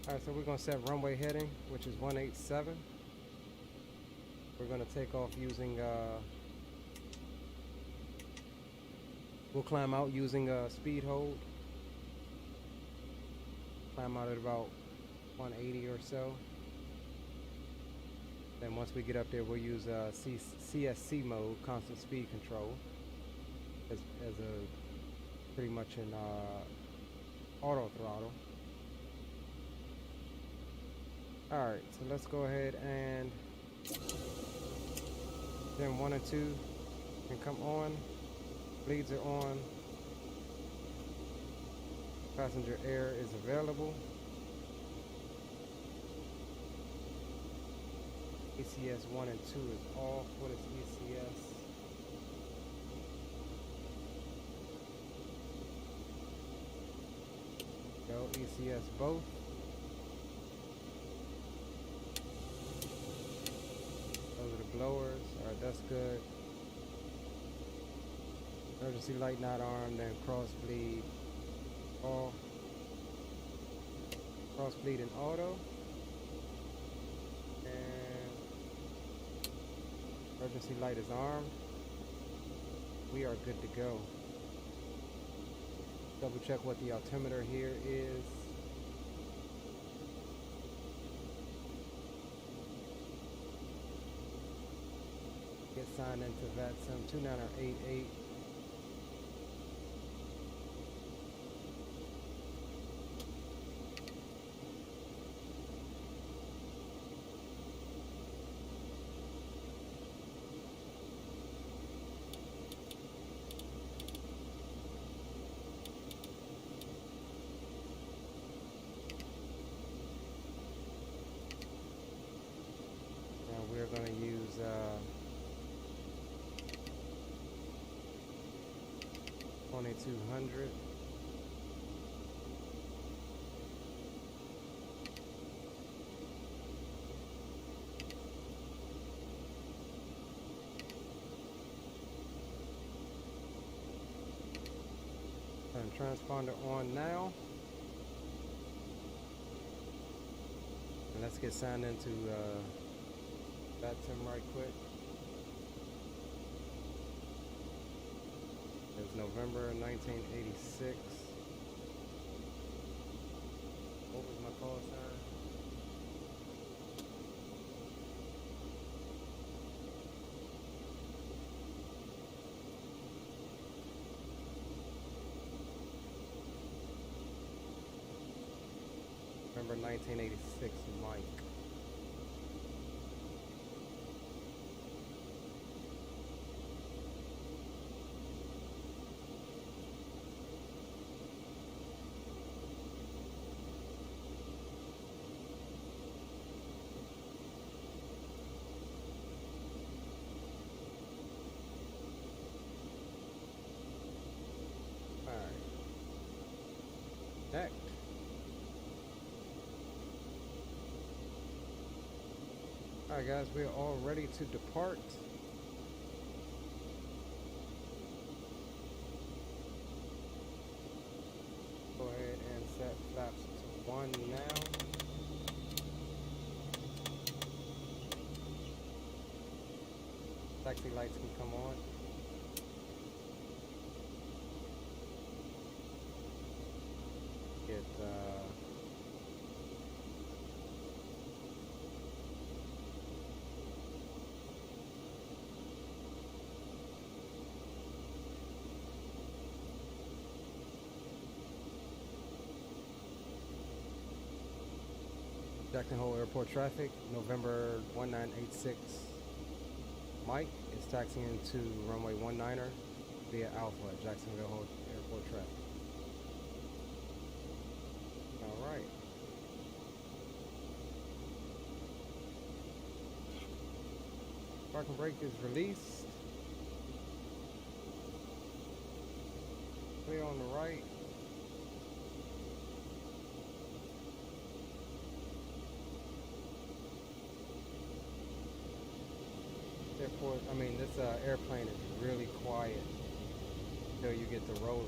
Alright, so we're going to set runway heading, which is 187. We're going to take off using, we'll climb out using speed hold. Climb out at about 180 or so. Then once we get up there, we'll use CSC mode, constant speed control, as a pretty much an auto throttle. Alright, so let's go ahead and then 1 and 2 can come on. Bleeds are on. Passenger air is available. ECS 1 and 2 is off. What is ECS? Go ECS both. Those are the blowers. Alright, that's good. Emergency light not armed, then cross bleed off. Cross bleed in auto. And emergency light is armed. We are good to go. Double check what the altimeter here is. Get signed into Vatsim 290-A-88. Now we're going to use 2200. Turn transponder on now. And let's get signed into Vatsim right quick. It's November 1986. What was my call sign? November 1986, Mike. Next. Alright guys, we are all ready to depart. Go ahead and set flaps to 1 now. Taxi lights can come on. Get Jackson Hole Airport traffic, November 1986. Mike is taxiing into runway 19er via Alpha at Jacksonville Hole Airport traffic. All right. Parking brake is released. Clear on the right. This airplane is really quiet until you get to rolling.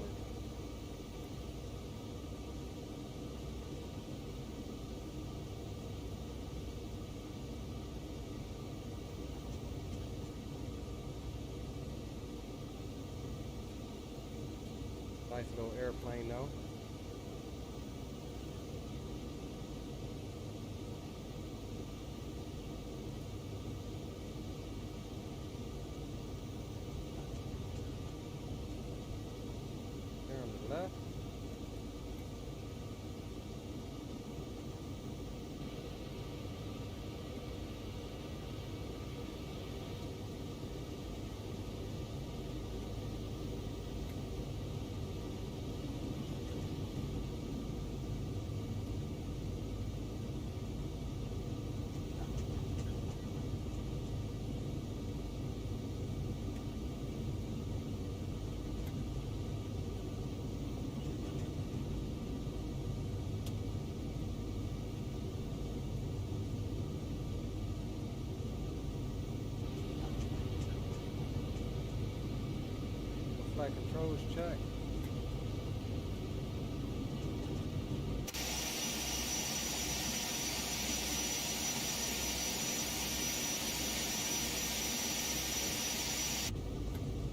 Nice little airplane though. Left. Flight controls check.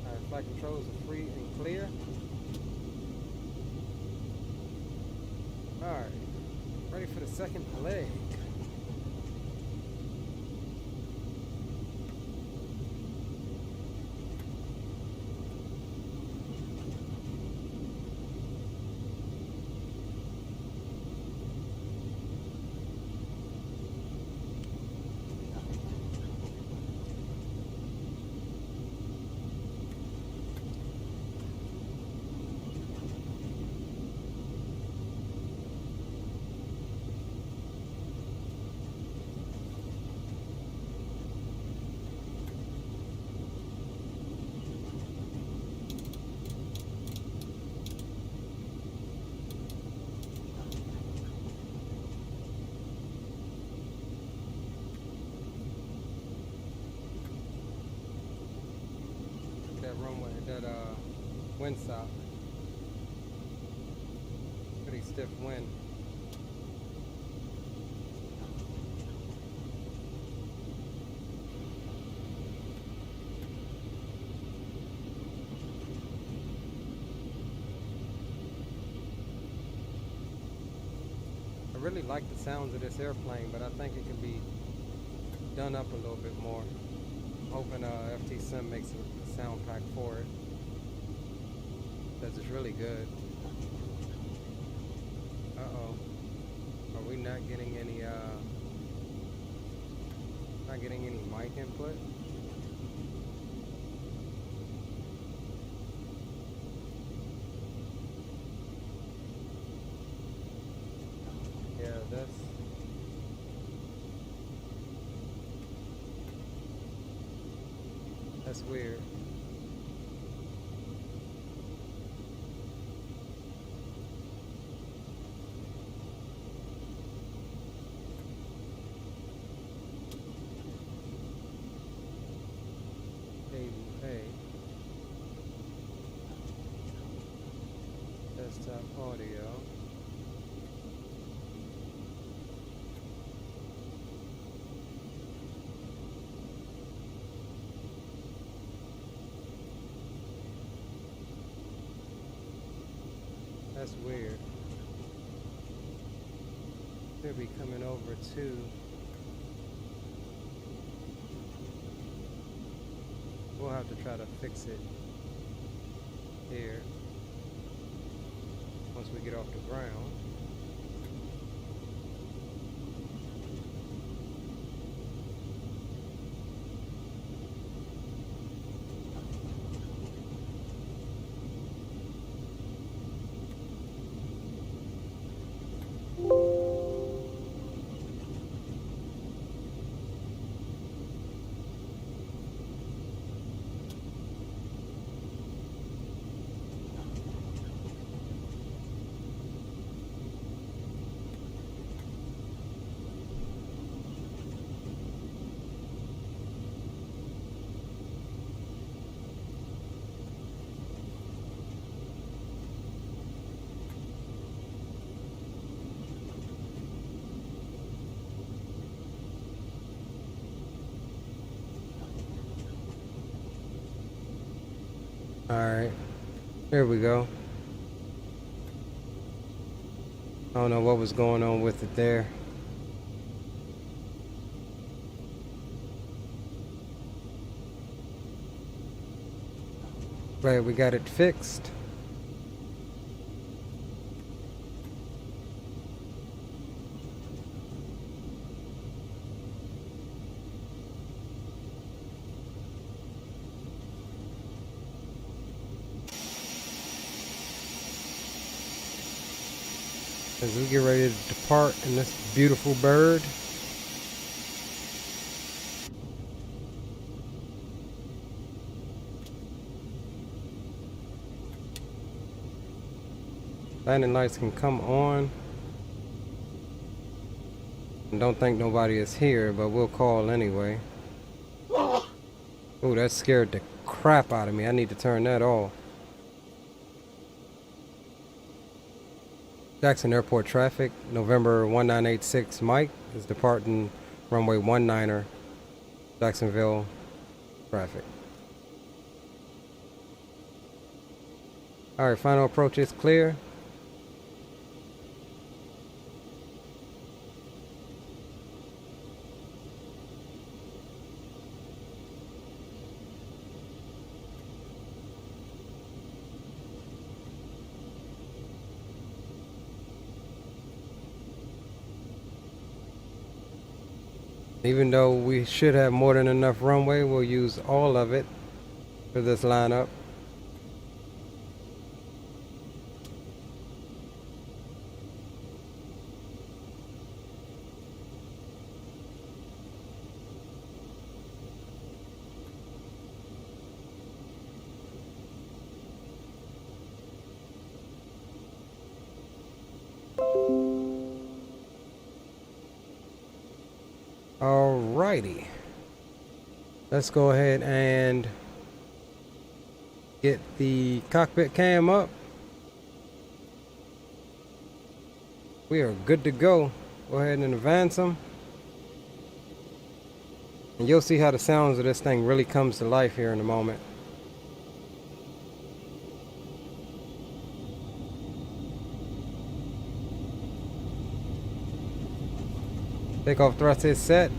Alright, flight controls are free and clear. Alright, ready for the second leg. That runway, that wind stop. Pretty stiff wind. I really like the sounds of this airplane, but I think it could be done up a little bit more. Hoping FT Sim makes a sound pack for it, because it's really good. Uh-oh. Are we not getting any mic input? Yeah, that's weird. Desktop audio. That's weird. Should be coming over to we'll have to try to fix it here once we get off the ground. Alright, here we go. I don't know what was going on with it there. Glad we got it fixed. As we get ready to depart in this beautiful bird. Landing lights can come on. And don't think nobody is here, but we'll call anyway. Oh, that scared the crap out of me. I need to turn that off. Jackson Airport traffic, November 1986 Mike is departing runway 19er, Jacksonville traffic. Alright, final approach is clear. Even though we should have more than enough runway, we'll use all of it for this lineup. Alrighty, let's go ahead and get the cockpit cam up. We are good to go. Go ahead and advance them, and you'll see how the sounds of this thing really comes to life here in a moment. Takeoff thrust is set.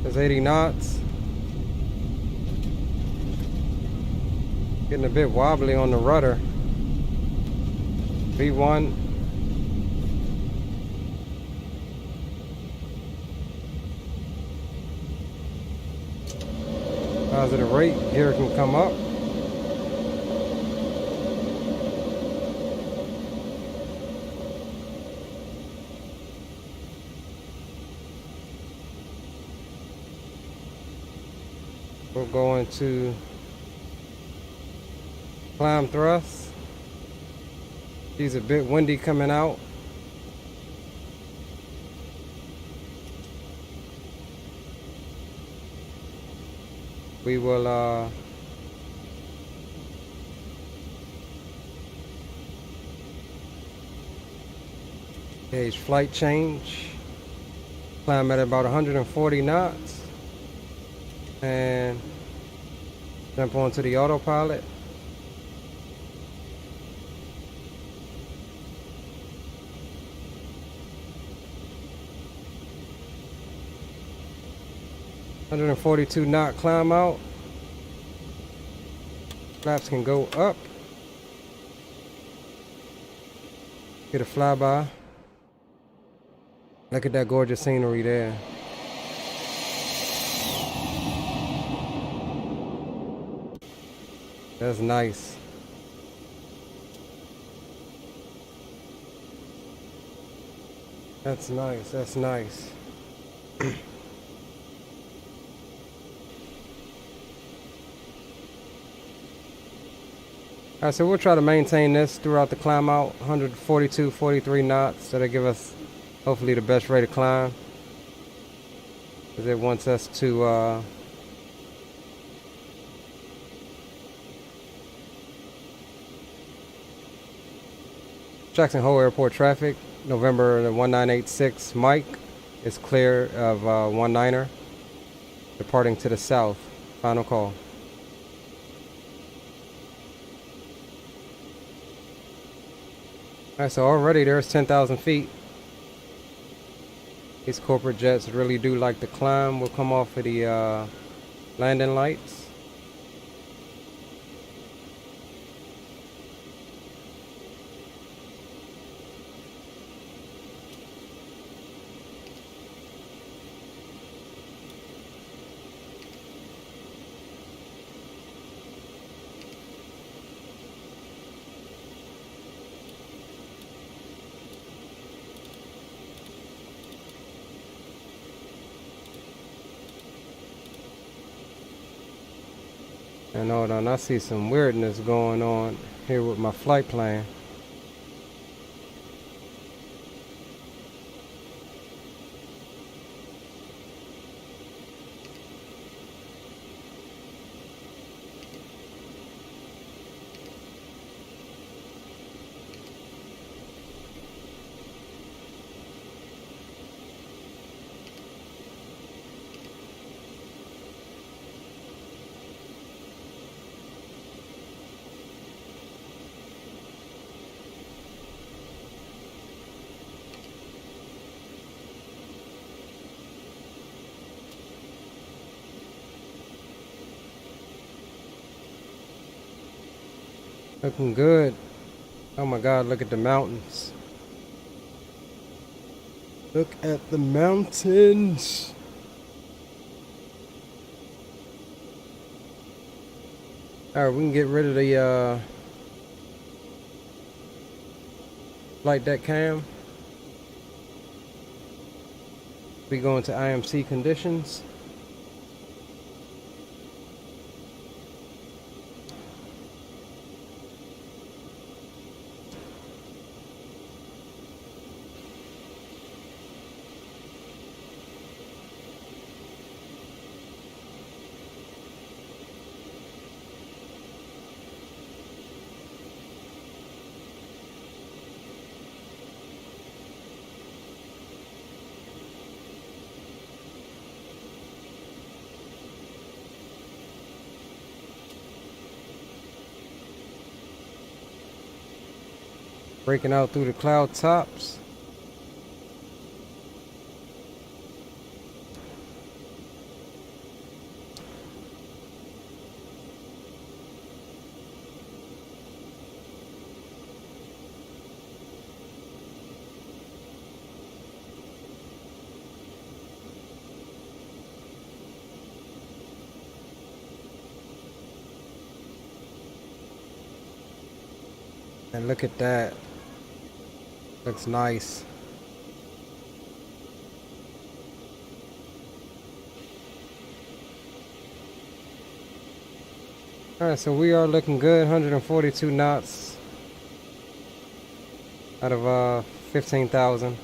There's 80 knots. Getting a bit wobbly on the rudder. V1. Positive rate, gear can come up. We'll go into climb thrust. She's a bit windy coming out. we will gauge flight change, climb at about 140 knots, and jump onto the autopilot. .142 knot climb out. Flaps can go up. Get a flyby. Look at that gorgeous scenery there. That's nice. That's nice. That's nice. Alright, so we'll try to maintain this throughout the climb out. 142, 43 knots. That'll give us hopefully the best rate of climb. Because it wants us to Jackson Hole Airport traffic. November 1986 Mike is clear of 19er. Departing to the south. Final call. Alright, so already there's 10,000 feet. These corporate jets really do like to climb. We'll come off of the landing lights. And hold on, I see some weirdness going on here with my flight plan. Looking good. Oh my God, look at the mountains. Look at the mountains. Alright, we can get rid of the flight deck cam. We go into IMC conditions. Breaking out through the cloud tops. And look at that. Looks nice. Alright, so we are looking good. 142 knots out of 15,000.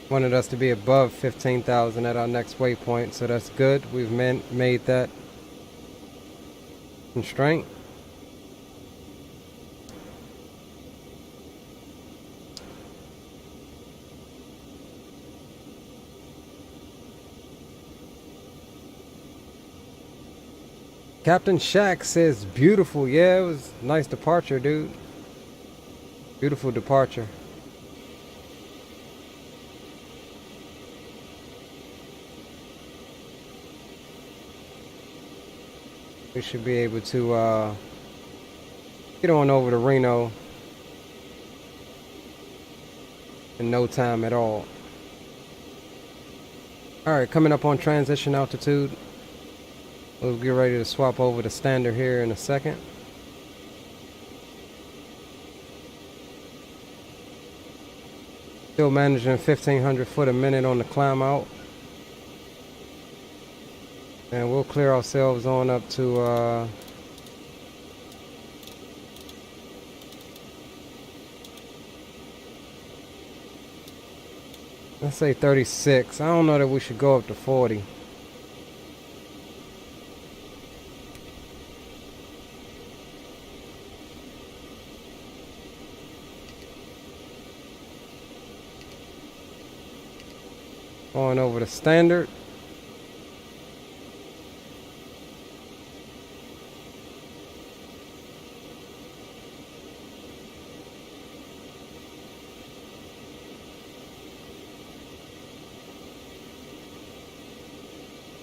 Wanted us to be above 15,000 at our next waypoint, so that's good. We've made that constraint. Captain Shaq says beautiful. Yeah, it was a nice departure, dude. Beautiful departure. We should be able to get on over to Reno in no time at all. Alright, coming up on transition altitude. We'll get ready to swap over to standard here in a second. Still managing 1,500 foot a minute on the climb out. And we'll clear ourselves on up to let's say 36. I don't know that we should go up to 40. Going over to standard.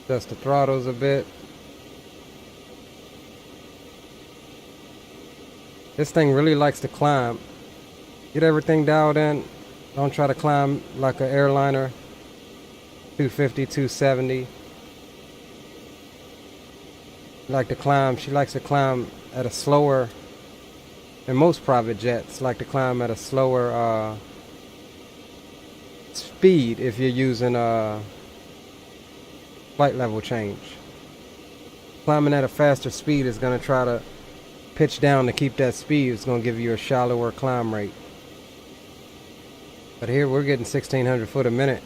Adjust the throttles a bit. This thing really likes to climb. Get everything dialed in. Don't try to climb like an airliner. 250, 270. Like to climb. She likes to climb at a slower. And most private jets like to climb at a slower speed if you're using flight level change. Climbing at a faster speed is going to try to pitch down to keep that speed. It's going to give you a shallower climb rate. But here we're getting 1,600 foot a minute.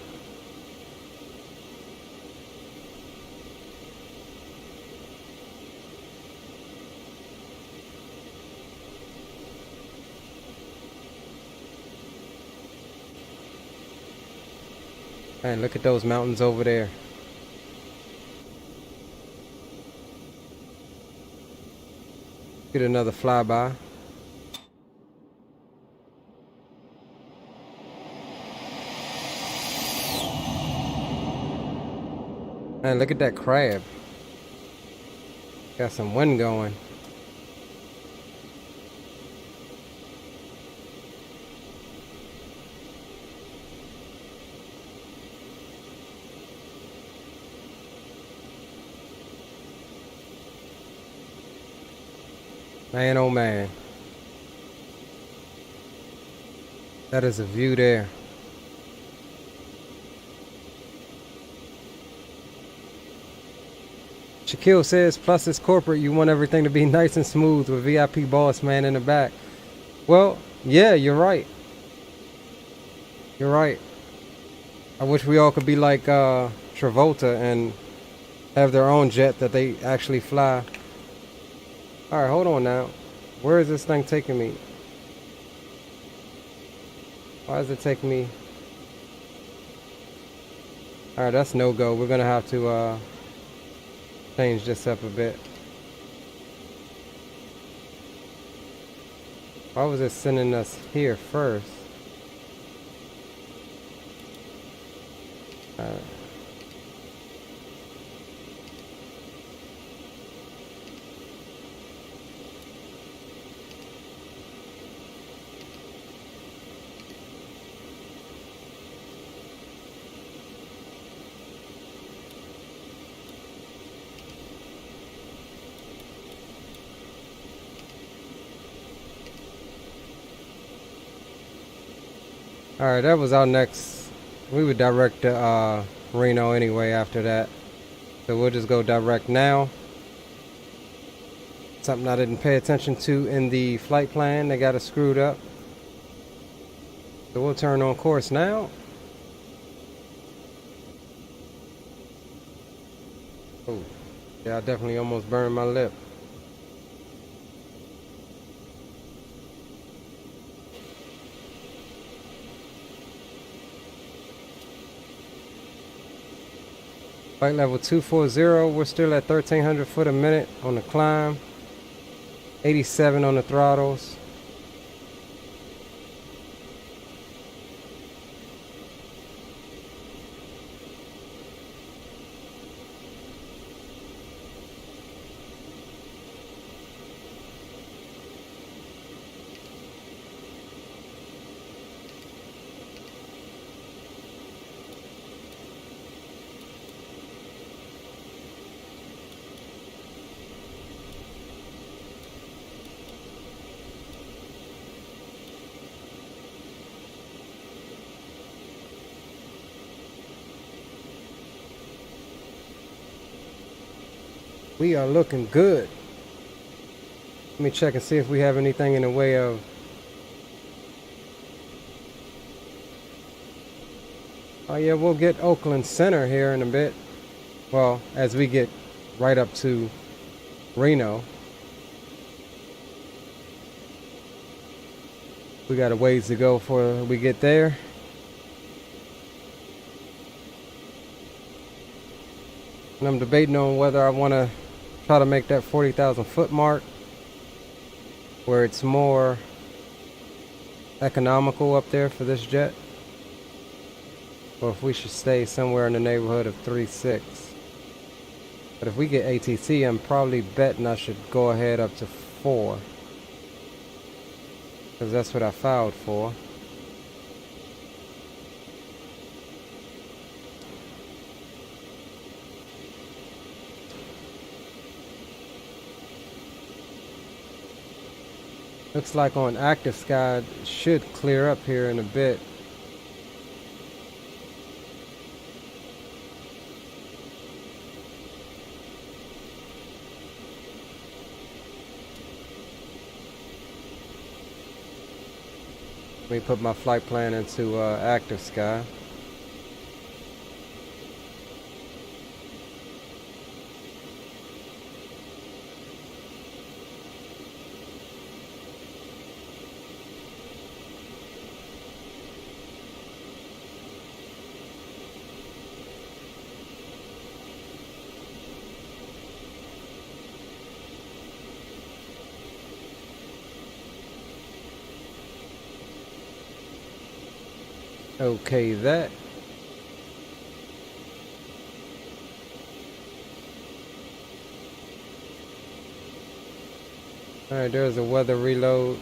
And look at those mountains over there. Get another flyby. Man, look at that crab. Got some wind going. Man, oh man. That is a view there. Shaquille says, plus it's corporate, you want everything to be nice and smooth with VIP boss man in the back. Well, yeah, you're right. You're right. I wish we all could be like Travolta and have their own jet that they actually fly. Alright, hold on now. Where is this thing taking me? Why is it taking me? Alright, that's no go. We're gonna have to change this up a bit. Why was it sending us here first? Alright. Alright, that was our next. We would direct to Reno anyway after that. So we'll just go direct now. Something I didn't pay attention to in the flight plan. They got it screwed up. So we'll turn on course now. Oh, yeah, I definitely almost burned my lip. Flight level 240, we're still at 1,300 foot a minute on the climb. 87 on the throttles. We are looking good. Let me check and see if we have anything in the way of oh yeah, we'll get Oakland Center here in a bit. Well, as we get right up to Reno. We got a ways to go before we get there. And I'm debating on whether I want to try to make that 40,000 foot mark where it's more economical up there for this jet, or if we should stay somewhere in the neighborhood of 3.6. But if we get ATC, I'm probably betting I should go ahead up to 4, because that's what I filed for. Looks like on active sky it should clear up here in a bit. Let me put my flight plan into active sky. Okay, that. Alright, there's a weather reload.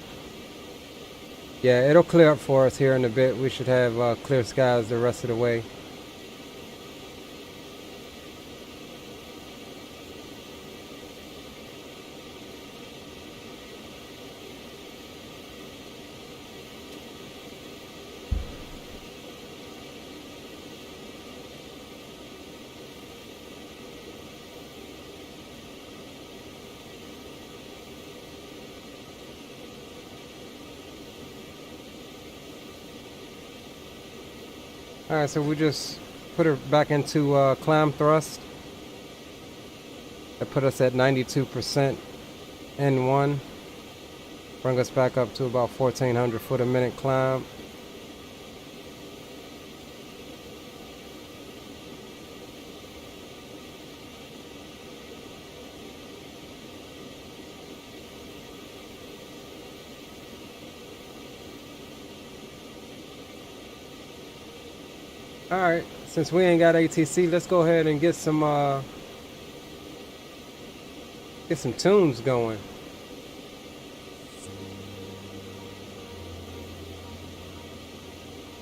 Yeah, it'll clear up for us here in a bit. We should have clear skies the rest of the way. Alright, so we just put her back into climb thrust. That put us at 92% N1. Bring us back up to about 1,400 foot a minute climb. Alright, since we ain't got ATC, let's go ahead and get some tunes going.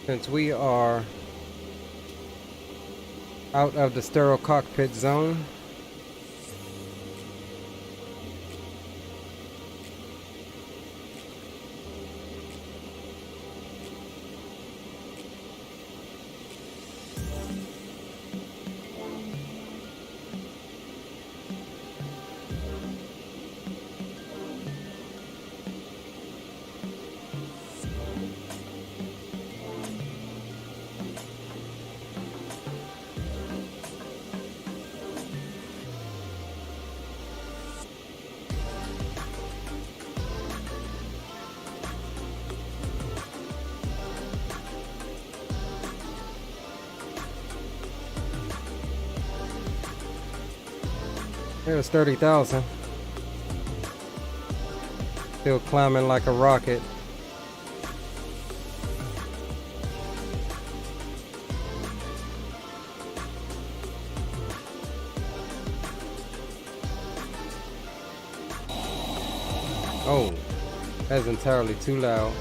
Since we are out of the sterile cockpit zone. There's 30,000. Still climbing like a rocket. Oh, that's entirely too loud.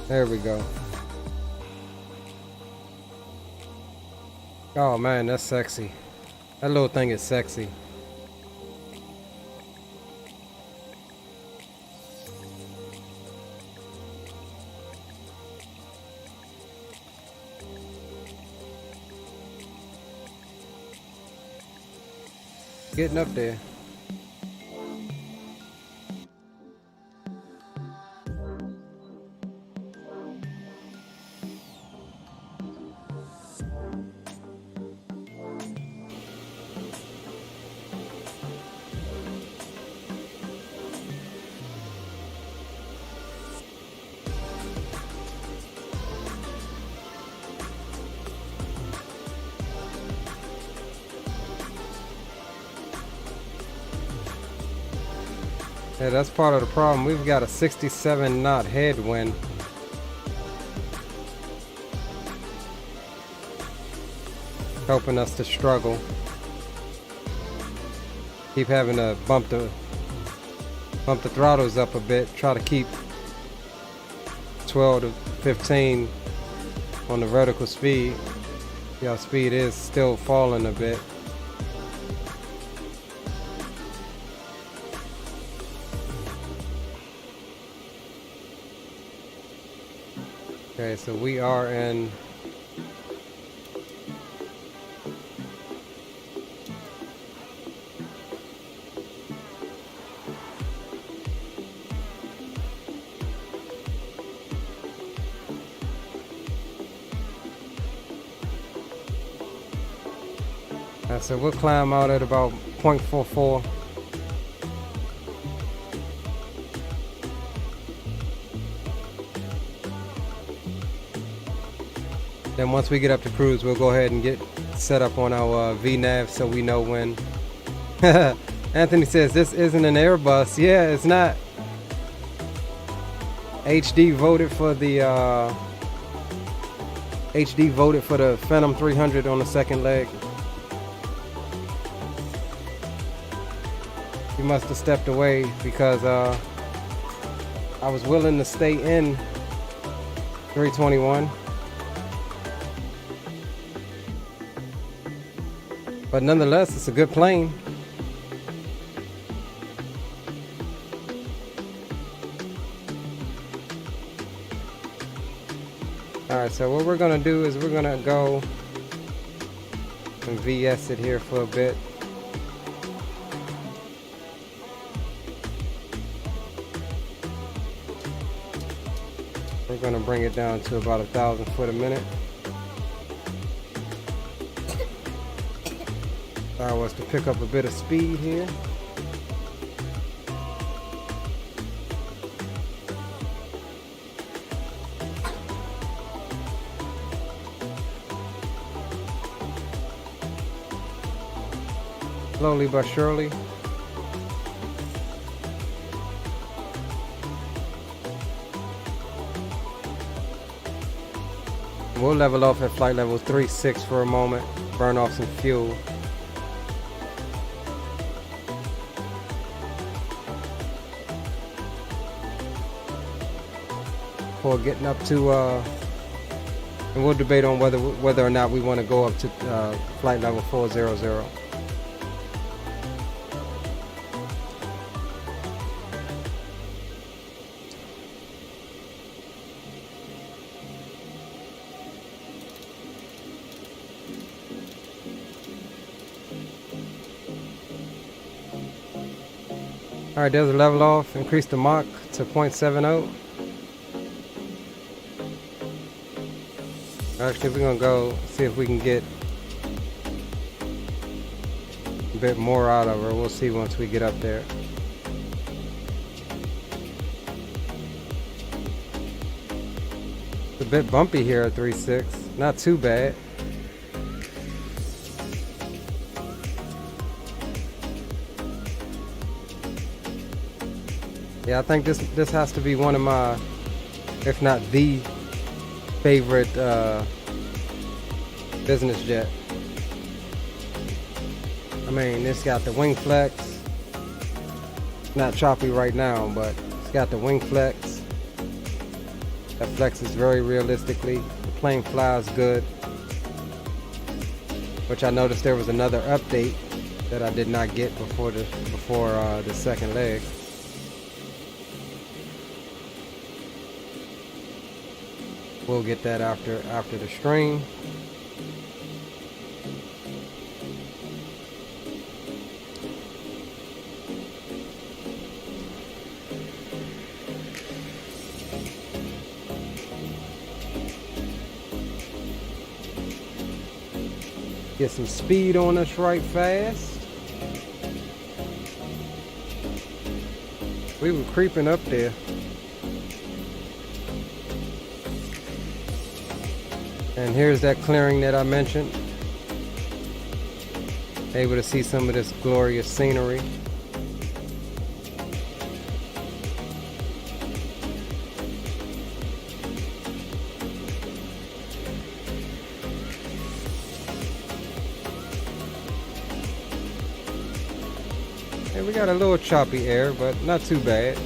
There we go. Oh man, that's sexy. That little thing is sexy. Getting up there. Yeah, that's part of the problem. We've got a 67 knot headwind. Helping us to struggle. Keep having to bump the throttles up a bit. Try to keep 12 to 15 on the vertical speed. Your speed is still falling a bit. Okay, so we are in so we'll climb out at about 0.44. Then once we get up to cruise, we'll go ahead and get set up on our VNav so we know when. Anthony says this isn't an Airbus. Yeah, it's not. HD voted for the Phantom 300 on the second leg. He must have stepped away because I was willing to stay in 321. But nonetheless, it's a good plane. Alright, so what we're going to do is we're going to go and VS it here for a bit. We're going to bring it down to about 1,000 foot a minute. Allow us to pick up a bit of speed here. Slowly but surely. We'll level off at flight level 36 for a moment, burn off some fuel. Before getting up to, and we'll debate on whether or not we want to go up to flight level 400. Alright, there's a level off. Increase the Mach to 0.70. Actually, we're gonna go see if we can get a bit more out of her. We'll see once we get up there. bit bumpy here at 3.6. Not too bad. Yeah, I think this has to be one of my, if not the favorite business jet. I mean, it's got the wing flex. Not choppy right now, but it's got the wing flex. That flexes very realistically. The plane flies good. Which I noticed there was another update that I did not get before the second leg. We'll get that after the stream. Get some speed on us right fast. We were creeping up there. And here's that clearing that I mentioned. Able to see some of this glorious scenery. And we got a little choppy air, but not too bad.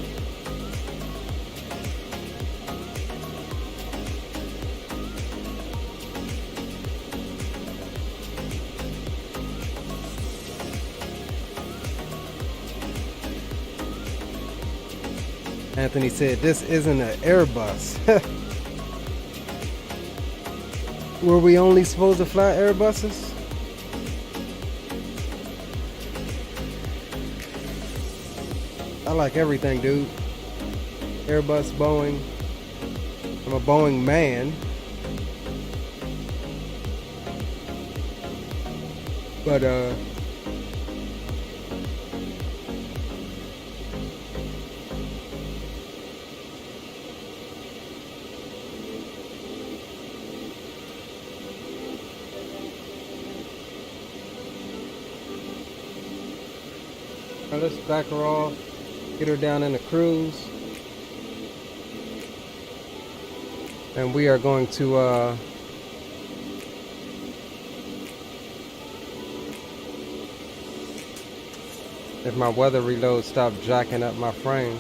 Anthony said, this isn't an Airbus. Were we only supposed to fly Airbuses? I like everything, dude. Airbus, Boeing. I'm a Boeing man. But, let's back her off, get her down in the cruise, and we are going to if my weather reload stopped jacking up my frame.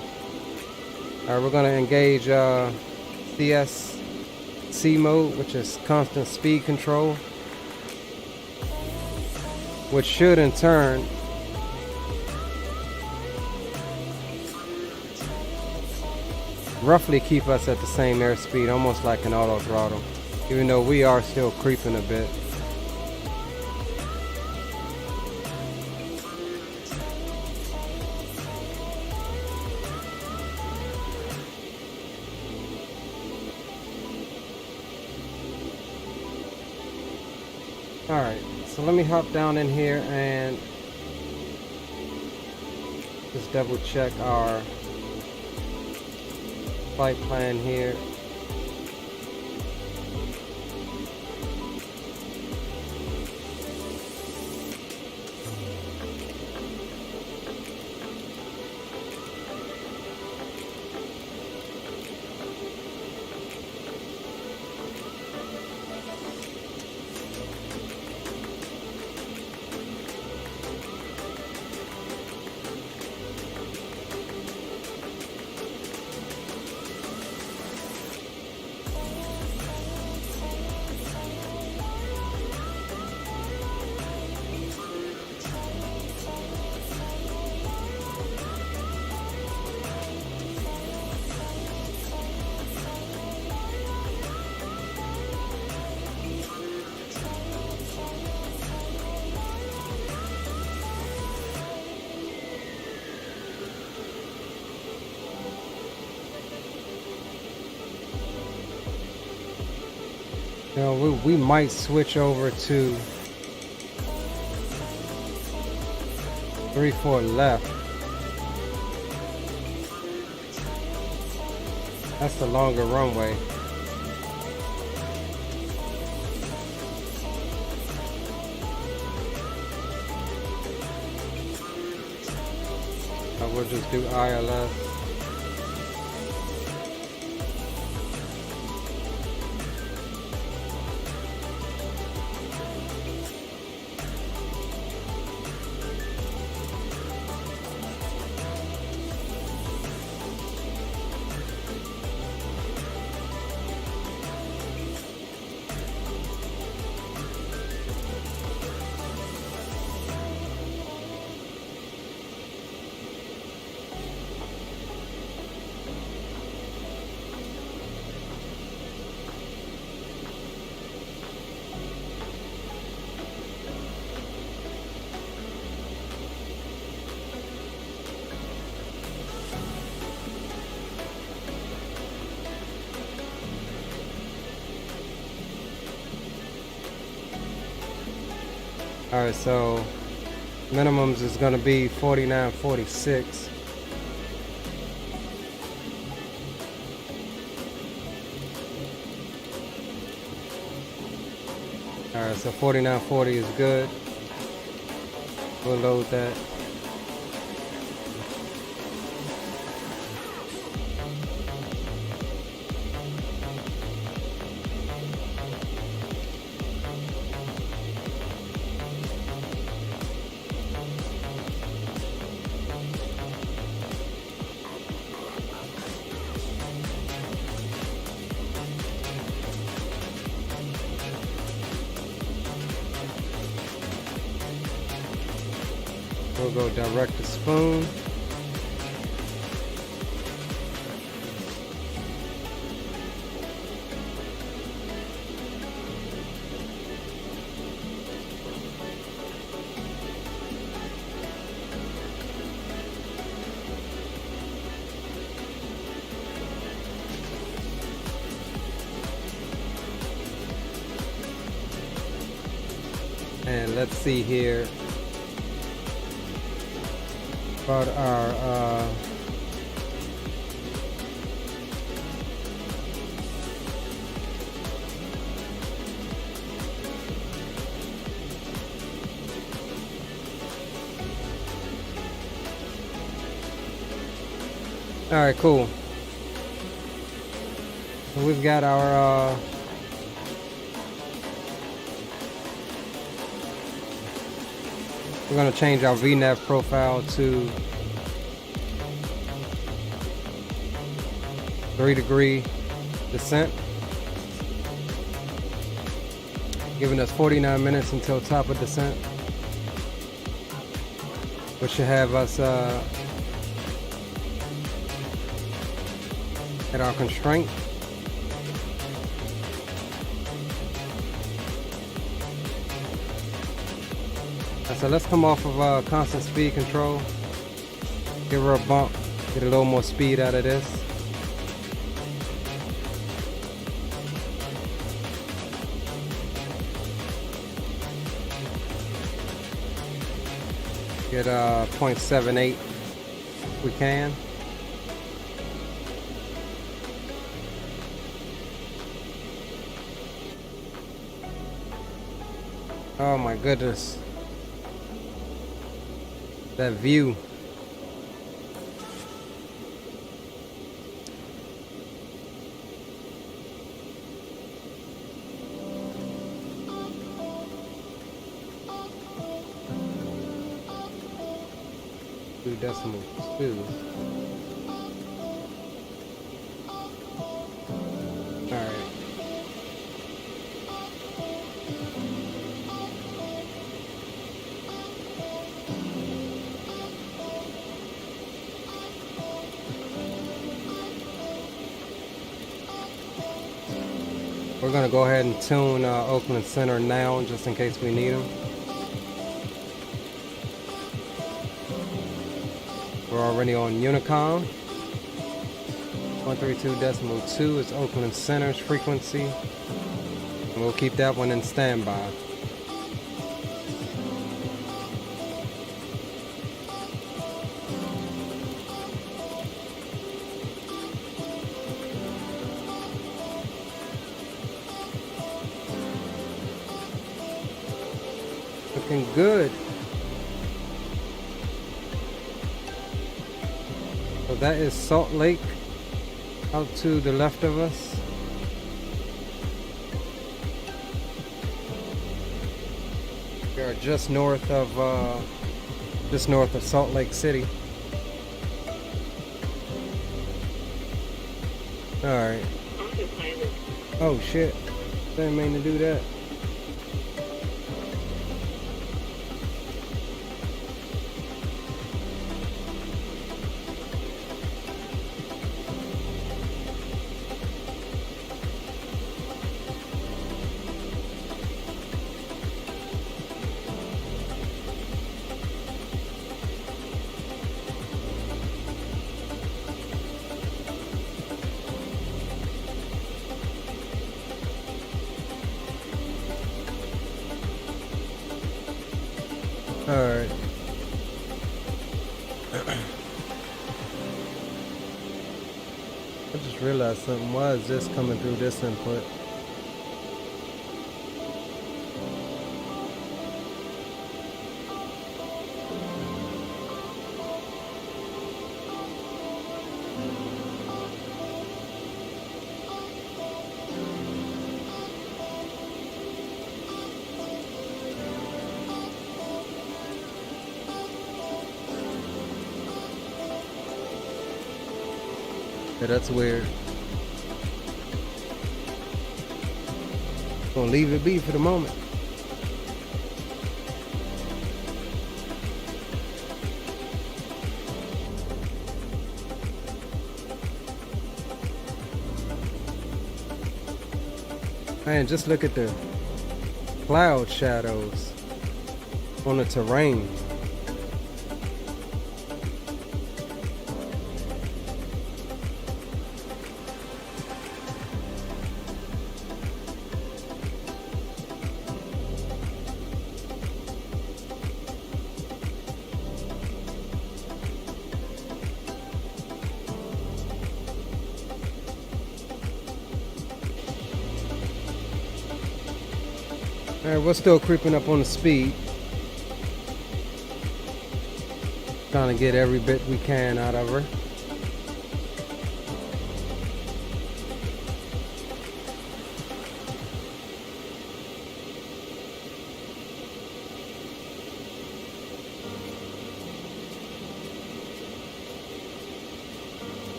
Alright, we're going to engage CSC mode, which is constant speed control, which should in turn roughly keep us at the same airspeed, almost like an auto throttle, even though we are still creeping a bit. Alright, so let me hop down in here and just double check our flight plan here. You know, we might switch over to 3-4 left. That's the longer runway. we'll just do ILS. Alright, so minimums is gonna be 49.46. Alright, so 49.40 is good. We'll load that. We'll go direct to spoon. And let's see here. About our all right, cool. So we've got our we're going to change our VNAV profile to 3-degree descent, giving us 49 minutes until top of descent, which should have us at our constraint. So let's come off of constant speed control, give her a bump, get a little more speed out of this. Get 0.78 if we can. Oh my goodness. That view. Two decimal two. All right. We're gonna go ahead and tune Oakland Center now, just in case we need them. We're already on Unicom. 132.2 is Oakland Center's frequency. And we'll keep that one in standby. Looking good. That is Salt Lake out to the left of us. We are just north of Salt Lake City. Alright. Oh shit. Didn't mean to do that. Alright. I just realized something. Why is this coming through this input? Yeah, that's weird. Gonna leave it be for the moment. Man, just look at the cloud shadows on the terrain. Alright, we're still creeping up on the speed. Trying to get every bit we can out of her.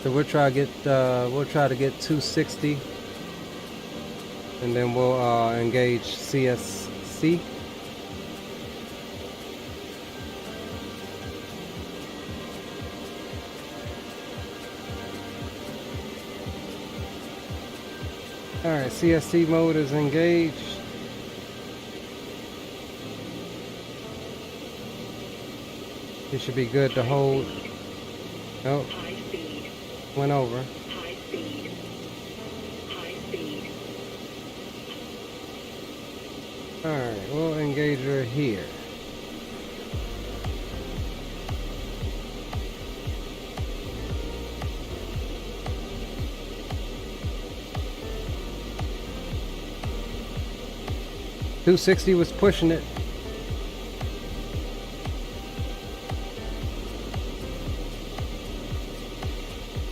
So we'll try to get 260, and then we'll engage CSC. All right, CSC mode is engaged. It should be good to hold. Nope. Went over. High speed. High speed. Alright, we'll engage her here. $260 was pushing it.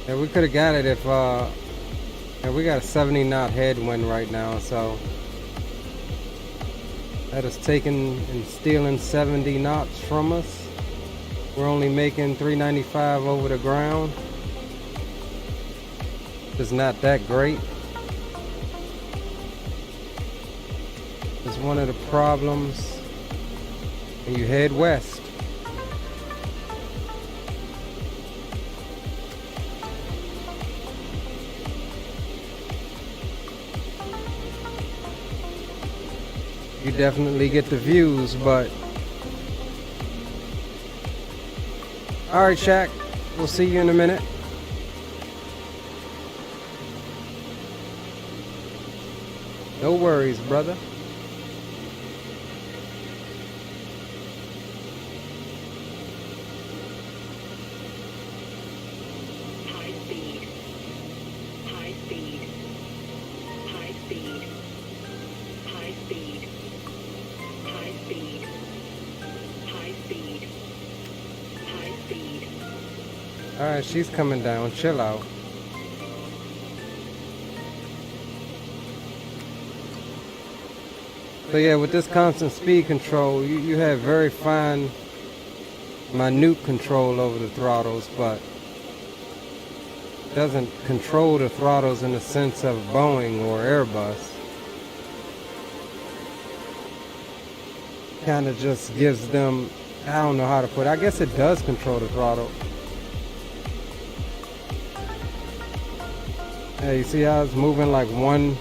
Yeah, we could have got it if, yeah, we got a 70 knot headwind right now, so that is taking and stealing 70 knots from us. We're only making 395 over the ground. It's not that great. It's one of the problems when you head west. You definitely get the views, but alright, Shaq, we'll see you in a minute. No worries, brother. High speed. High speed. High speed. Alright, she's coming down. Chill out. So yeah, with this constant speed control, you have very fine, minute control over the throttles, but doesn't control the throttles in the sense of Boeing or Airbus. Kind of just gives them, I don't know how to put it. I guess it does control the throttle. Hey, you see how it's moving like one,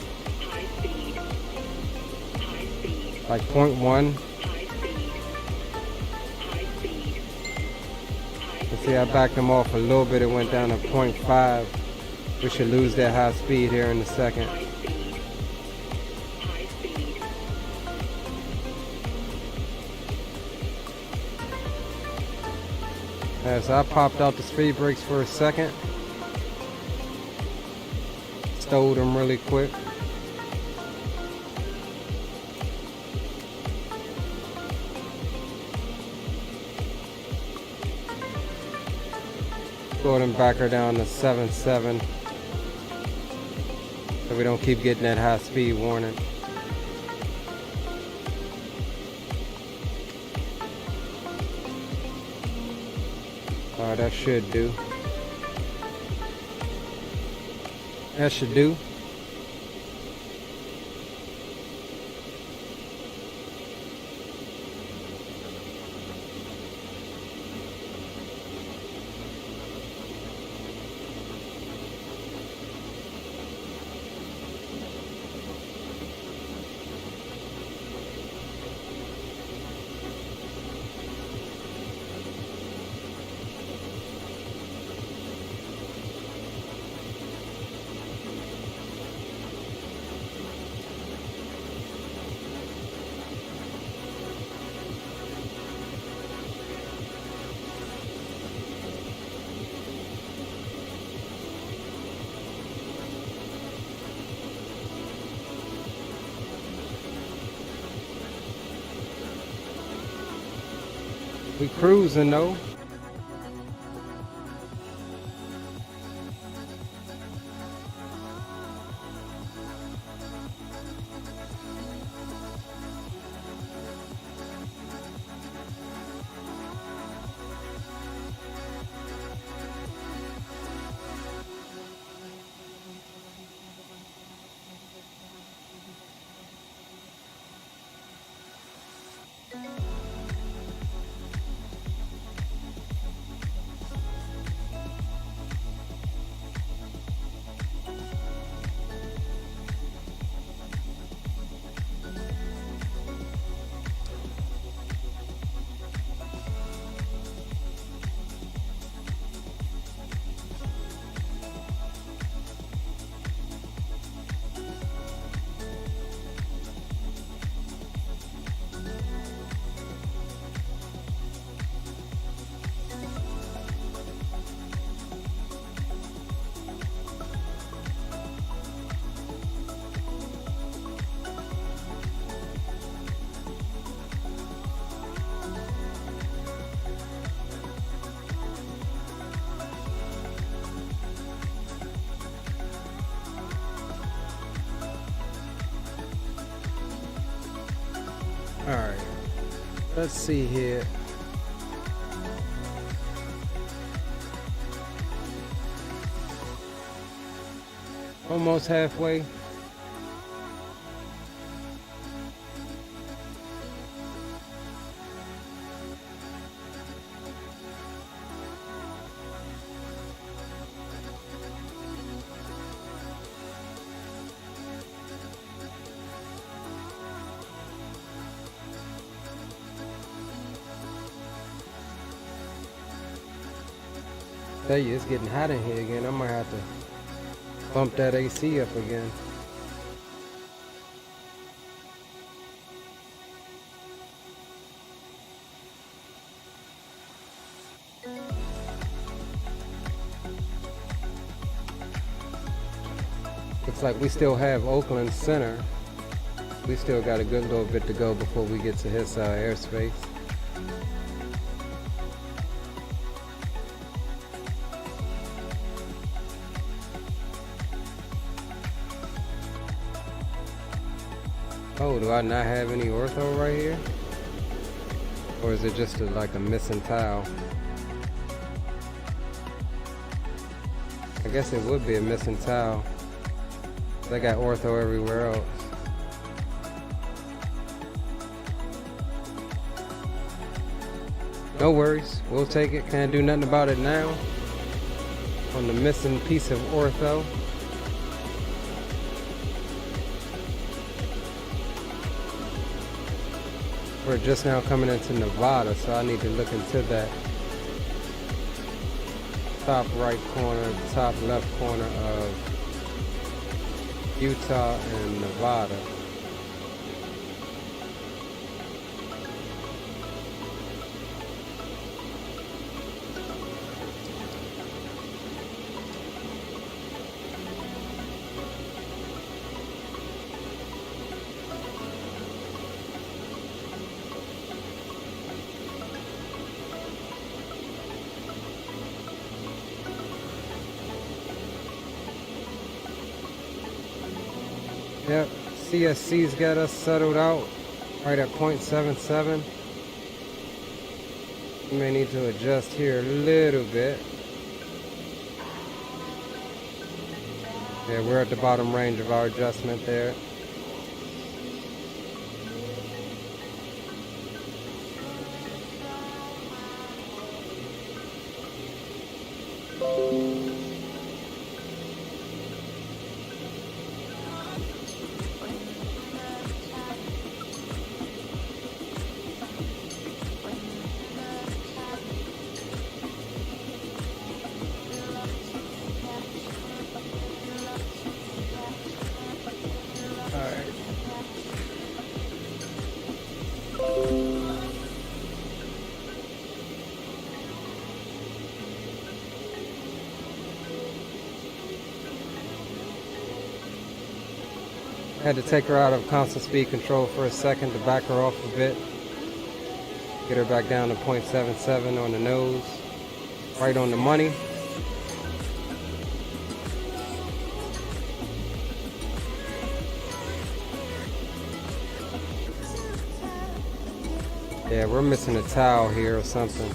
like 0.1. You see, I backed them off a little bit. It went down to 0.5. We should lose that high speed here in a second. So I popped out the speed brakes for a second. Stowed them really quick. Go ahead and back her down to 7.7 so we don't keep getting that high speed warning. Alright, that should do. That should do. We cruising though. Alright, let's see here. Almost halfway. Tell you, it's getting hot in here again. I might have to bump that AC up again. Looks like we still have Oakland Center. We still got a good little bit to go before we get to his airspace. Oh, do I not have any ortho right here? Or is it just like a missing tile? I guess it would be a missing tile. They got ortho everywhere else. No worries, we'll take it. Can't do nothing about it now. On the missing piece of ortho. We're just now coming into Nevada, so I need to look into that top right corner, top left corner of Utah and Nevada. Yep, CSC's got us settled out right at 0.77. We may need to adjust here a little bit. Yeah, we're at the bottom range of our adjustment there. I had to take her out of constant speed control for a second to back her off a bit. Get her back down to 0.77 on the nose. Right on the money. Yeah, we're missing a towel here or something.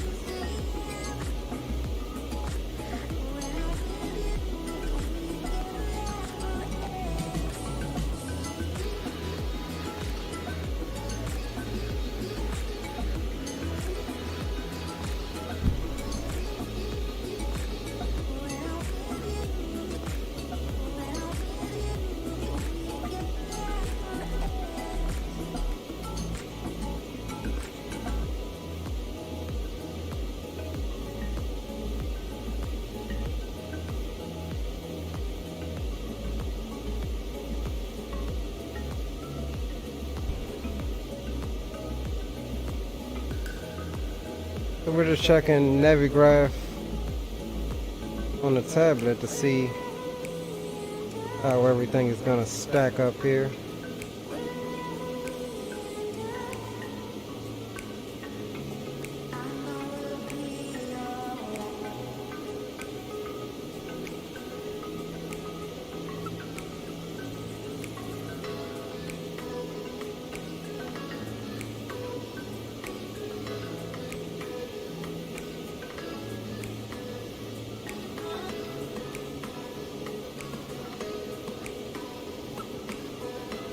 So we're just checking Navigraph on the tablet to see how everything is going to stack up here.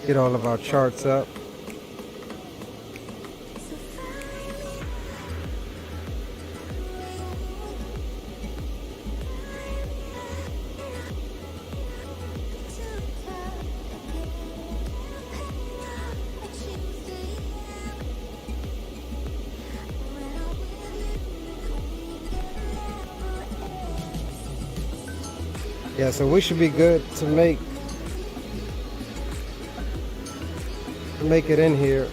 Get all of our charts up. Yeah, so we should be good to make it in here.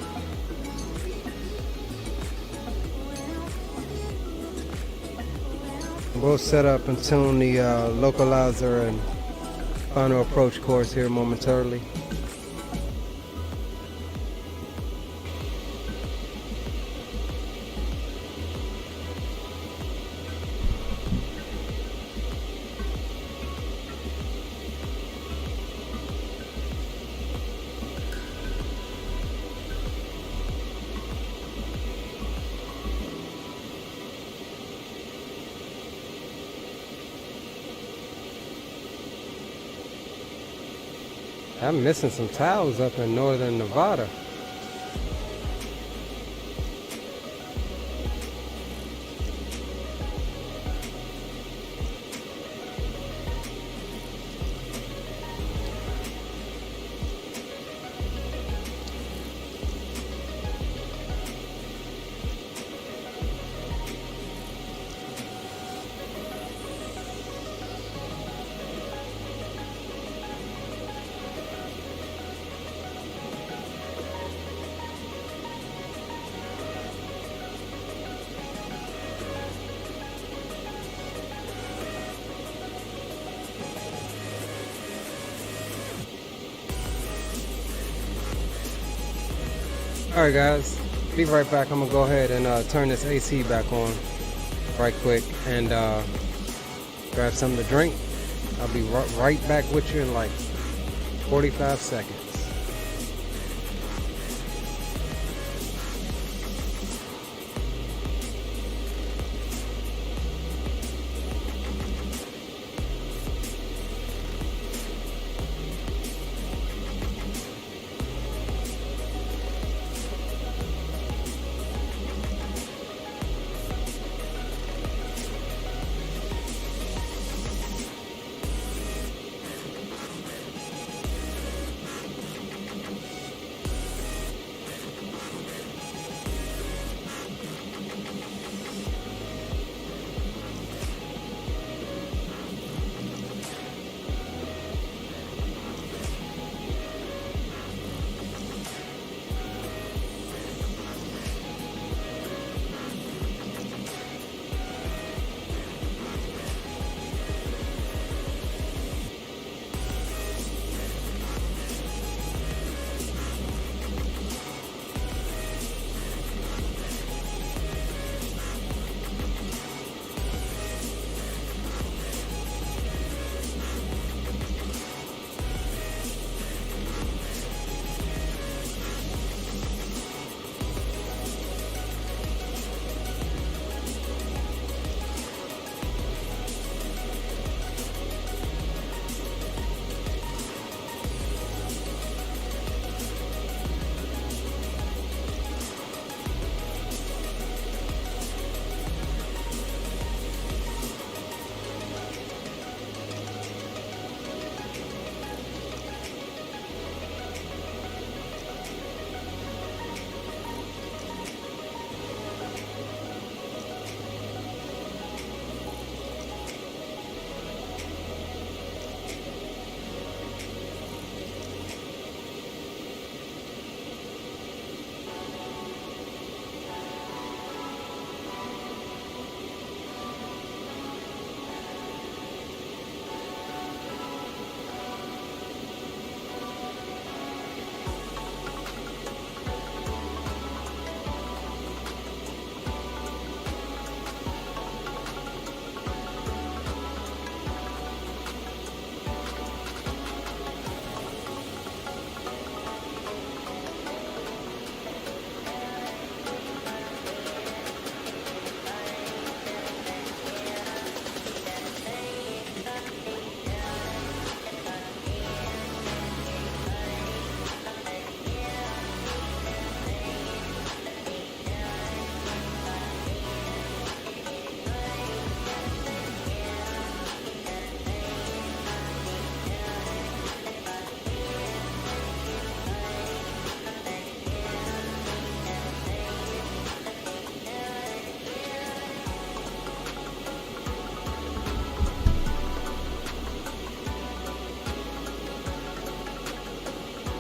We'll set up and tune the localizer and final approach course here momentarily. I'm missing some towels up in northern Nevada. Alright guys, be right back. I'm gonna go ahead and turn this AC back on right quick and grab something to drink. I'll be right back with you in like 45 seconds.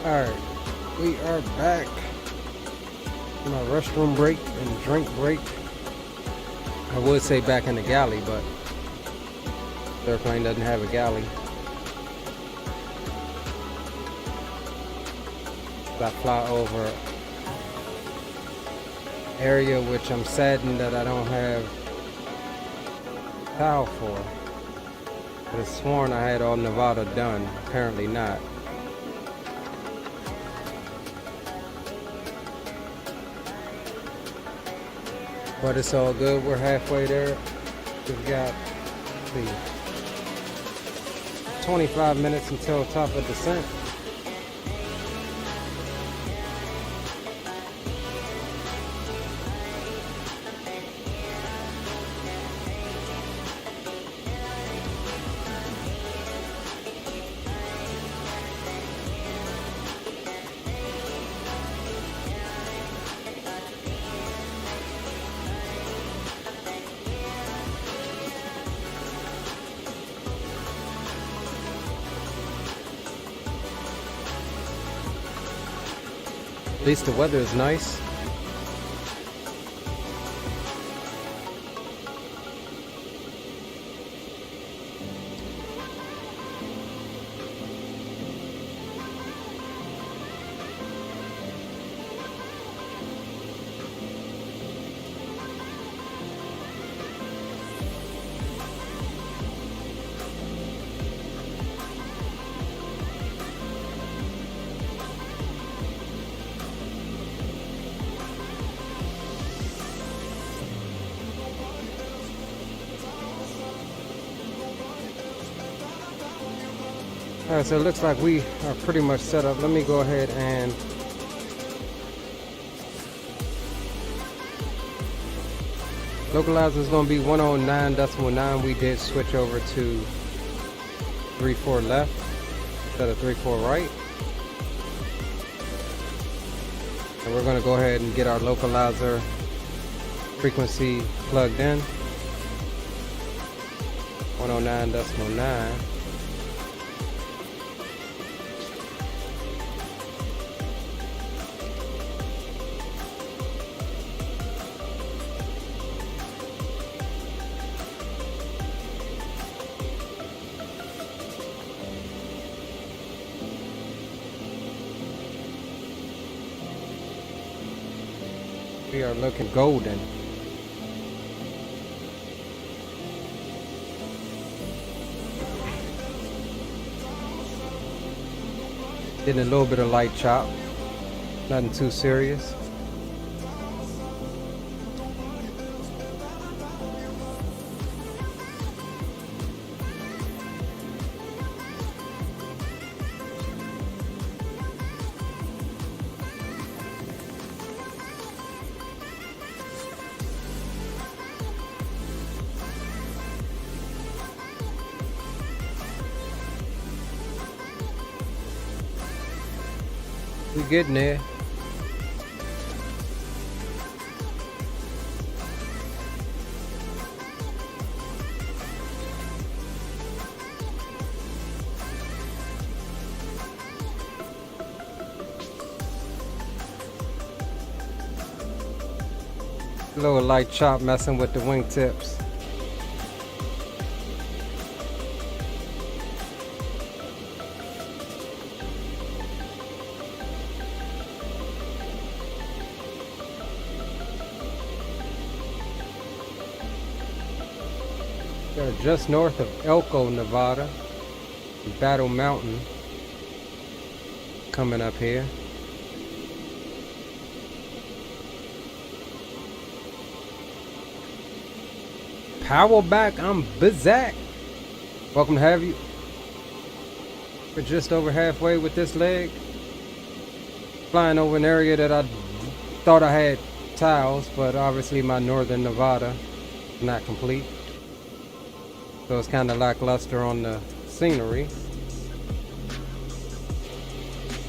Alright, we are back. My restroom break and drink break. I would say back in the galley, but the airplane doesn't have a galley. I fly over area which I'm saddened that I don't have towel for. I could have sworn I had all Nevada done. Apparently not. But it's all good. We're halfway there. We've got, let's see, 25 minutes until top of descent. At least the weather is nice. Alright, so it looks like we are pretty much set up. Let me go ahead and localizer is going to be 109.9. We did switch over to 3.4 left instead of 3.4 right. And we're going to go ahead and get our localizer frequency plugged in. 109.9. We are looking golden. Getting a little bit of light chop. Nothing too serious. We getting there. A little light chop messing with the wingtips. They're just north of Elko, Nevada, Battle Mountain, coming up here. Power back, I'm Bizak. Welcome to have you. We're just over halfway with this leg. Flying over an area that I thought I had tiles, but obviously my northern Nevada is not complete. So it's kind of lackluster on the scenery.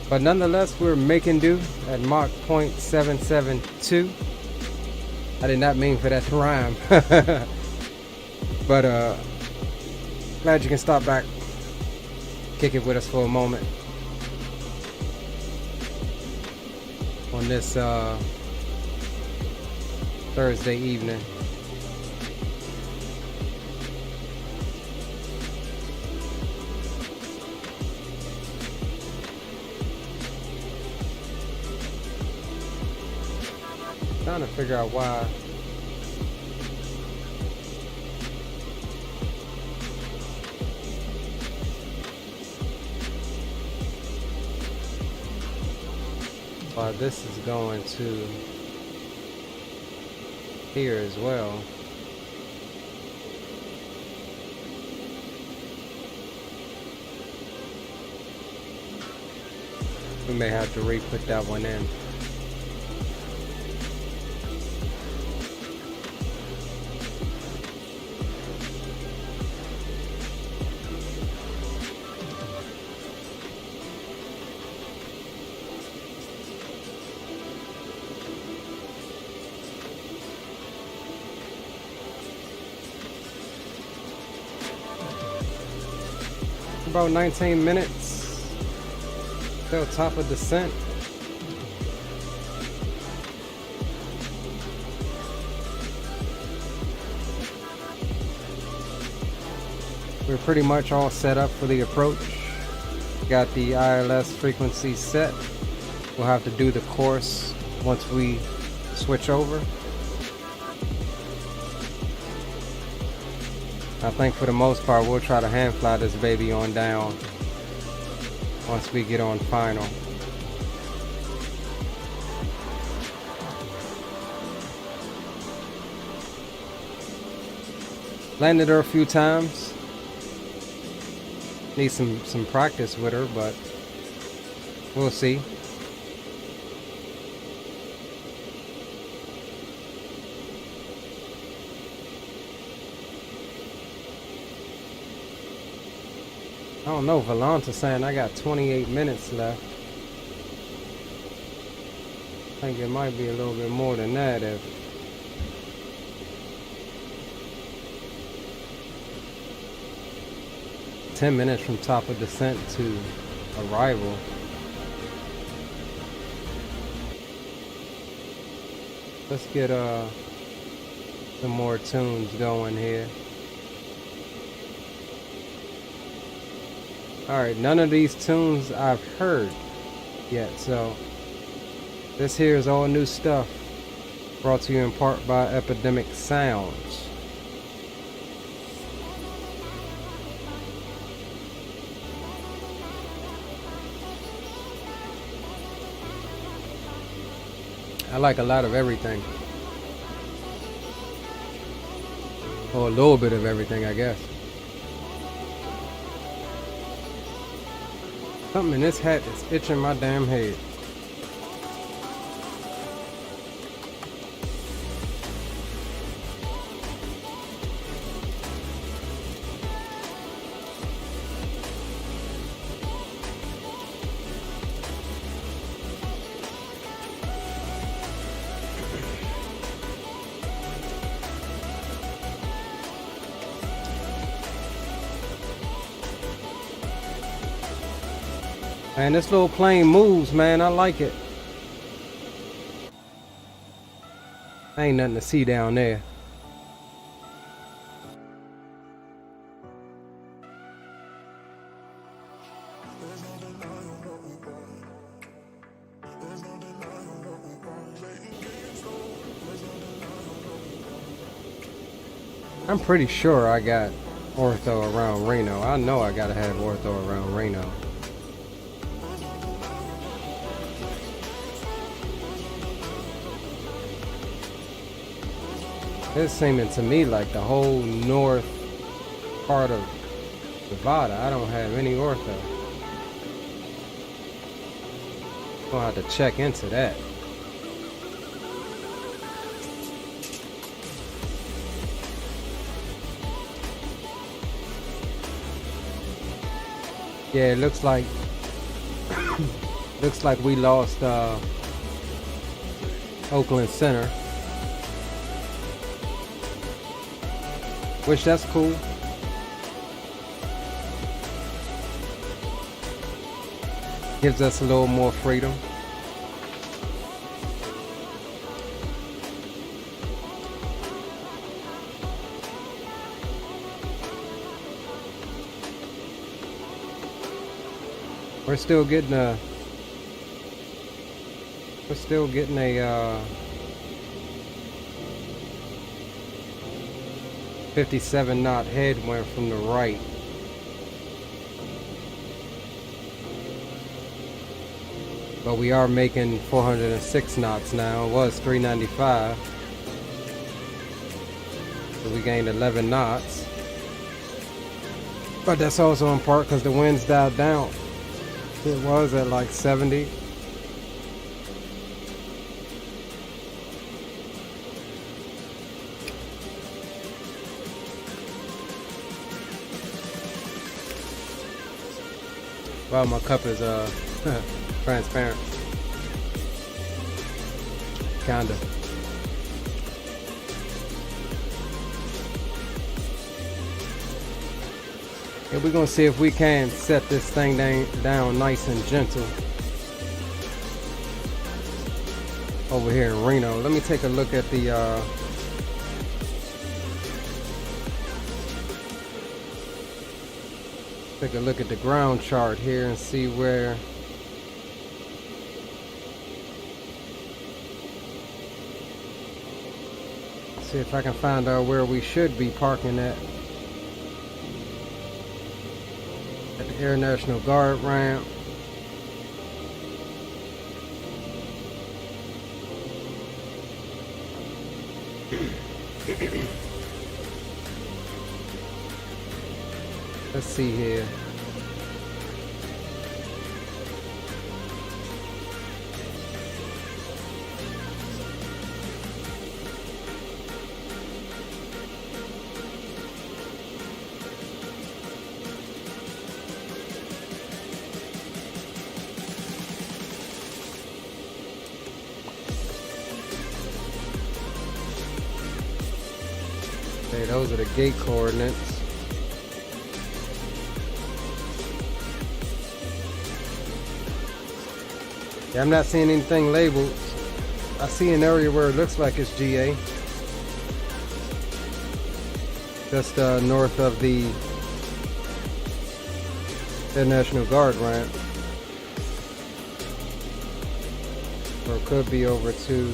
But nonetheless, we're making do at Mach 0.772. I did not mean for that to rhyme. But glad you can stop back, kick it with us for a moment on this Thursday evening. Trying to figure out why this is going to here as well. We may have to re-put that one in. About 19 minutes till top of descent. we're pretty much all set up for the approach. Got the ILS frequency set. We'll have to do the course once we switch over. I think for the most part we'll try to hand fly this baby on down once we get on final. Landed her a few times. Need some practice with her, but we'll see. I don't know, Valanta's saying I got 28 minutes left. I think it might be a little bit more than that if 10 minutes from top of descent to arrival. Let's get some more tunes going here. Alright, none of these tunes I've heard yet, so this here is all new stuff, brought to you in part by Epidemic Sounds. I like a lot of everything. Or a little bit of everything, I guess. Something in this hat is itching my damn head. Man, this little plane moves, man. I like it. Ain't nothing to see down there. I'm pretty sure I got Ortho around Reno. I know I gotta have Ortho around Reno. It's seeming to me like the whole north part of Nevada, I don't have any Ortho. Gonna have to check into that. Yeah, it looks like we lost Oakland Center. Which that's cool. Gives us a little more freedom. We're still getting a 57 knot headwind from the right. But we are making 406 knots now. It was 395. So we gained 11 knots. But that's also in part because the winds died down. It was at like 70. Well, my cup is transparent. Kinda. And we're gonna see if we can set this thing down nice and gentle over here in Reno. Let me take a look at the Take a look at the ground chart here and see where see if I can find out where we should be parking at the Air National Guard ramp. Let's see here. Okay, those are the gate coordinates. Yeah, I'm not seeing anything labeled. I see an area where it looks like it's GA. Just north of the Air National Guard ramp. Or it could be over to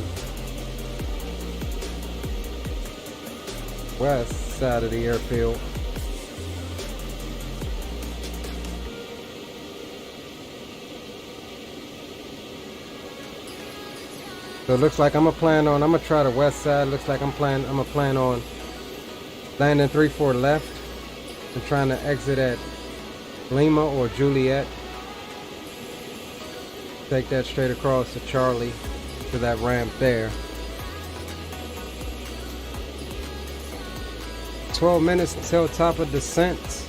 west side of the airfield. So it looks like I'm gonna try the west side. Looks like I'm gonna plan on landing 3-4 left and trying to exit at Lima or Juliet. Take that straight across to Charlie to that ramp there. 12 minutes until top of descent.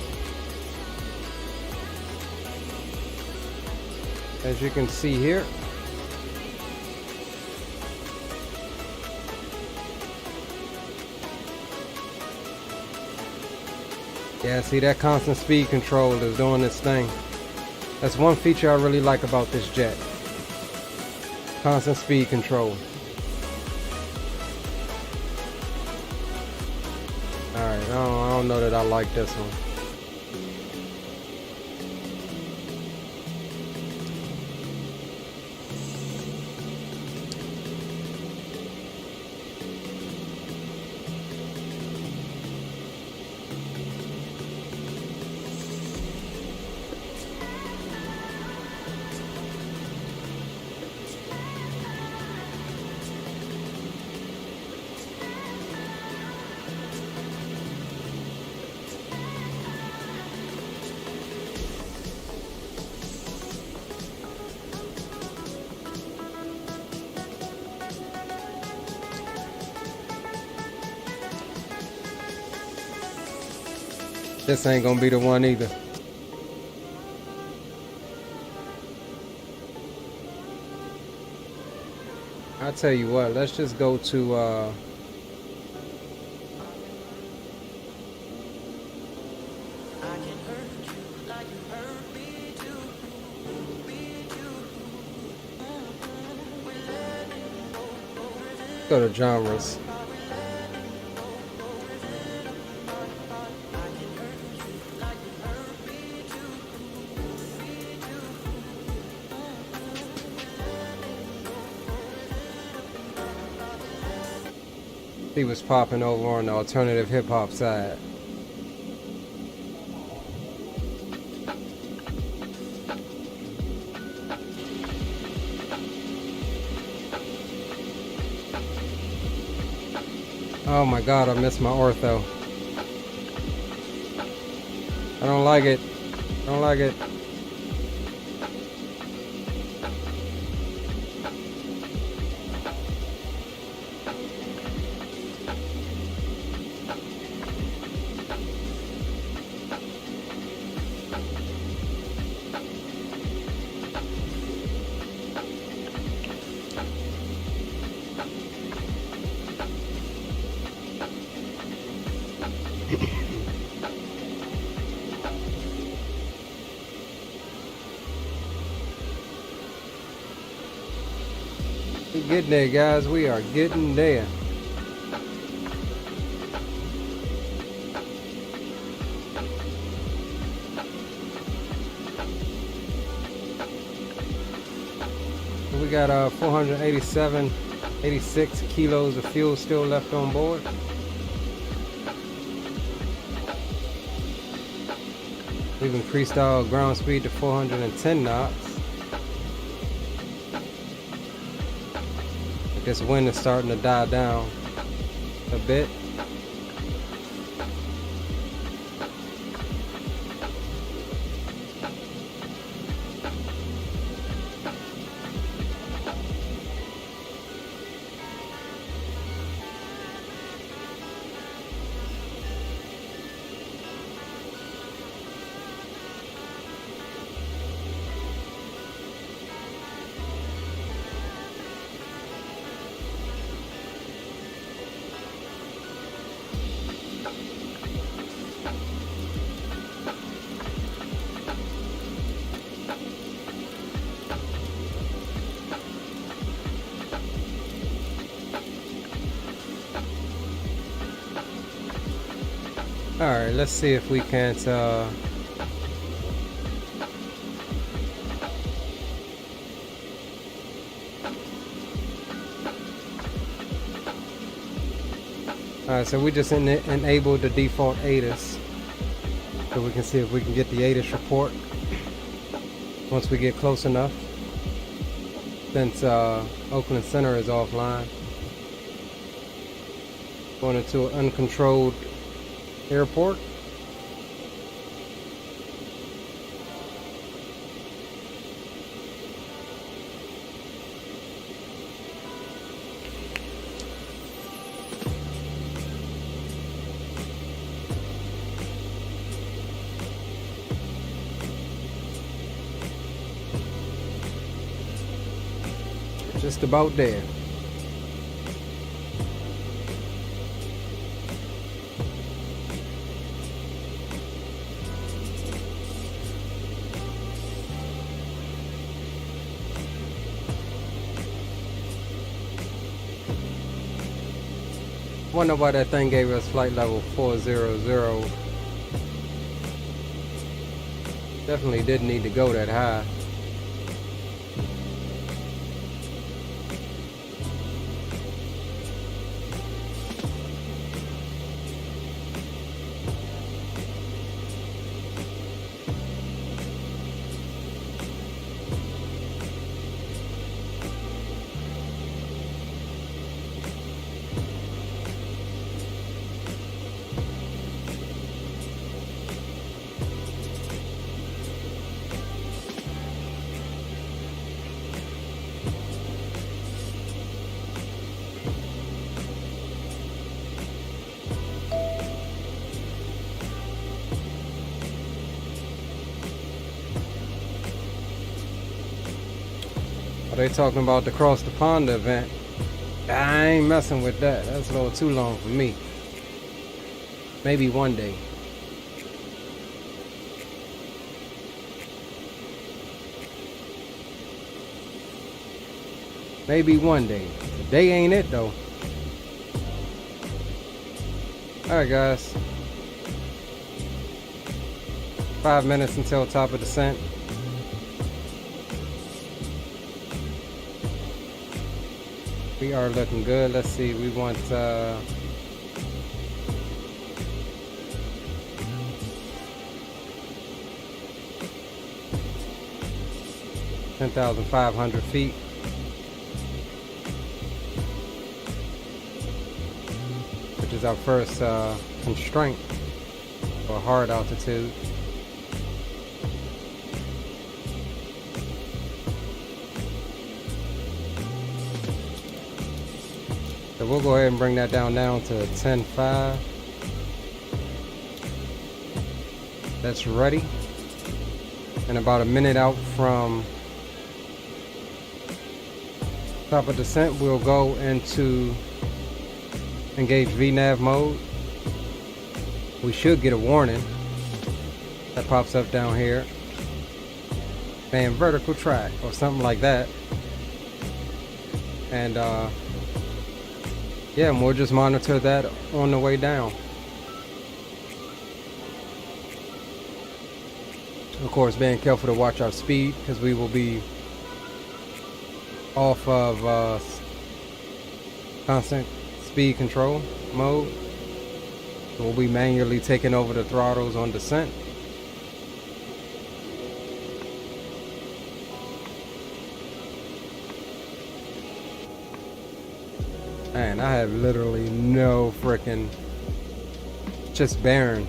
As you can see here. Yeah, see, that constant speed control is doing its thing. That's one feature I really like about this jet. Constant speed control. Alright, I don't know that I like this one. This ain't gonna be the one either. I'll tell you what, let's just go to go to genres. He was popping over on the alternative hip hop side. Oh my God, I missed my ortho. I don't like it. I don't like it. We're getting there, guys. We are getting there. got 486 kilos of fuel still left on board. We've increased our ground speed to 410 knots. This wind is starting to die down a bit. Alright, let's see if we can't Alright, so we just enabled the default ATIS, so we can see if we can get the ATIS report once we get close enough, since Oakland Center is offline. Going into an uncontrolled airport. Just about there. Wonder why that thing gave us flight level 400. Definitely didn't need to go that high. Are they talking about the Cross the Pond event? I ain't messing with that. That's a little too long for me. Maybe one day. Maybe one day. Today ain't it though. Alright guys. 5 minutes until top of descent. We are looking good. Let's see, we want 10,500 feet. Which is our first constraint for hard altitude. So we'll go ahead and bring that down to 10.5. That's ready. And about a minute out from top of descent, we'll go into engage VNAV mode. We should get a warning that pops up down here saying vertical track or something like that. And yeah, and we'll just monitor that on the way down. Of course, being careful to watch our speed, because we will be off of constant speed control mode. So we'll be manually taking over the throttles on descent. Man, I have literally no freaking, just barren.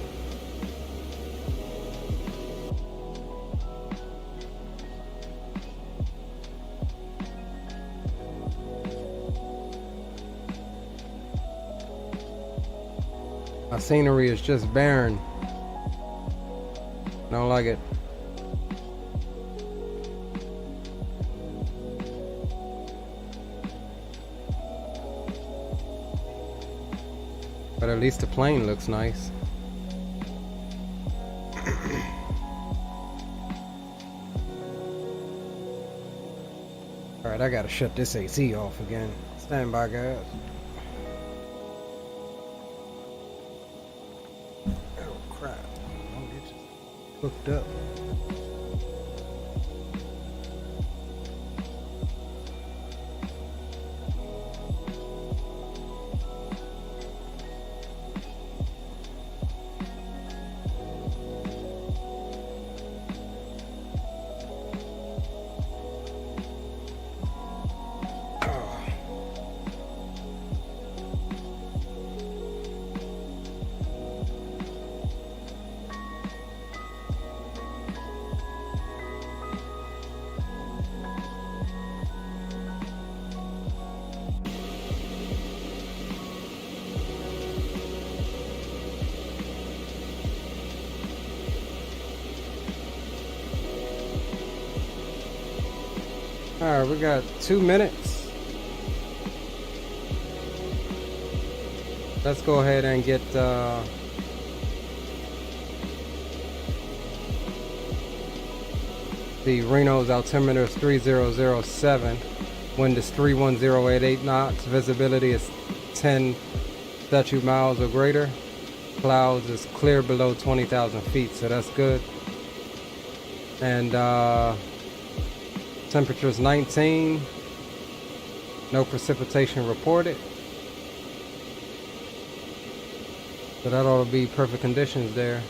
My scenery is just barren. Don't like it. But at least the plane looks nice. Alright, I gotta shut this AC off again. Stand by, guys. Oh crap. Don't get you hooked up. Alright, we got 2 minutes. Let's go ahead and get the Reno's altimeter is 3007. Wind is 31088 knots. Visibility is 10 statute miles or greater. Clouds is clear below 20,000 feet, so that's good. And temperature is 19. No precipitation reported. So that ought to be perfect conditions there.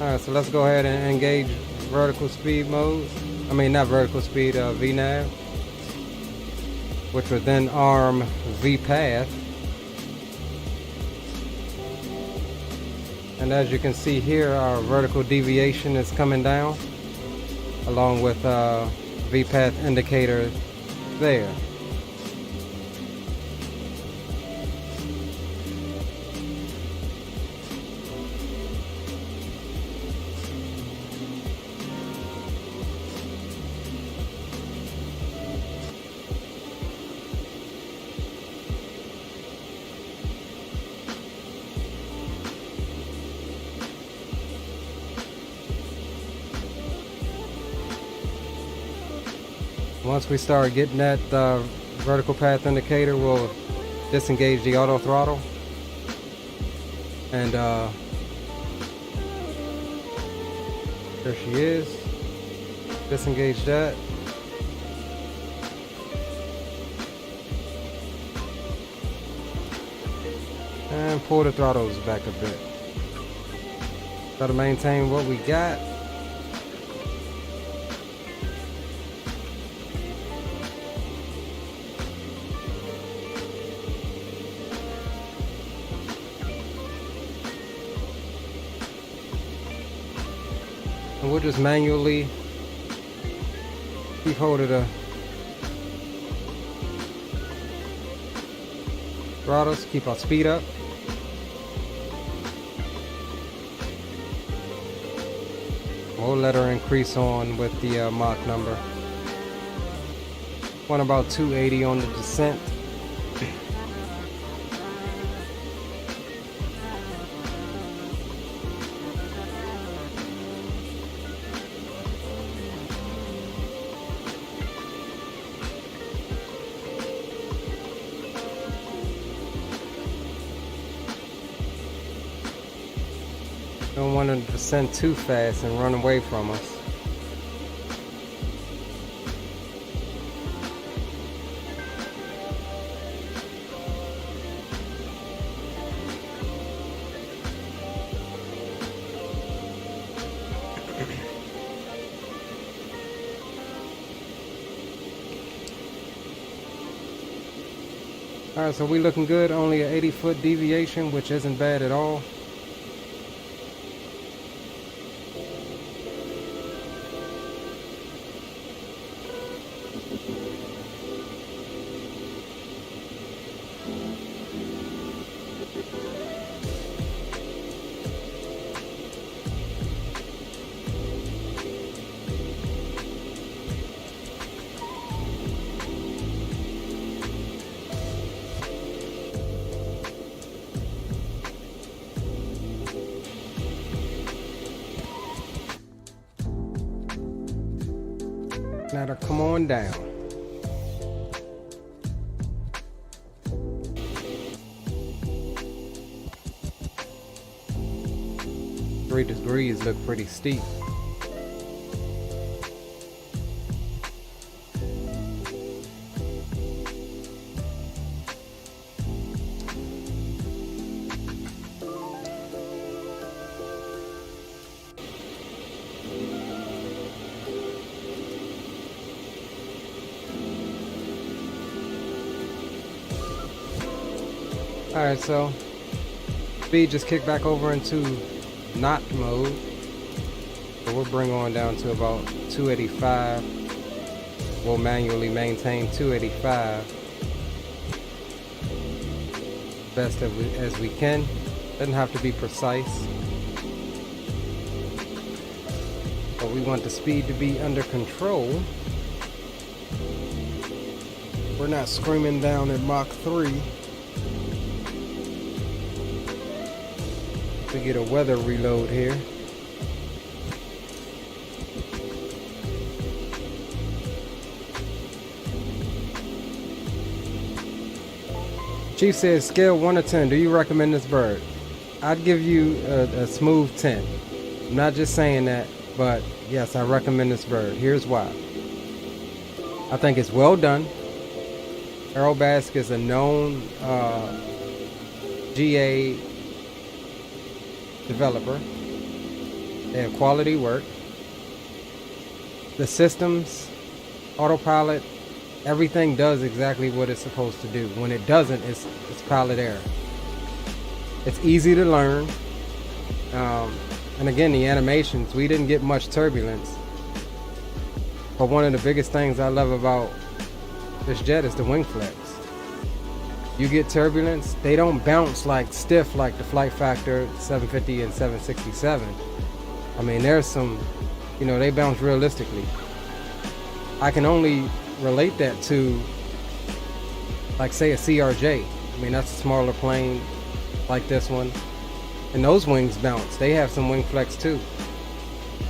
Alright, so let's go ahead and engage vertical speed mode. I mean, not vertical speed, VNAV, which would then arm VPath. And as you can see here, our vertical deviation is coming down, along with VPath indicator there. Once we start getting that vertical path indicator, we'll disengage the auto throttle. And there she is. Disengage that. And pull the throttles back a bit. Try to maintain what we got. And we'll just manually keep hold of the throttles, keep our speed up. We'll let her increase on with the Mach number. Went about 280 on the descent. Don't want them to descend too fast and run away from us. Alright, so we looking good. Only an 80-foot deviation, which isn't bad at all. Now to come on down. Three degrees look pretty steep. Alright, so speed just kicked back over into not mode. So we'll bring on down to about 285. We'll manually maintain 285 best as we can. Doesn't have to be precise. But we want the speed to be under control. We're not screaming down at Mach 3. We get a weather reload here. Chief says, scale 1 to 10, do you recommend this bird? I'd give you a smooth 10. I'm not just saying that, but yes, I recommend this bird. Here's why. I think it's well done. Aerobask is a known GA developer. They have quality work. The systems, autopilot, everything does exactly what it's supposed to do. When it doesn't, it's pilot error. It's easy to learn. And again, the animations, we didn't get much turbulence. But one of the biggest things I love about this jet is the wing flex. You get turbulence, they don't bounce like stiff like the Flight Factor 750 and 767. I mean, there's some, you know, they bounce realistically. I can only relate that to, like, say a CRJ. I mean, that's a smaller plane like this one. And those wings bounce. They have some wing flex too.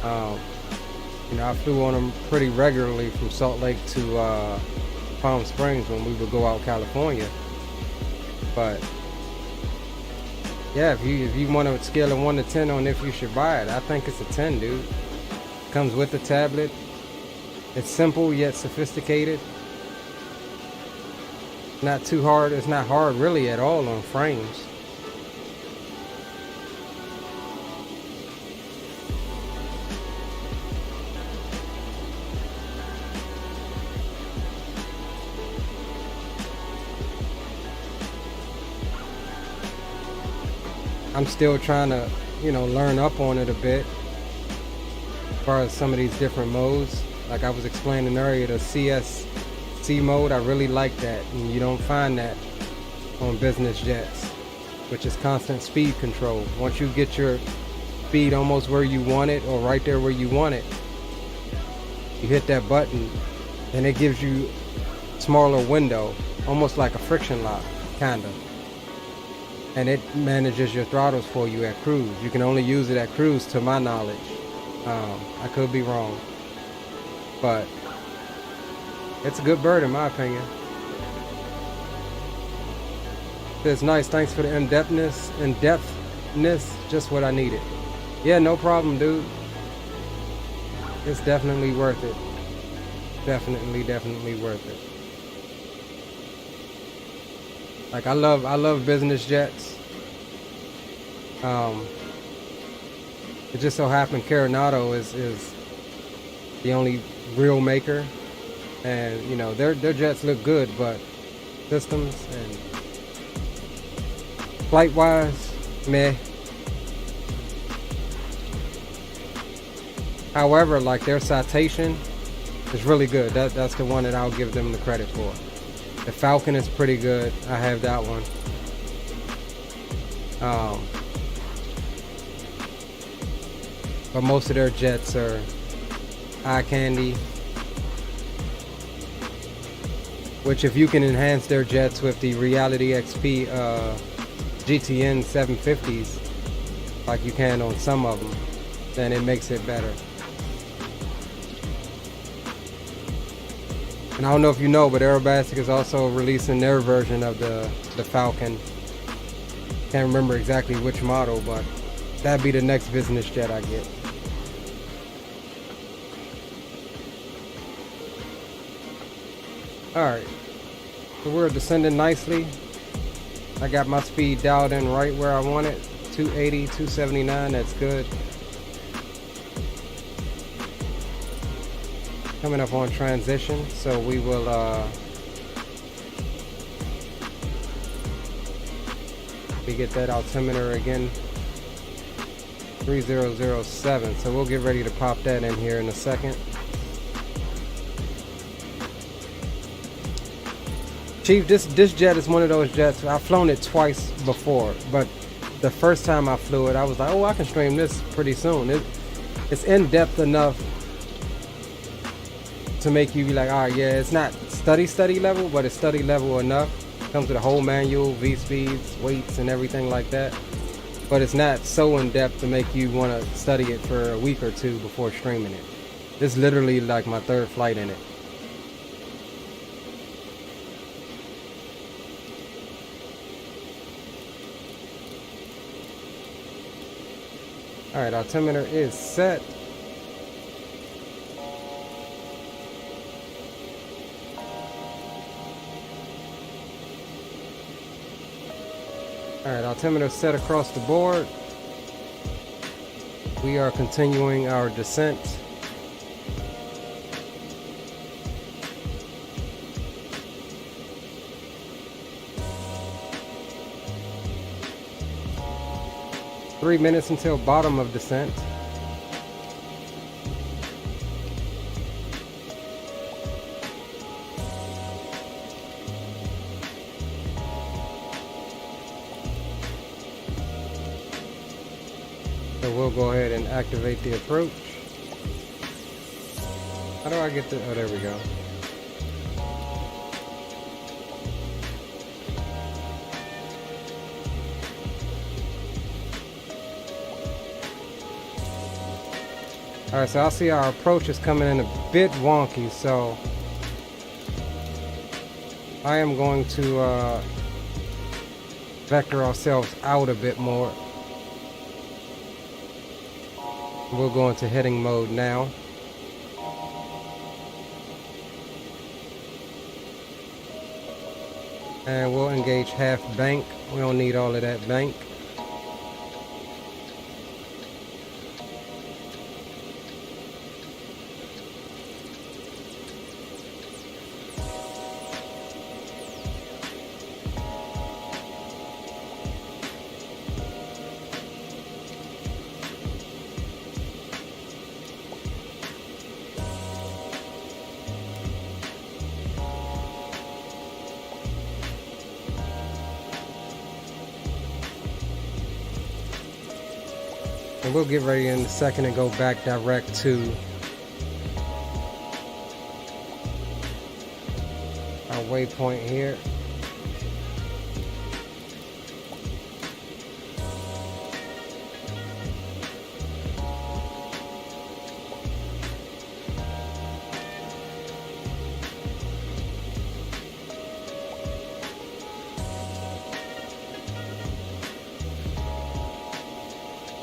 You know, I flew on them pretty regularly from Salt Lake to Palm Springs when we would go out California. But yeah, if you want to scale a 1 to 10 on if you should buy it, I think it's a 10, dude. Comes with the tablet. It's simple yet sophisticated. Not too hard. It's not hard really at all on frames. I'm still trying to, you know, learn up on it a bit as far as some of these different modes. Like I was explaining earlier, the CSC mode, I really like that. And you don't find that on business jets, which is constant speed control. Once you get your speed almost where you want it or right there where you want it, you hit that button and it gives you a smaller window, almost like a friction lock, kinda. And it manages your throttles for you at cruise. You can only use it at cruise to my knowledge. I could be wrong. But it's a good bird in my opinion. It's nice, thanks for the in-depthness, just what I needed. Yeah, no problem, dude. It's definitely worth it. Definitely worth it. Like I love business jets. It just so happened Coronado is the only real maker, and you know their jets look good, but systems and flight wise, meh. However, like their citation is really good. That's the one that I'll give them the credit for. The Falcon is pretty good. I have that one. But most of their jets are eye candy. Which if you can enhance their jets with the Reality XP GTN 750s, like you can on some of them, then it makes it better. And I don't know if you know, but Aerobastic is also releasing their version of the Falcon. Can't remember exactly which model, but that'd be the next business jet I get. Alright, so we're descending nicely. I got my speed dialed in right where I want it. 280, 279, that's good. Coming up on transition, so we will we get that altimeter again. 3007, so we'll get ready to pop that in here in a second. Chief, this jet is one of those jets. I've flown it twice before, but the first time I flew it, I was like, oh, I can stream this pretty soon. It's in depth enough to make you be like, all right, yeah, it's not study level, but it's study level enough. It comes with a whole manual, V speeds, weights, and everything like that. But it's not so in depth to make you want to study it for a week or two before streaming it. It's literally like my third flight in it. Alright, altimeter is set. Alright, altimeter set across the board. We are continuing our descent. Three minutes until bottom of descent. So we'll go ahead and activate the approach. How do I get the, oh, there we go. Alright, so I see our approach is coming in a bit wonky, so I am going to vector ourselves out a bit more. We'll go into heading mode now. And we'll engage half bank. We don't need all of that bank. And we'll get ready in a second and go back direct to our waypoint here.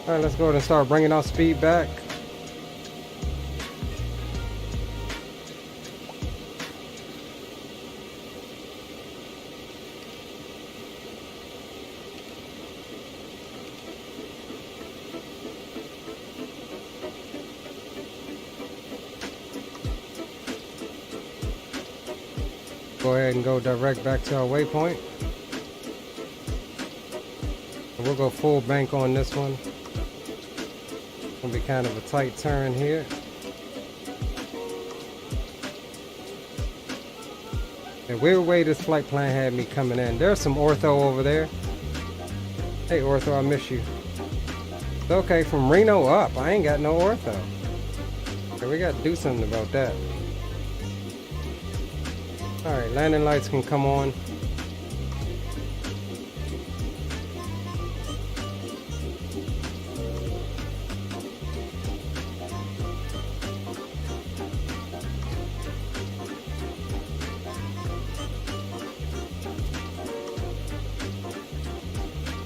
All right, let's go ahead and start bringing our speed back. Go ahead and go direct back to our waypoint. And we'll go full bank on this one. Gonna be kind of a tight turn here. And weird way this flight plan had me coming in. There's some Ortho over there. Hey Ortho, I miss you. It's okay, from Reno up, I ain't got no Ortho. Okay, we gotta do something about that. Alright, landing lights can come on.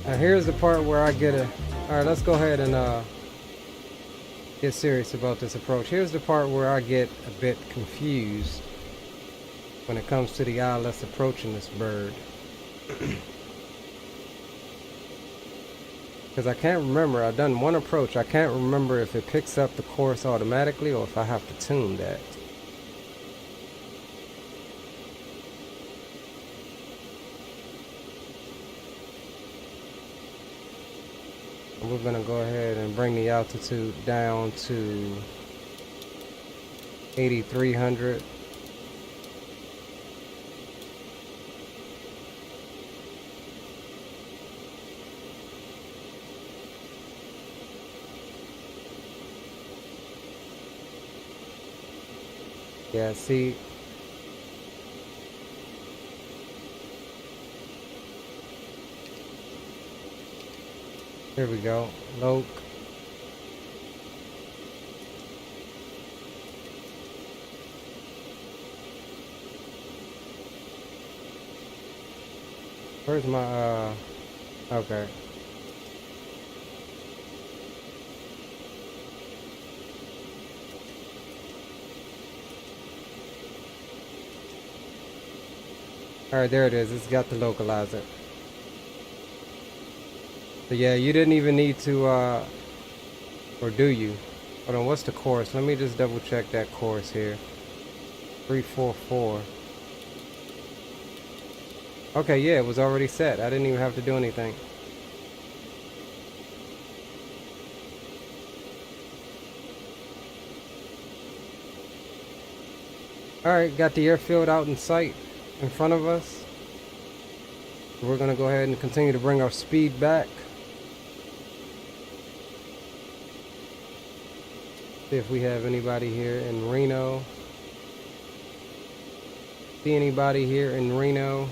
Now here's the part where I get a... Alright, let's go ahead and get serious about this approach. Here's the part where I get a bit confused when it comes to the ILS approaching this bird. Because I can't remember, I've done one approach, I can't remember if it picks up the course automatically or if I have to tune that. And we're gonna go ahead and bring the altitude down to 8,300. Yeah, see. Here we go. Loke. Where's my okay. Alright, there it is. It's got the localizer. So yeah, you didn't even need to, or do you? Hold on, what's the course? Let me just double check that course here. 344. Okay, yeah, it was already set. I didn't even have to do anything. Alright, got the airfield out in sight in front of us. We're gonna go ahead and continue to bring our speed back. See if we have anybody here in Reno. See anybody here in Reno?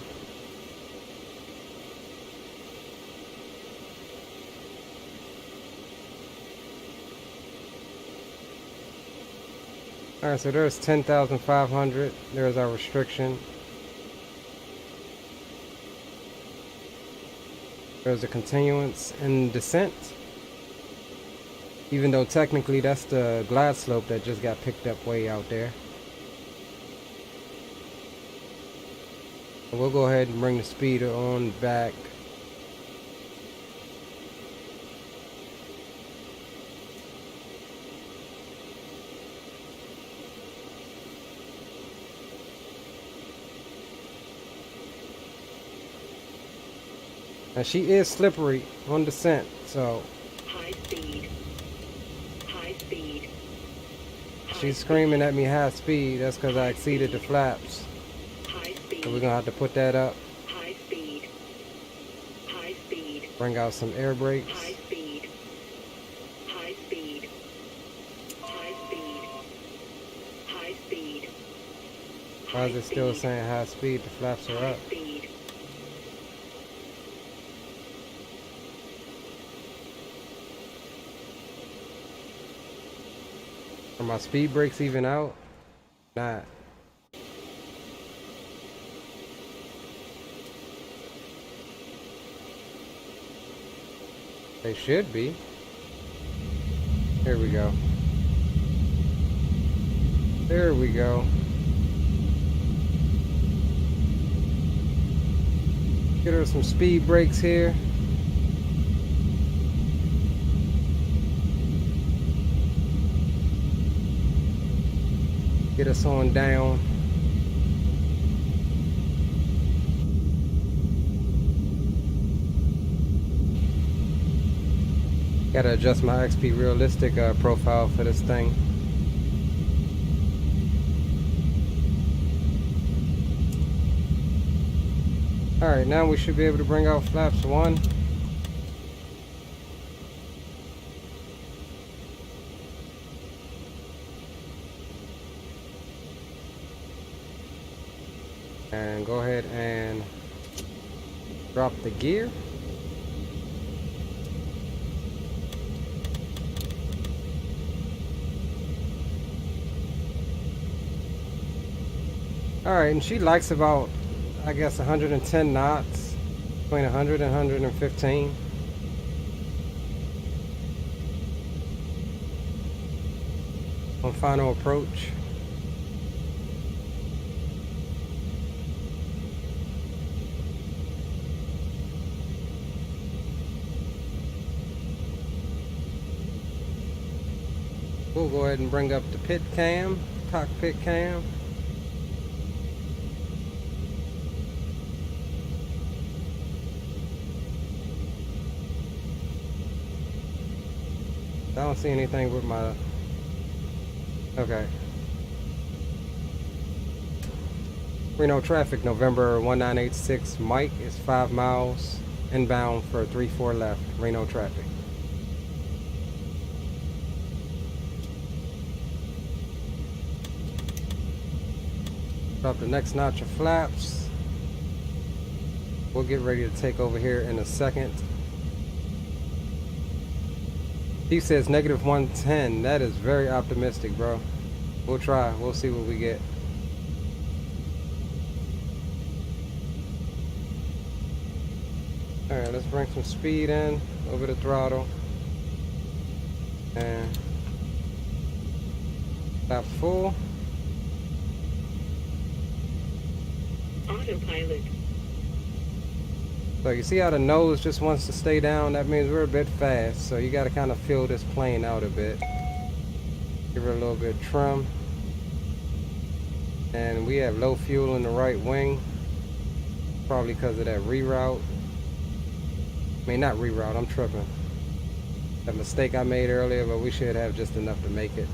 Alright, so there's 10,500. There's our restriction. There's a continuance and descent. Even though technically that's the glide slope that just got picked up way out there. We'll go ahead and bring the speed on back. Now she is slippery on descent, so High speed. High speed. she's screaming at me high speed. That's because I exceeded the flaps. High speed. So we're gonna have to put that up. High speed. High speed. Bring out some air brakes. High speed. High speed. High speed. High speed. Why is it still saying high speed? The flaps are up. Speed. Are my speed brakes even out? Nah. They should be. There we go. There we go. Get her some speed brakes here. Get us on down. Gotta adjust my XP realistic profile for this thing. Alright, now we should be able to bring out flaps 1. And go ahead and drop the gear. Alright, and she likes about, I guess, 110 knots, between 100 and 115. On final approach. We'll go ahead and bring up the pit cam, cockpit cam. I don't see anything with my... Okay. Reno traffic, November 1986. Mike is 5 miles inbound for 34 left. Reno traffic. Drop the next notch of flaps. We'll get ready to take over here in a second. He says negative 110. That is very optimistic, bro. We'll try. We'll see what we get. Alright, let's bring some speed in over the throttle. And stop full. Autopilot. So you see how the nose just wants to stay down? That means we're a bit fast. So you got to kind of fill this plane out a bit. Give her a little bit of trim. And we have low fuel in the right wing. Probably because of that reroute. I mean, not reroute, I'm tripping. That mistake I made earlier, but we should have just enough to make it.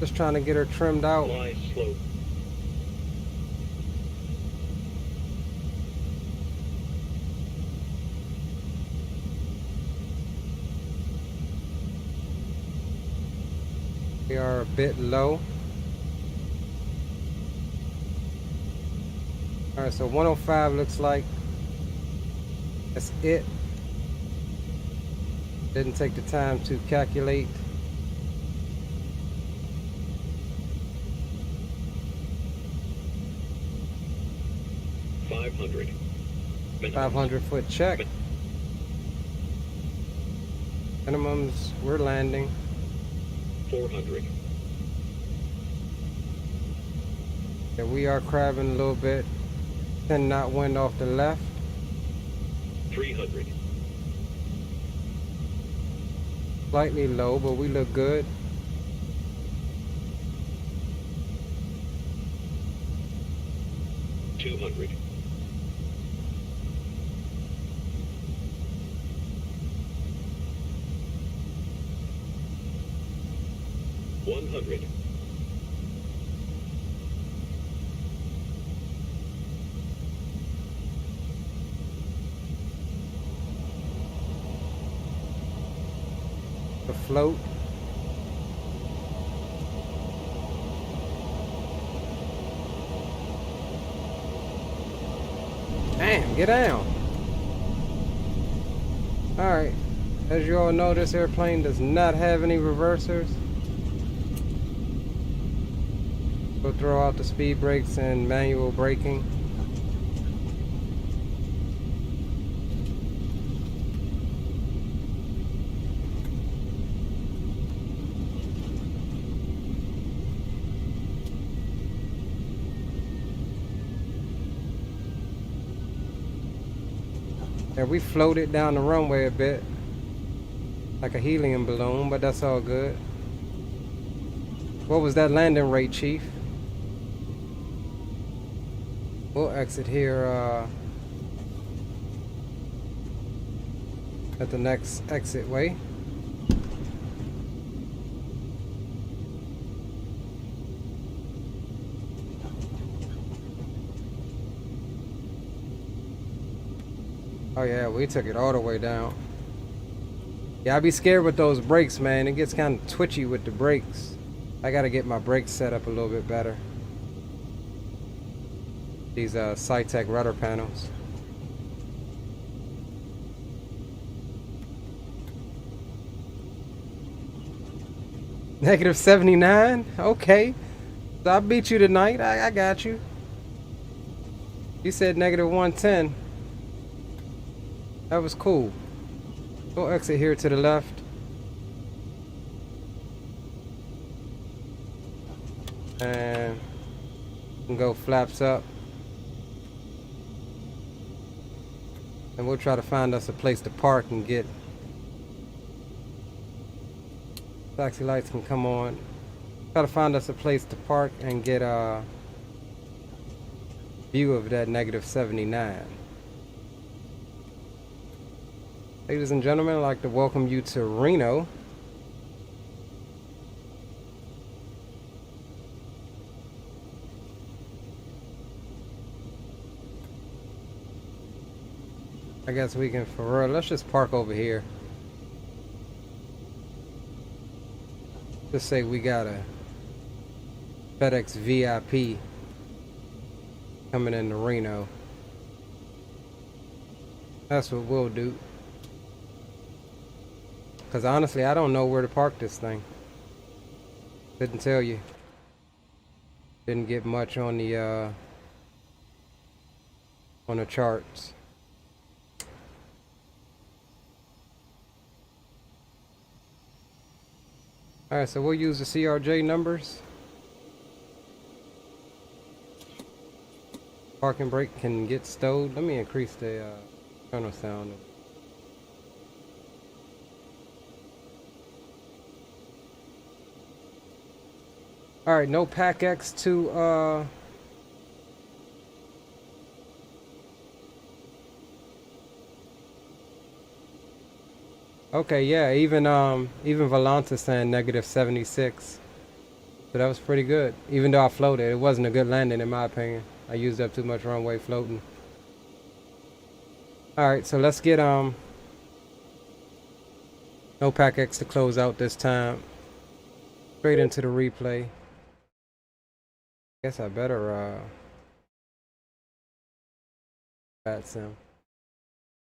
Just trying to get her trimmed out. Fly slope. We are a bit low. Alright, so 105 looks like that's it. Didn't take the time to calculate. $500. 500 foot check. Minimums, we're landing. 400. Yeah, we are crabbing a little bit. 10 knot wind off the left. 300. Slightly low, but we look good. $200. $100. The float. Damn, get down. Alright. As you all know, this airplane does not have any reversers. We'll throw out the speed brakes and manual braking. Yeah, we floated down the runway a bit, like a helium balloon, but that's all good. What was that landing rate, Chief? We'll exit here at the next exit way. Oh yeah, we took it all the way down. Yeah, I be scared with those brakes, man. It gets kind of twitchy with the brakes. I gotta get my brakes set up a little bit better. These Cytec rudder panels. Negative 79? Okay. So I beat you tonight. I got you. You said negative 110. That was cool. We'll exit here to the left. And go flaps up. And we'll try to find us a place to park and get. Taxi lights can come on. Try to find us a place to park and get a view of that negative 79. Ladies and gentlemen, I'd like to welcome you to Reno. I guess we can, for real, let's just park over here. Just say we got a FedEx VIP coming into Reno. That's what we'll do. Because honestly, I don't know where to park this thing. Couldn't tell you. Didn't get much on the charts. Alright, so we'll use the CRJ numbers. Parking brake can get stowed. Let me increase the tunnel sound. Alright, no pack X to okay, yeah, even Volanta saying negative 76. So that was pretty good. Even though I floated, it wasn't a good landing in my opinion. I used up too much runway floating. Alright, so let's get no pack X to close out this time. Straight into the replay. Guess I better Vatsim.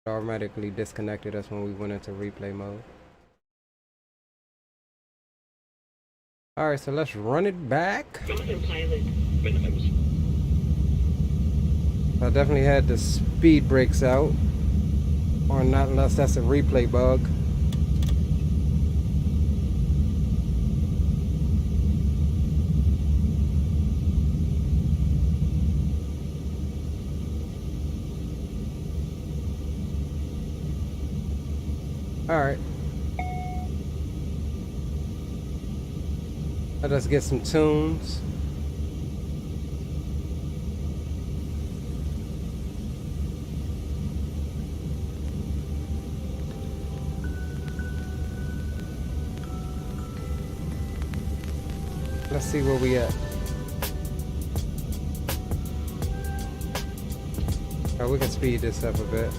It automatically disconnected us when we went into replay mode. Alright, so let's run it back. I definitely had the speed brakes out. Or not unless that's a replay bug. Alright. Let us get some tunes. Let's see where we at. Oh, we can speed this up a bit.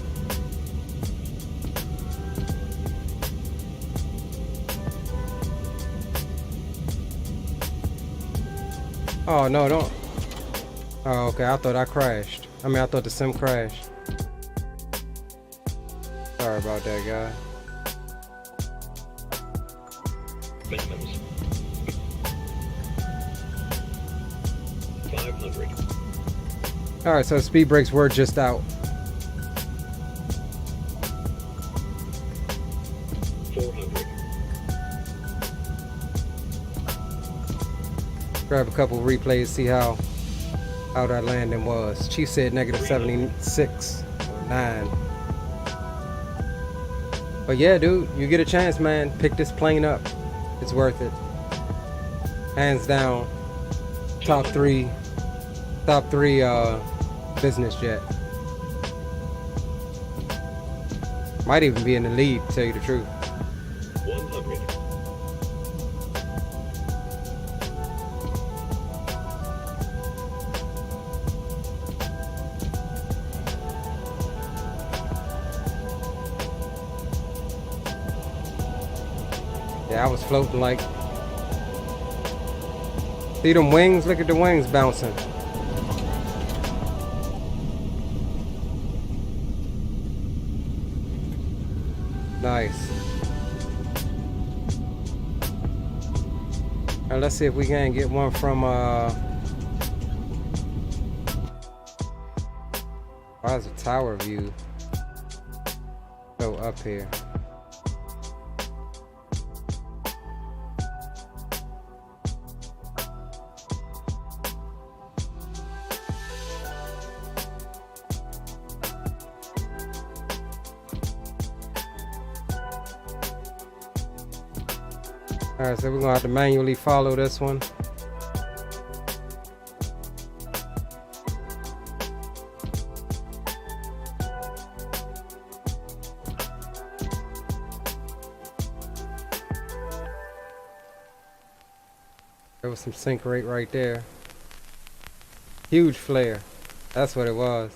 Oh, no, don't. Oh, okay, I thought I crashed. I mean, I thought the sim crashed. Sorry about that, guy. 400. Alright, so speed brakes were just out. 400. Grab a couple replays, see how that landing was. Chief said negative 76, 9. But yeah, dude, you get a chance, man. Pick this plane up. It's worth it. Hands down. Top three business jet. Might even be in the lead, to tell you the truth. 100. Yeah, I was floating like. See them wings? Look at the wings bouncing. Nice. Alright, let's see if we can get one from why is the tower view so up here? Alright, so we're gonna have to manually follow this one. There was some sink rate right there. Huge flare. That's what it was.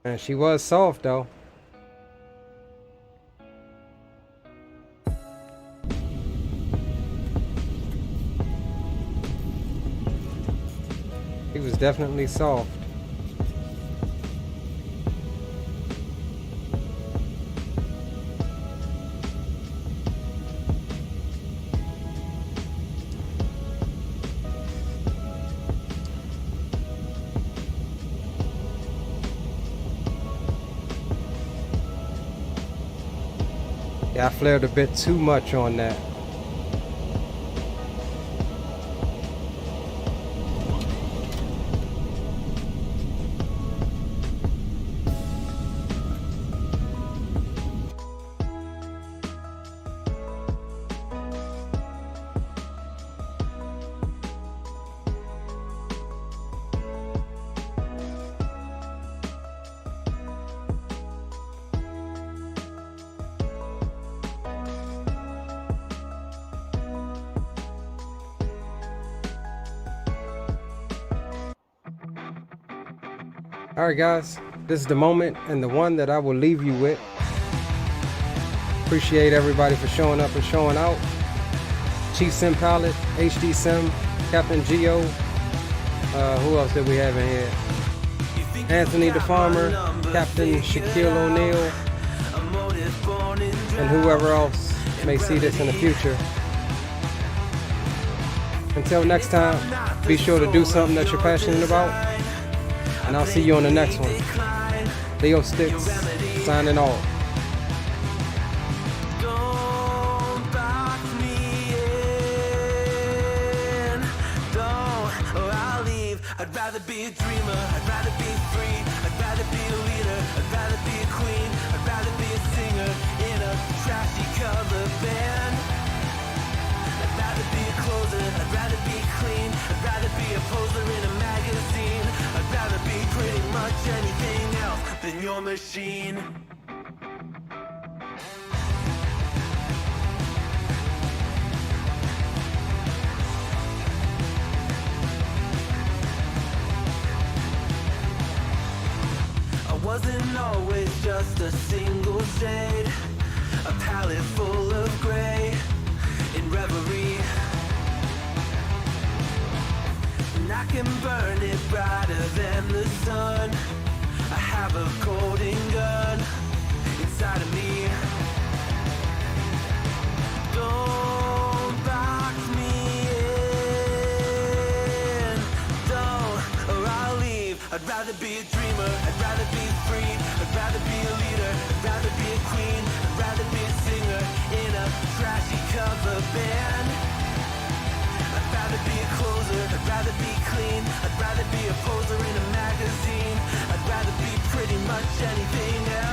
And she was soft though. He was definitely soft. Yeah, I flared a bit too much on that. Alright guys, this is the moment and the one that I will leave you with. Appreciate everybody for showing up and showing out. Chief Sim Pilot, HD Sim, Captain Geo, who else did we have in here? Anthony the Farmer, Captain Shaquille O'Neal, and whoever else may see this in the future. Until next time, be sure to do something that you're passionate about. And I'll see you on the next one. Leo Sticks, signing off. I'd rather be a dreamer, I'd rather be free, I'd rather be a leader, I'd rather be a queen, I'd rather be a singer in a trashy cover band. I'd rather be a closer, I'd rather be clean, I'd rather be a poser in a magazine, I'd rather be pretty much anything else than your machine. Wasn't always just a single shade, a palette full of gray in reverie. And I can burn it brighter than the sun. I have a golden gun inside of me. I'd rather be a dreamer, I'd rather be free, I'd rather be a leader, I'd rather be a queen, I'd rather be a singer in a trashy cover band. I'd rather be a closer, I'd rather be clean, I'd rather be a poser in a magazine, I'd rather be pretty much anything else.